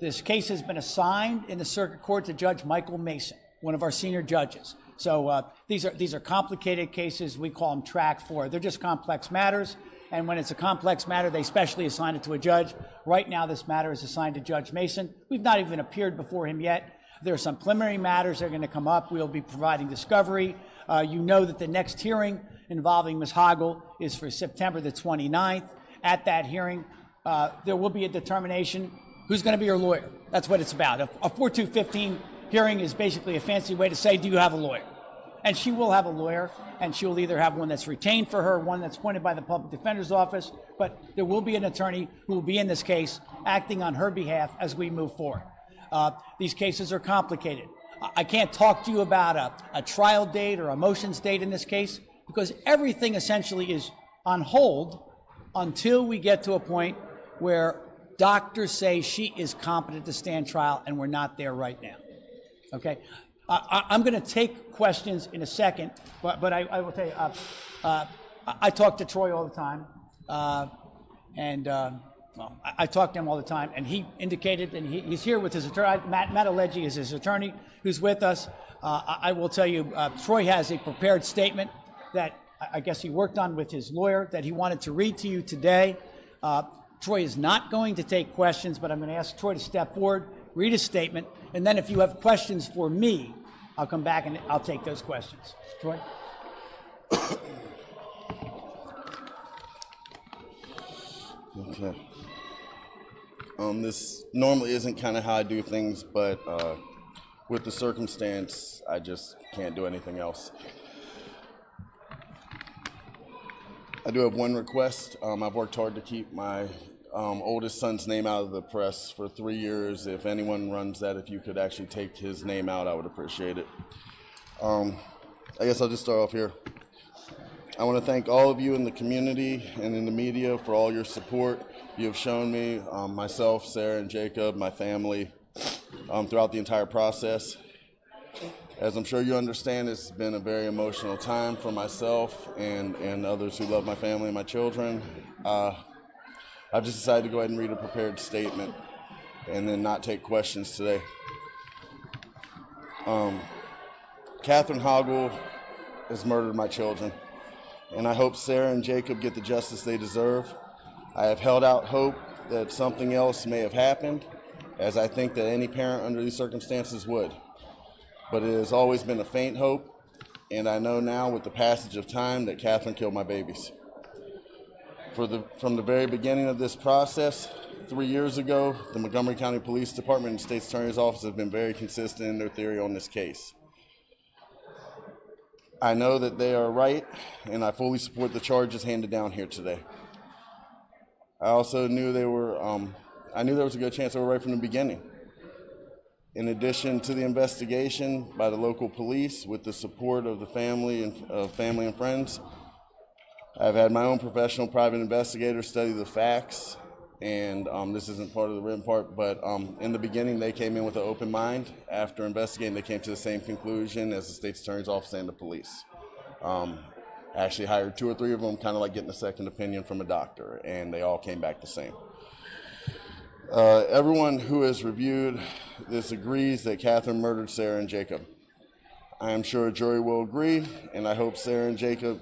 This case has been assigned in the circuit court to Judge Michael Mason, one of our senior judges. So these are complicated cases. We call them track 4. They're just complex matters, and when it's a complex matter, they specially assign it to a judge. Right now, this matter is assigned to Judge Mason. We've not even appeared before him yet. There are some preliminary matters that are going to come up. We'll be providing discovery. You know that the next hearing involving Ms. Hoggle is for September the 29th. At that hearing, there will be a determination who's going to be her lawyer. That's what it's about. A 4215 hearing is basically a fancy way to say, do you have a lawyer? And she will have a lawyer, and she will either have one that's retained for her, one that's appointed by the public defender's office, but there will be an attorney who will be in this case acting on her behalf as we move forward. These cases are complicated. I can't talk to you about a trial date or a motions date in this case because everything essentially is on hold until we get to a point where doctors say she is competent to stand trial, and we're not there right now. Okay? I'm going to take questions in a second, but I will tell you, I talk to Troy all the time, I talk to him all the time, and he indicated, and he's here with his attorney, Matt Alleggi is his attorney, who's with us. I will tell you, Troy has a prepared statement that I guess he worked on with his lawyer that he wanted to read to you today. Troy is not going to take questions, but I'm going to ask Troy to step forward, read his statement, and then if you have questions for me, I'll come back and I'll take those questions. Troy? Okay. This normally isn't kind of how I do things, but with the circumstance, I just can't do anything else. I do have one request. I've worked hard to keep my oldest son's name out of the press for 3 years. If anyone runs that, if you could actually take his name out, I would appreciate it. I guess I'll just start off here. I want to thank all of you in the community and in the media for all your support you have shown me, myself, Sarah, and Jacob, my family, throughout the entire process. As I'm sure you understand, it's been a very emotional time for myself and others who love my family and my children. I've just decided to go ahead and read a prepared statement and then not take questions today. Catherine Hoggle has murdered my children, and I hope Sarah and Jacob get the justice they deserve. I have held out hope that something else may have happened, as I think that any parent under these circumstances would. But it has always been a faint hope, and I know now with the passage of time that Catherine killed my babies. From the very beginning of this process, 3 years ago, the Montgomery County Police Department and State's Attorney's Office have been very consistent in their theory on this case. I know that they are right, and I fully support the charges handed down here today. I also knew I knew there was a good chance they were right from the beginning. In addition to the investigation by the local police with the support of the family and friends, I've had my own professional private investigator study the facts, and this isn't part of the written part, but in the beginning they came in with an open mind. After investigating, they came to the same conclusion as the State's Attorney's Office and the police. Actually hired 2 or 3 of them, kind of like getting a second opinion from a doctor, and they all came back the same. Everyone who has reviewed this agrees that Catherine murdered Sarah and Jacob. I am sure a jury will agree, and I hope Sarah and Jacob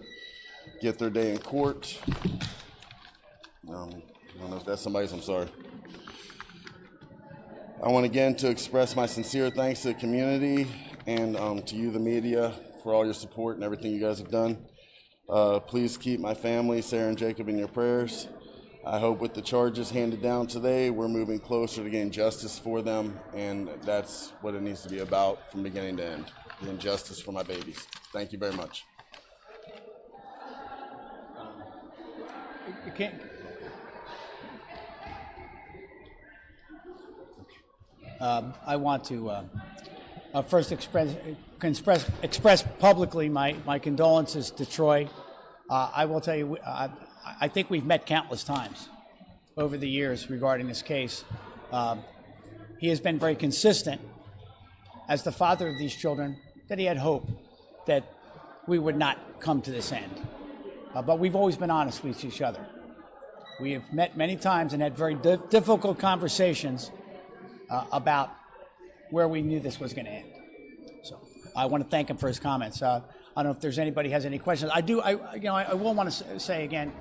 get their day in court. I don't know if that's somebody's, I'm sorry. I want again to express my sincere thanks to the community and to you, the media, for all your support and everything you guys have done. Please keep my family, Sarah and Jacob, in your prayers. I hope with the charges handed down today, we're moving closer to getting justice for them, and that's what it needs to be about from beginning to end, getting justice for my babies. Thank you very much. You can't. I want to first express publicly my condolences to Troy. I will tell you, I think we've met countless times over the years regarding this case. He has been very consistent as the father of these children that he had hope that we would not come to this end. But we've always been honest with each other. We have met many times and had very difficult conversations about where we knew this was going to end. So I want to thank him for his comments. I don't know if there's anybody has any questions. I will want to say again,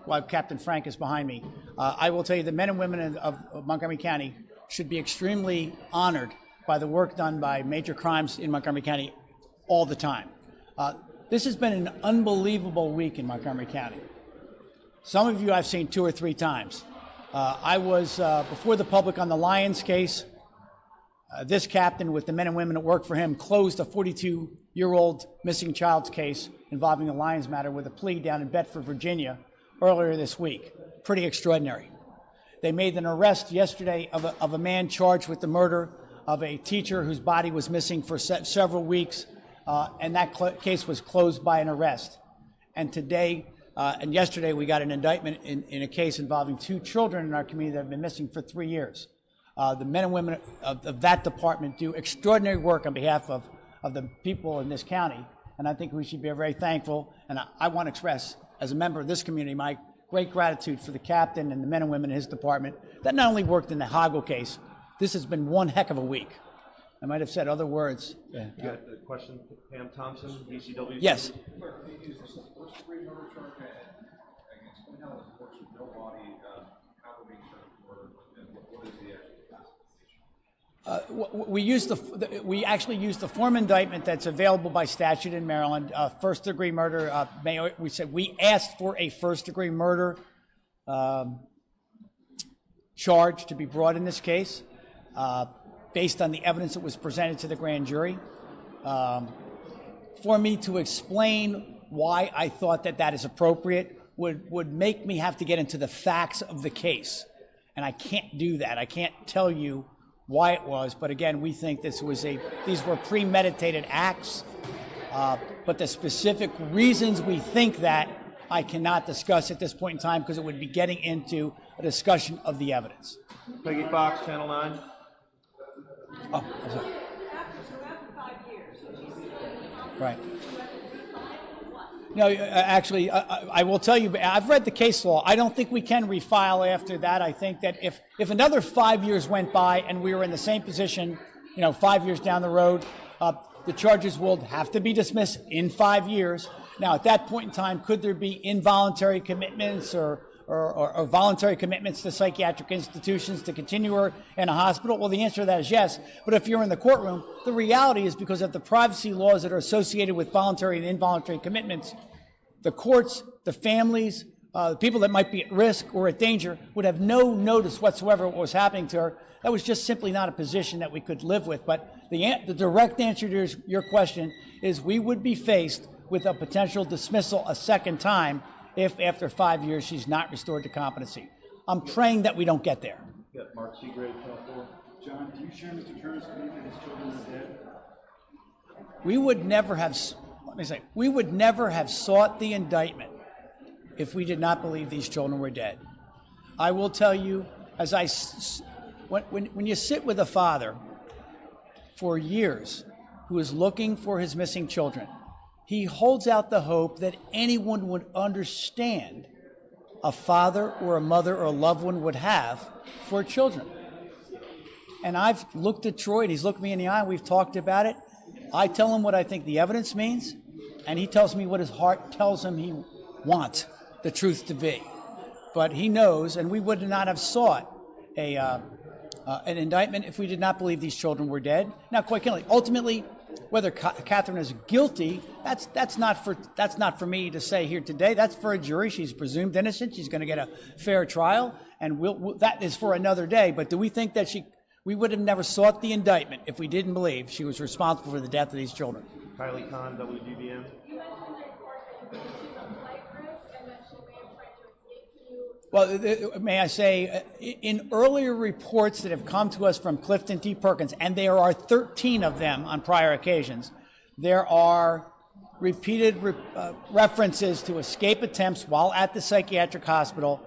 while Captain Frank is behind me, I will tell you the men and women of Montgomery County should be extremely honored by the work done by major crimes in Montgomery County all the time. This has been an unbelievable week in Montgomery County. Some of you I've seen 2 or 3 times. I was before the public on the Lyons case. This captain, with the men and women that work for him, closed a 42-year-old missing child's case involving the Lyons matter with a plea down in Bedford, Virginia, earlier this week. Pretty extraordinary. They made an arrest yesterday of a man charged with the murder of a teacher whose body was missing for several weeks, and that case was closed by an arrest. And today and yesterday we got an indictment in a case involving 2 children in our community that have been missing for 3 years. The men and women of that department do extraordinary work on behalf of the people in this county, and I think we should be very thankful. And I want to express, as a member of this community, my great gratitude for the captain and the men and women in his department that not only worked in the Hoggle case. This has been one heck of a week. I might have said other words. You got a question, Pam Thompson, DCW? Yes. We actually use the form indictment that's available by statute in Maryland. First-degree murder. We asked for a first-degree murder charge to be brought in this case, based on the evidence that was presented to the grand jury. For me to explain why I thought that that is appropriate would make me have to get into the facts of the case, and I can't do that. I can't tell you why it was, but again, we think these were premeditated acts, but the specific reasons we think that I cannot discuss at this point in time because it would be getting into a discussion of the evidence. Peggy Fox, Channel 9. Oh, I'm sorry. Right. No, actually, I will tell you, I've read the case law. I don't think we can refile after that. I think that if another 5 years went by and we were in the same position, 5 years down the road, the charges will have to be dismissed in 5 years. Now, at that point in time, could there be involuntary commitments or voluntary commitments to psychiatric institutions to continue her in a hospital? Well, the answer to that is yes. But if you're in the courtroom, the reality is because of the privacy laws that are associated with voluntary and involuntary commitments, the courts, the families, the people that might be at risk or at danger would have no notice whatsoever what was happening to her. That was just simply not a position that we could live with. But the direct answer to your question is we would be faced with a potential dismissal a second time if after 5 years she's not restored to competency. I'm praying that we don't get there. Yeah, Mark Seagrave, Channel 4. John, do you share Mr. Turner's belief that his children are dead? We would never have sought the indictment if we did not believe these children were dead. I will tell you, when you sit with a father for years who is looking for his missing children, he holds out the hope that anyone would understand a father or a mother or a loved one would have for children. And I've looked at Troy, and he's looked me in the eye, and we've talked about it. I tell him what I think the evidence means, and he tells me what his heart tells him he wants the truth to be. But he knows, and we would not have sought an indictment if we did not believe these children were dead. Now, quite candidly, ultimately, whether Catherine is guilty, that's not for me to say here today. That's for a jury. She's presumed innocent. She's going to get a fair trial, and that is for another day. But do we think that we would have never sought the indictment if we didn't believe she was responsible for the death of these children? Kylie Kahn, WGBN. Well, may I say, in earlier reports that have come to us from Clifton T. Perkins, and there are 13 of them on prior occasions, there are repeated references to escape attempts while at the psychiatric hospital.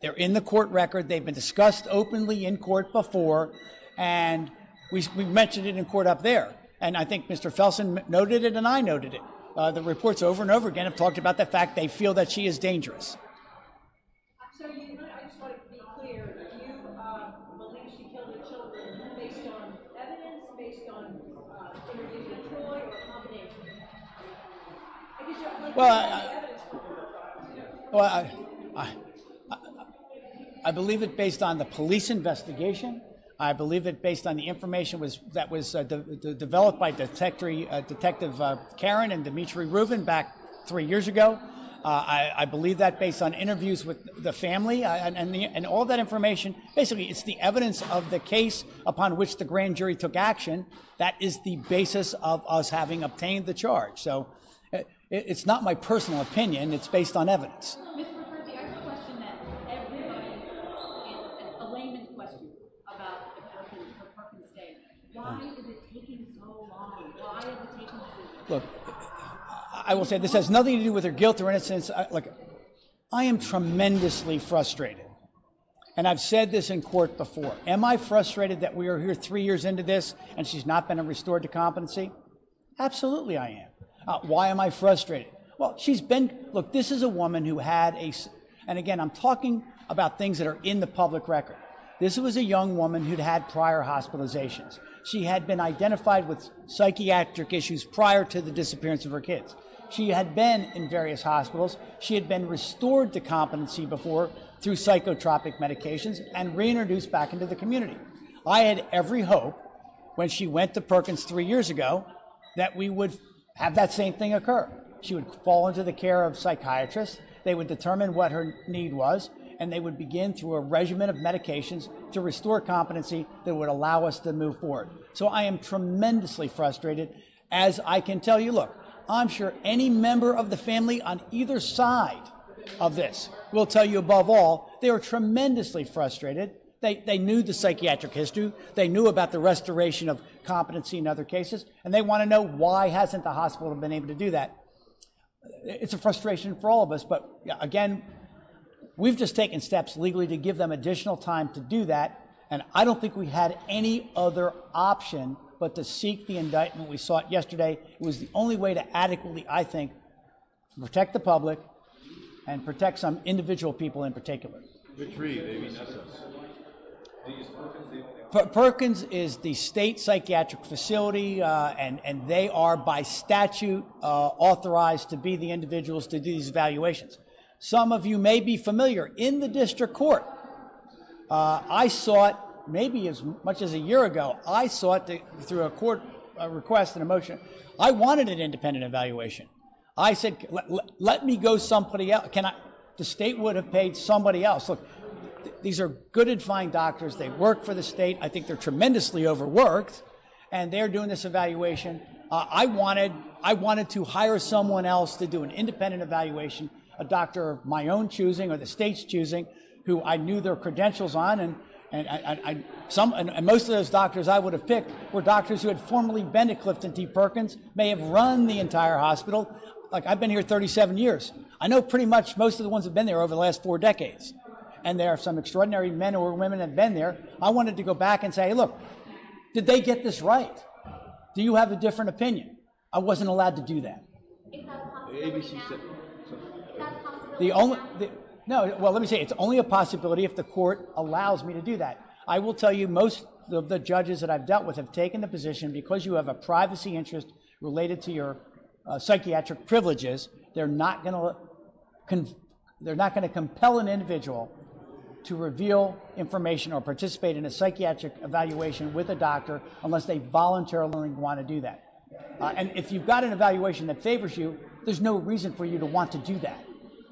They're in the court record. They've been discussed openly in court before, and we mentioned it in court up there. And I think Mr. Felsen noted it, and I noted it. The reports over and over again have talked about the fact they feel that she is dangerous. So I just want to be clear, you believe she killed her children based on evidence, based on interviews with Troy, or a combination? I believe it based on the police investigation. I believe it based on the information that was developed by Detective Karen and Dimitri Rubin back 3 years ago. I believe that based on interviews with the family and all that information. Basically, it's the evidence of the case upon which the grand jury took action. That is the basis of us having obtained the charge. So it's not my personal opinion. It's based on evidence. Mr. McCarthy, I have a question that everybody, a layman's question about the Perkins statement. I will say this has nothing to do with her guilt or innocence. Look, I am tremendously frustrated. And I've said this in court before. Am I frustrated that we are here 3 years into this and she's not been restored to competency? Absolutely I am. Why am I frustrated? Well, look, this is a woman who had and again, I'm talking about things that are in the public record. This was a young woman who'd had prior hospitalizations. She had been identified with psychiatric issues prior to the disappearance of her kids. She had been in various hospitals. She had been restored to competency before through psychotropic medications and reintroduced back into the community. I had every hope when she went to Perkins 3 years ago that we would have that same thing occur. She would fall into the care of psychiatrists. They would determine what her need was, and they would begin through a regimen of medications to restore competency that would allow us to move forward. So I am tremendously frustrated. As I can tell you, look, I'm sure any member of the family on either side of this will tell you above all, they were tremendously frustrated. They knew the psychiatric history. They knew about the restoration of competency in other cases, and they want to know why hasn't the hospital been able to do that. It's a frustration for all of us, but again, we've just taken steps legally to give them additional time to do that, and I don't think we had any other option but to seek the indictment. We saw it yesterday. It was the only way to adequately, I think, protect the public and protect some individual people in particular. Which read, baby? Perkins is the state psychiatric facility, and they are by statute authorized to be the individuals to do these evaluations. Some of you may be familiar. In the district court, I sought, maybe as much as a year ago, I sought through a court request and a motion, I wanted an independent evaluation. I said, let me go somebody else. The state would have paid somebody else. Look, these are good and fine doctors. They work for the state. I think they're tremendously overworked, and they're doing this evaluation. I wanted to hire someone else to do an independent evaluation, a doctor of my own choosing or the state's choosing, who I knew their credentials on, and most of those doctors I would have picked were doctors who had formerly been at Clifton T. Perkins, may have run the entire hospital. Like, I've been here 37 years. I know pretty much most of the ones that have been there over the last 4 decades. And there are some extraordinary men or women that have been there. I wanted to go back and say, hey, look, did they get this right? Do you have a different opinion? I wasn't allowed to do that. ABC said. Well, let me say, it's only a possibility if the court allows me to do that. I will tell you, most of the judges that I've dealt with have taken the position, because you have a privacy interest related to your psychiatric privileges, they're not going to compel an individual to reveal information or participate in a psychiatric evaluation with a doctor unless they voluntarily want to do that. And if you've got an evaluation that favors you, there's no reason for you to want to do that.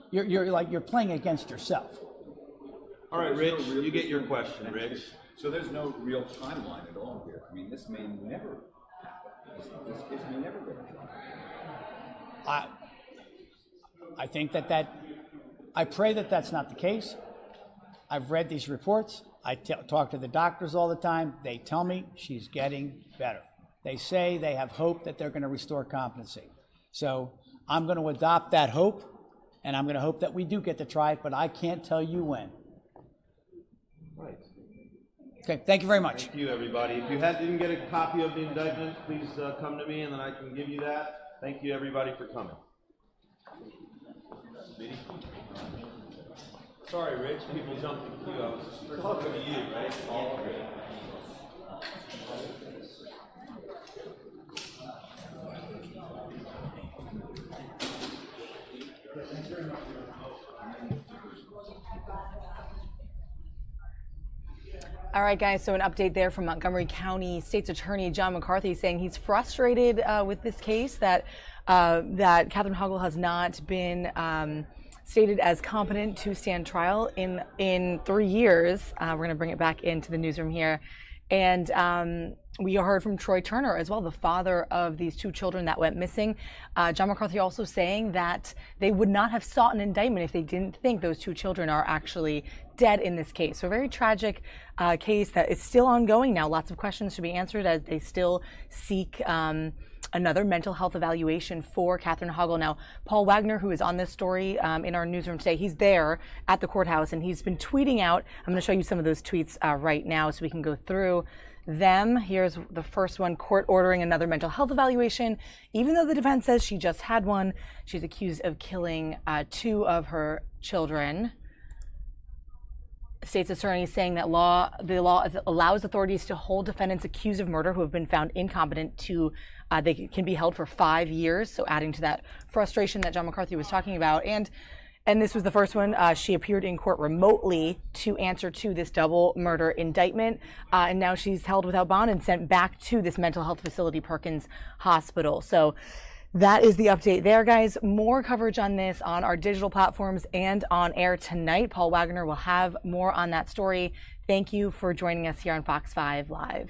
You're playing against yourself. All right, Rich, you get your question, Rich. So there's no real timeline at all here. I mean, this may never happen. This case may never go to trial. I think I pray that that's not the case. I've read these reports. I talk to the doctors all the time. They tell me she's getting better. They say they have hope that they're going to restore competency. So I'm going to adopt that hope, and I'm going to hope that we do get to try it, but I can't tell you when. Right. Okay, thank you very much. Thank you, everybody. If you didn't get a copy of the indictment, please come to me, and then I can give you that. Thank you, everybody, for coming. Sorry, Rich, people jumped the queue. I was talking to you, right? All good. All right, guys, so an update there from Montgomery County State's Attorney John McCarthy saying he's frustrated with this case, that Catherine Hoggle has not been stated as competent to stand trial in 3 years. We're going to bring it back into the newsroom here. And we heard from Troy Turner as well, the father of these 2 children that went missing. John McCarthy also saying that they would not have sought an indictment if they didn't think those 2 children are actually dead in this case. So a very tragic case that is still ongoing now. Lots of questions to be answered as they still seek another mental health evaluation for Catherine Hoggle. Now, Paul Wagner, who is on this story in our newsroom today, he's there at the courthouse, and he's been tweeting out. I'm going to show you some of those tweets right now so we can go through them. Here's the first one: court ordering another mental health evaluation. Even though the defense says she just had one, she's accused of killing 2 of her children. State's attorney saying that the law allows authorities to hold defendants accused of murder who have been found incompetent to, they can be held for 5 years. So adding to that frustration that John McCarthy was talking about. And this was the first one. She appeared in court remotely to answer to this double murder indictment. And now she's held without bond and sent back to this mental health facility, Perkins Hospital. So that is the update there, guys. More coverage on this on our digital platforms and on air tonight. Paul Wagner will have more on that story. Thank you for joining us here on Fox 5 Live.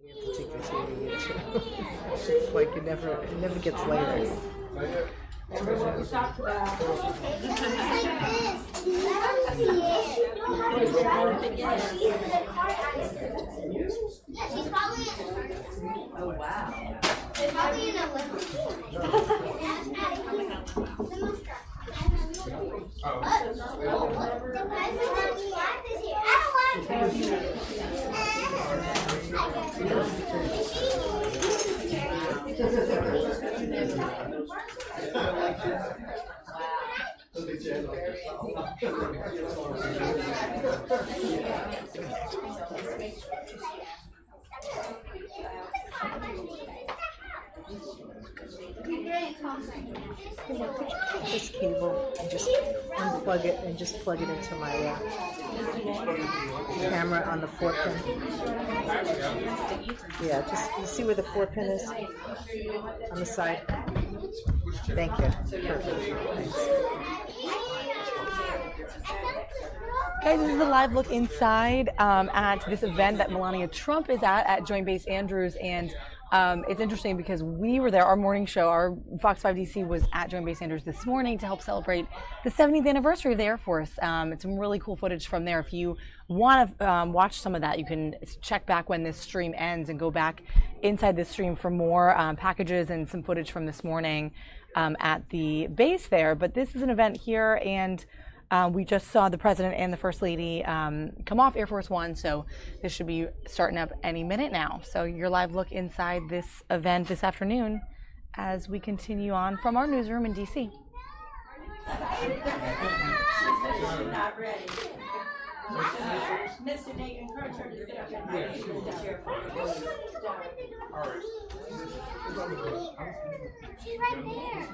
It's like it never gets later. Oh wow. It's probably in a this cable and just unplug it and just plug it into my camera on the 4-pin. Yeah, just you see where the 4-pin is on the side. Thank you. Perfect. Thanks. Guys, this is a live look inside at this event that Melania Trump is at Joint Base Andrews, and it's interesting because we were there. Our morning show, our Fox 5 DC was at Joint Base Andrews this morning to help celebrate the 70th anniversary of the Air Force. It's some really cool footage from there. If you want to watch some of that, you can check back when this stream ends and go back inside this stream for more packages and some footage from this morning at the base there. But this is an event here, and we just saw the President and the First Lady come off Air Force One, so this should be starting up any minute now. So your live look inside this event this afternoon as we continue on from our newsroom in DC. Not ready. Mr. Nate, encourage her to sit up and All right. She's right there.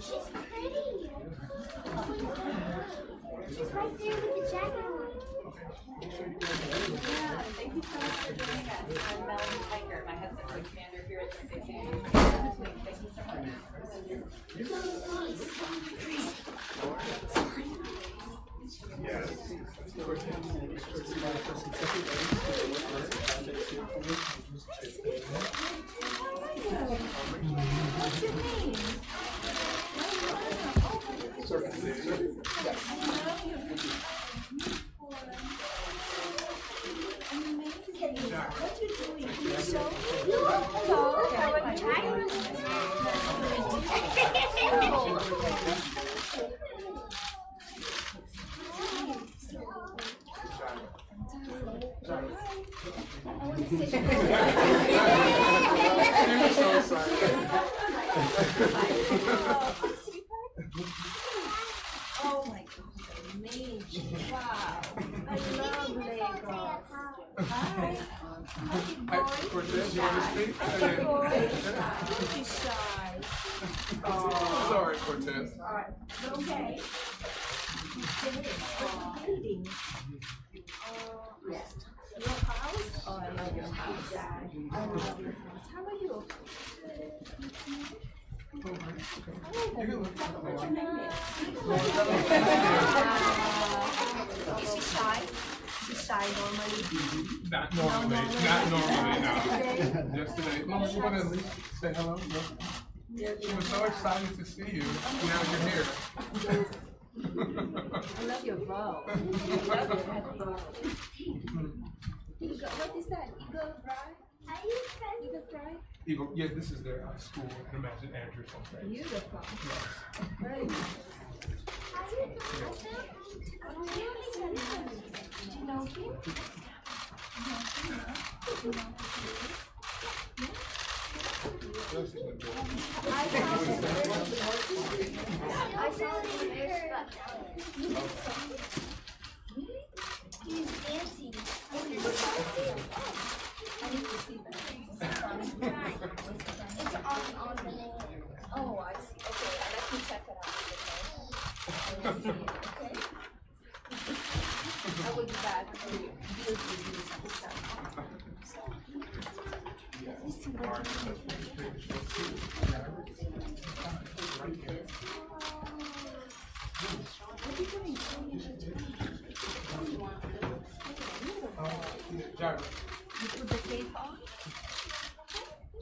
She's pretty. She's right there with the jacket on. Yeah, thank you so much for joining us. I'm Melanie Piker. My husband's the commander here at Joint Base Andrews. Thank you so much. What's your name? What you doing? You so Oh my God, amazing. Wow. I love Legos. Hi. Hi, Cortez, you want to speak? She's shy. Sorry, Cortez. All right. Okay. Yes. Your house? Oh, I love your house. I love your house. How are you? Is she shy? She's shy normally? Not normally, not normally, no. Just today. Mama, you want to at least say hello? No? She was so excited to see you. Now you're here. I love your bow. I love your bow. What is that? Eagle Fry? Eagle Fry? Eagle, yeah, this is their school. Imagine Andrews on stage. Beautiful. Yes. Very nice. Do you know him? I saw him in He's dancing. I need to see that. It's on the name. Oh, I see. Okay, let me check it out. I would be bad to deal with you some stuff. You put the tape on,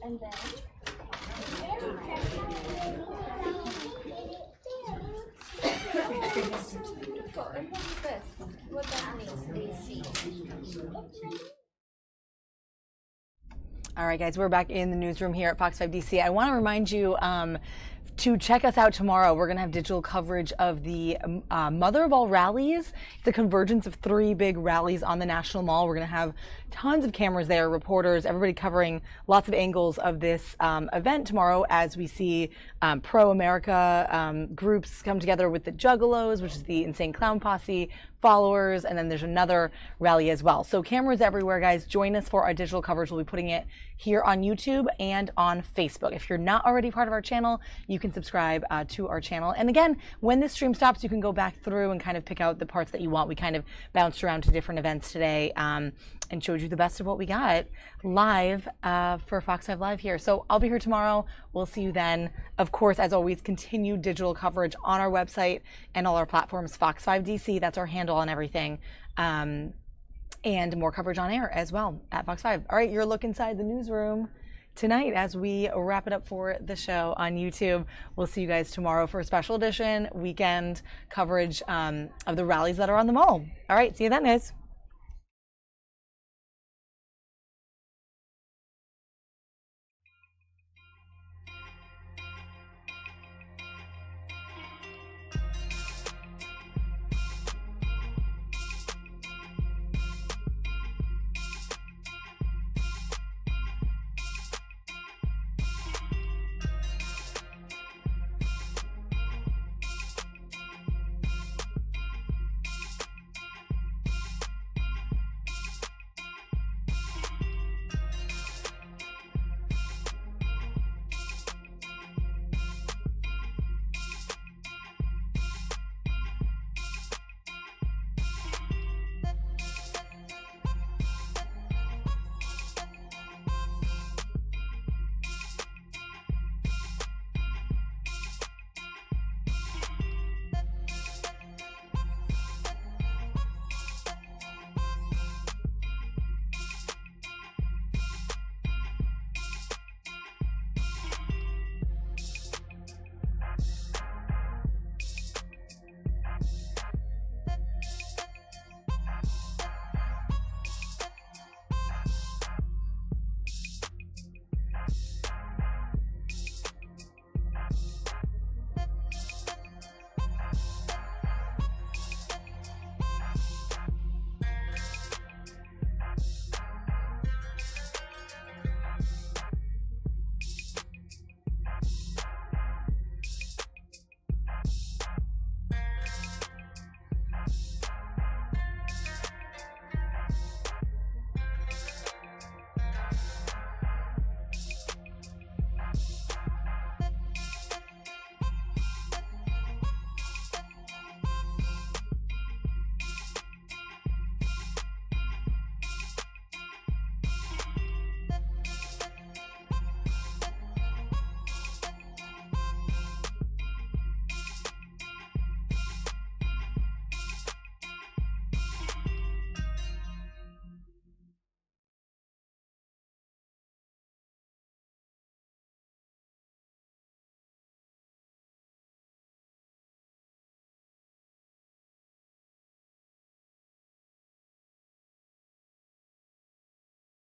and then. Beautiful. And what is this? What that means, AC. All right, guys, we're back in the newsroom here at Fox 5 DC. I want to remind you to check us out tomorrow. We're going to have digital coverage of the mother of all rallies. It's a convergence of 3 big rallies on the National Mall. We're going to have tons of cameras there, reporters, everybody covering lots of angles of this event tomorrow as we see pro-America groups come together with the Juggalos, which is the Insane Clown Posse followers, and then there's another rally as well. So cameras everywhere, guys. Join us for our digital coverage. We'll be putting it here on YouTube and on Facebook. If you're not already part of our channel, you can subscribe to our channel. And again, when this stream stops, you can go back through and kind of pick out the parts that you want. We kind of bounced around to different events today and showed you the best of what we got live for Fox 5 Live here. So I'll be here tomorrow. We'll see you then. Of course, as always, continued digital coverage on our website and all our platforms, Fox 5 DC. That's our handle on everything. And more coverage on air as well at Fox 5. All right, your look inside the newsroom tonight as we wrap it up for the show on YouTube. We'll see you guys tomorrow for a special edition weekend coverage of the rallies that are on the mall. All right, see you then, guys.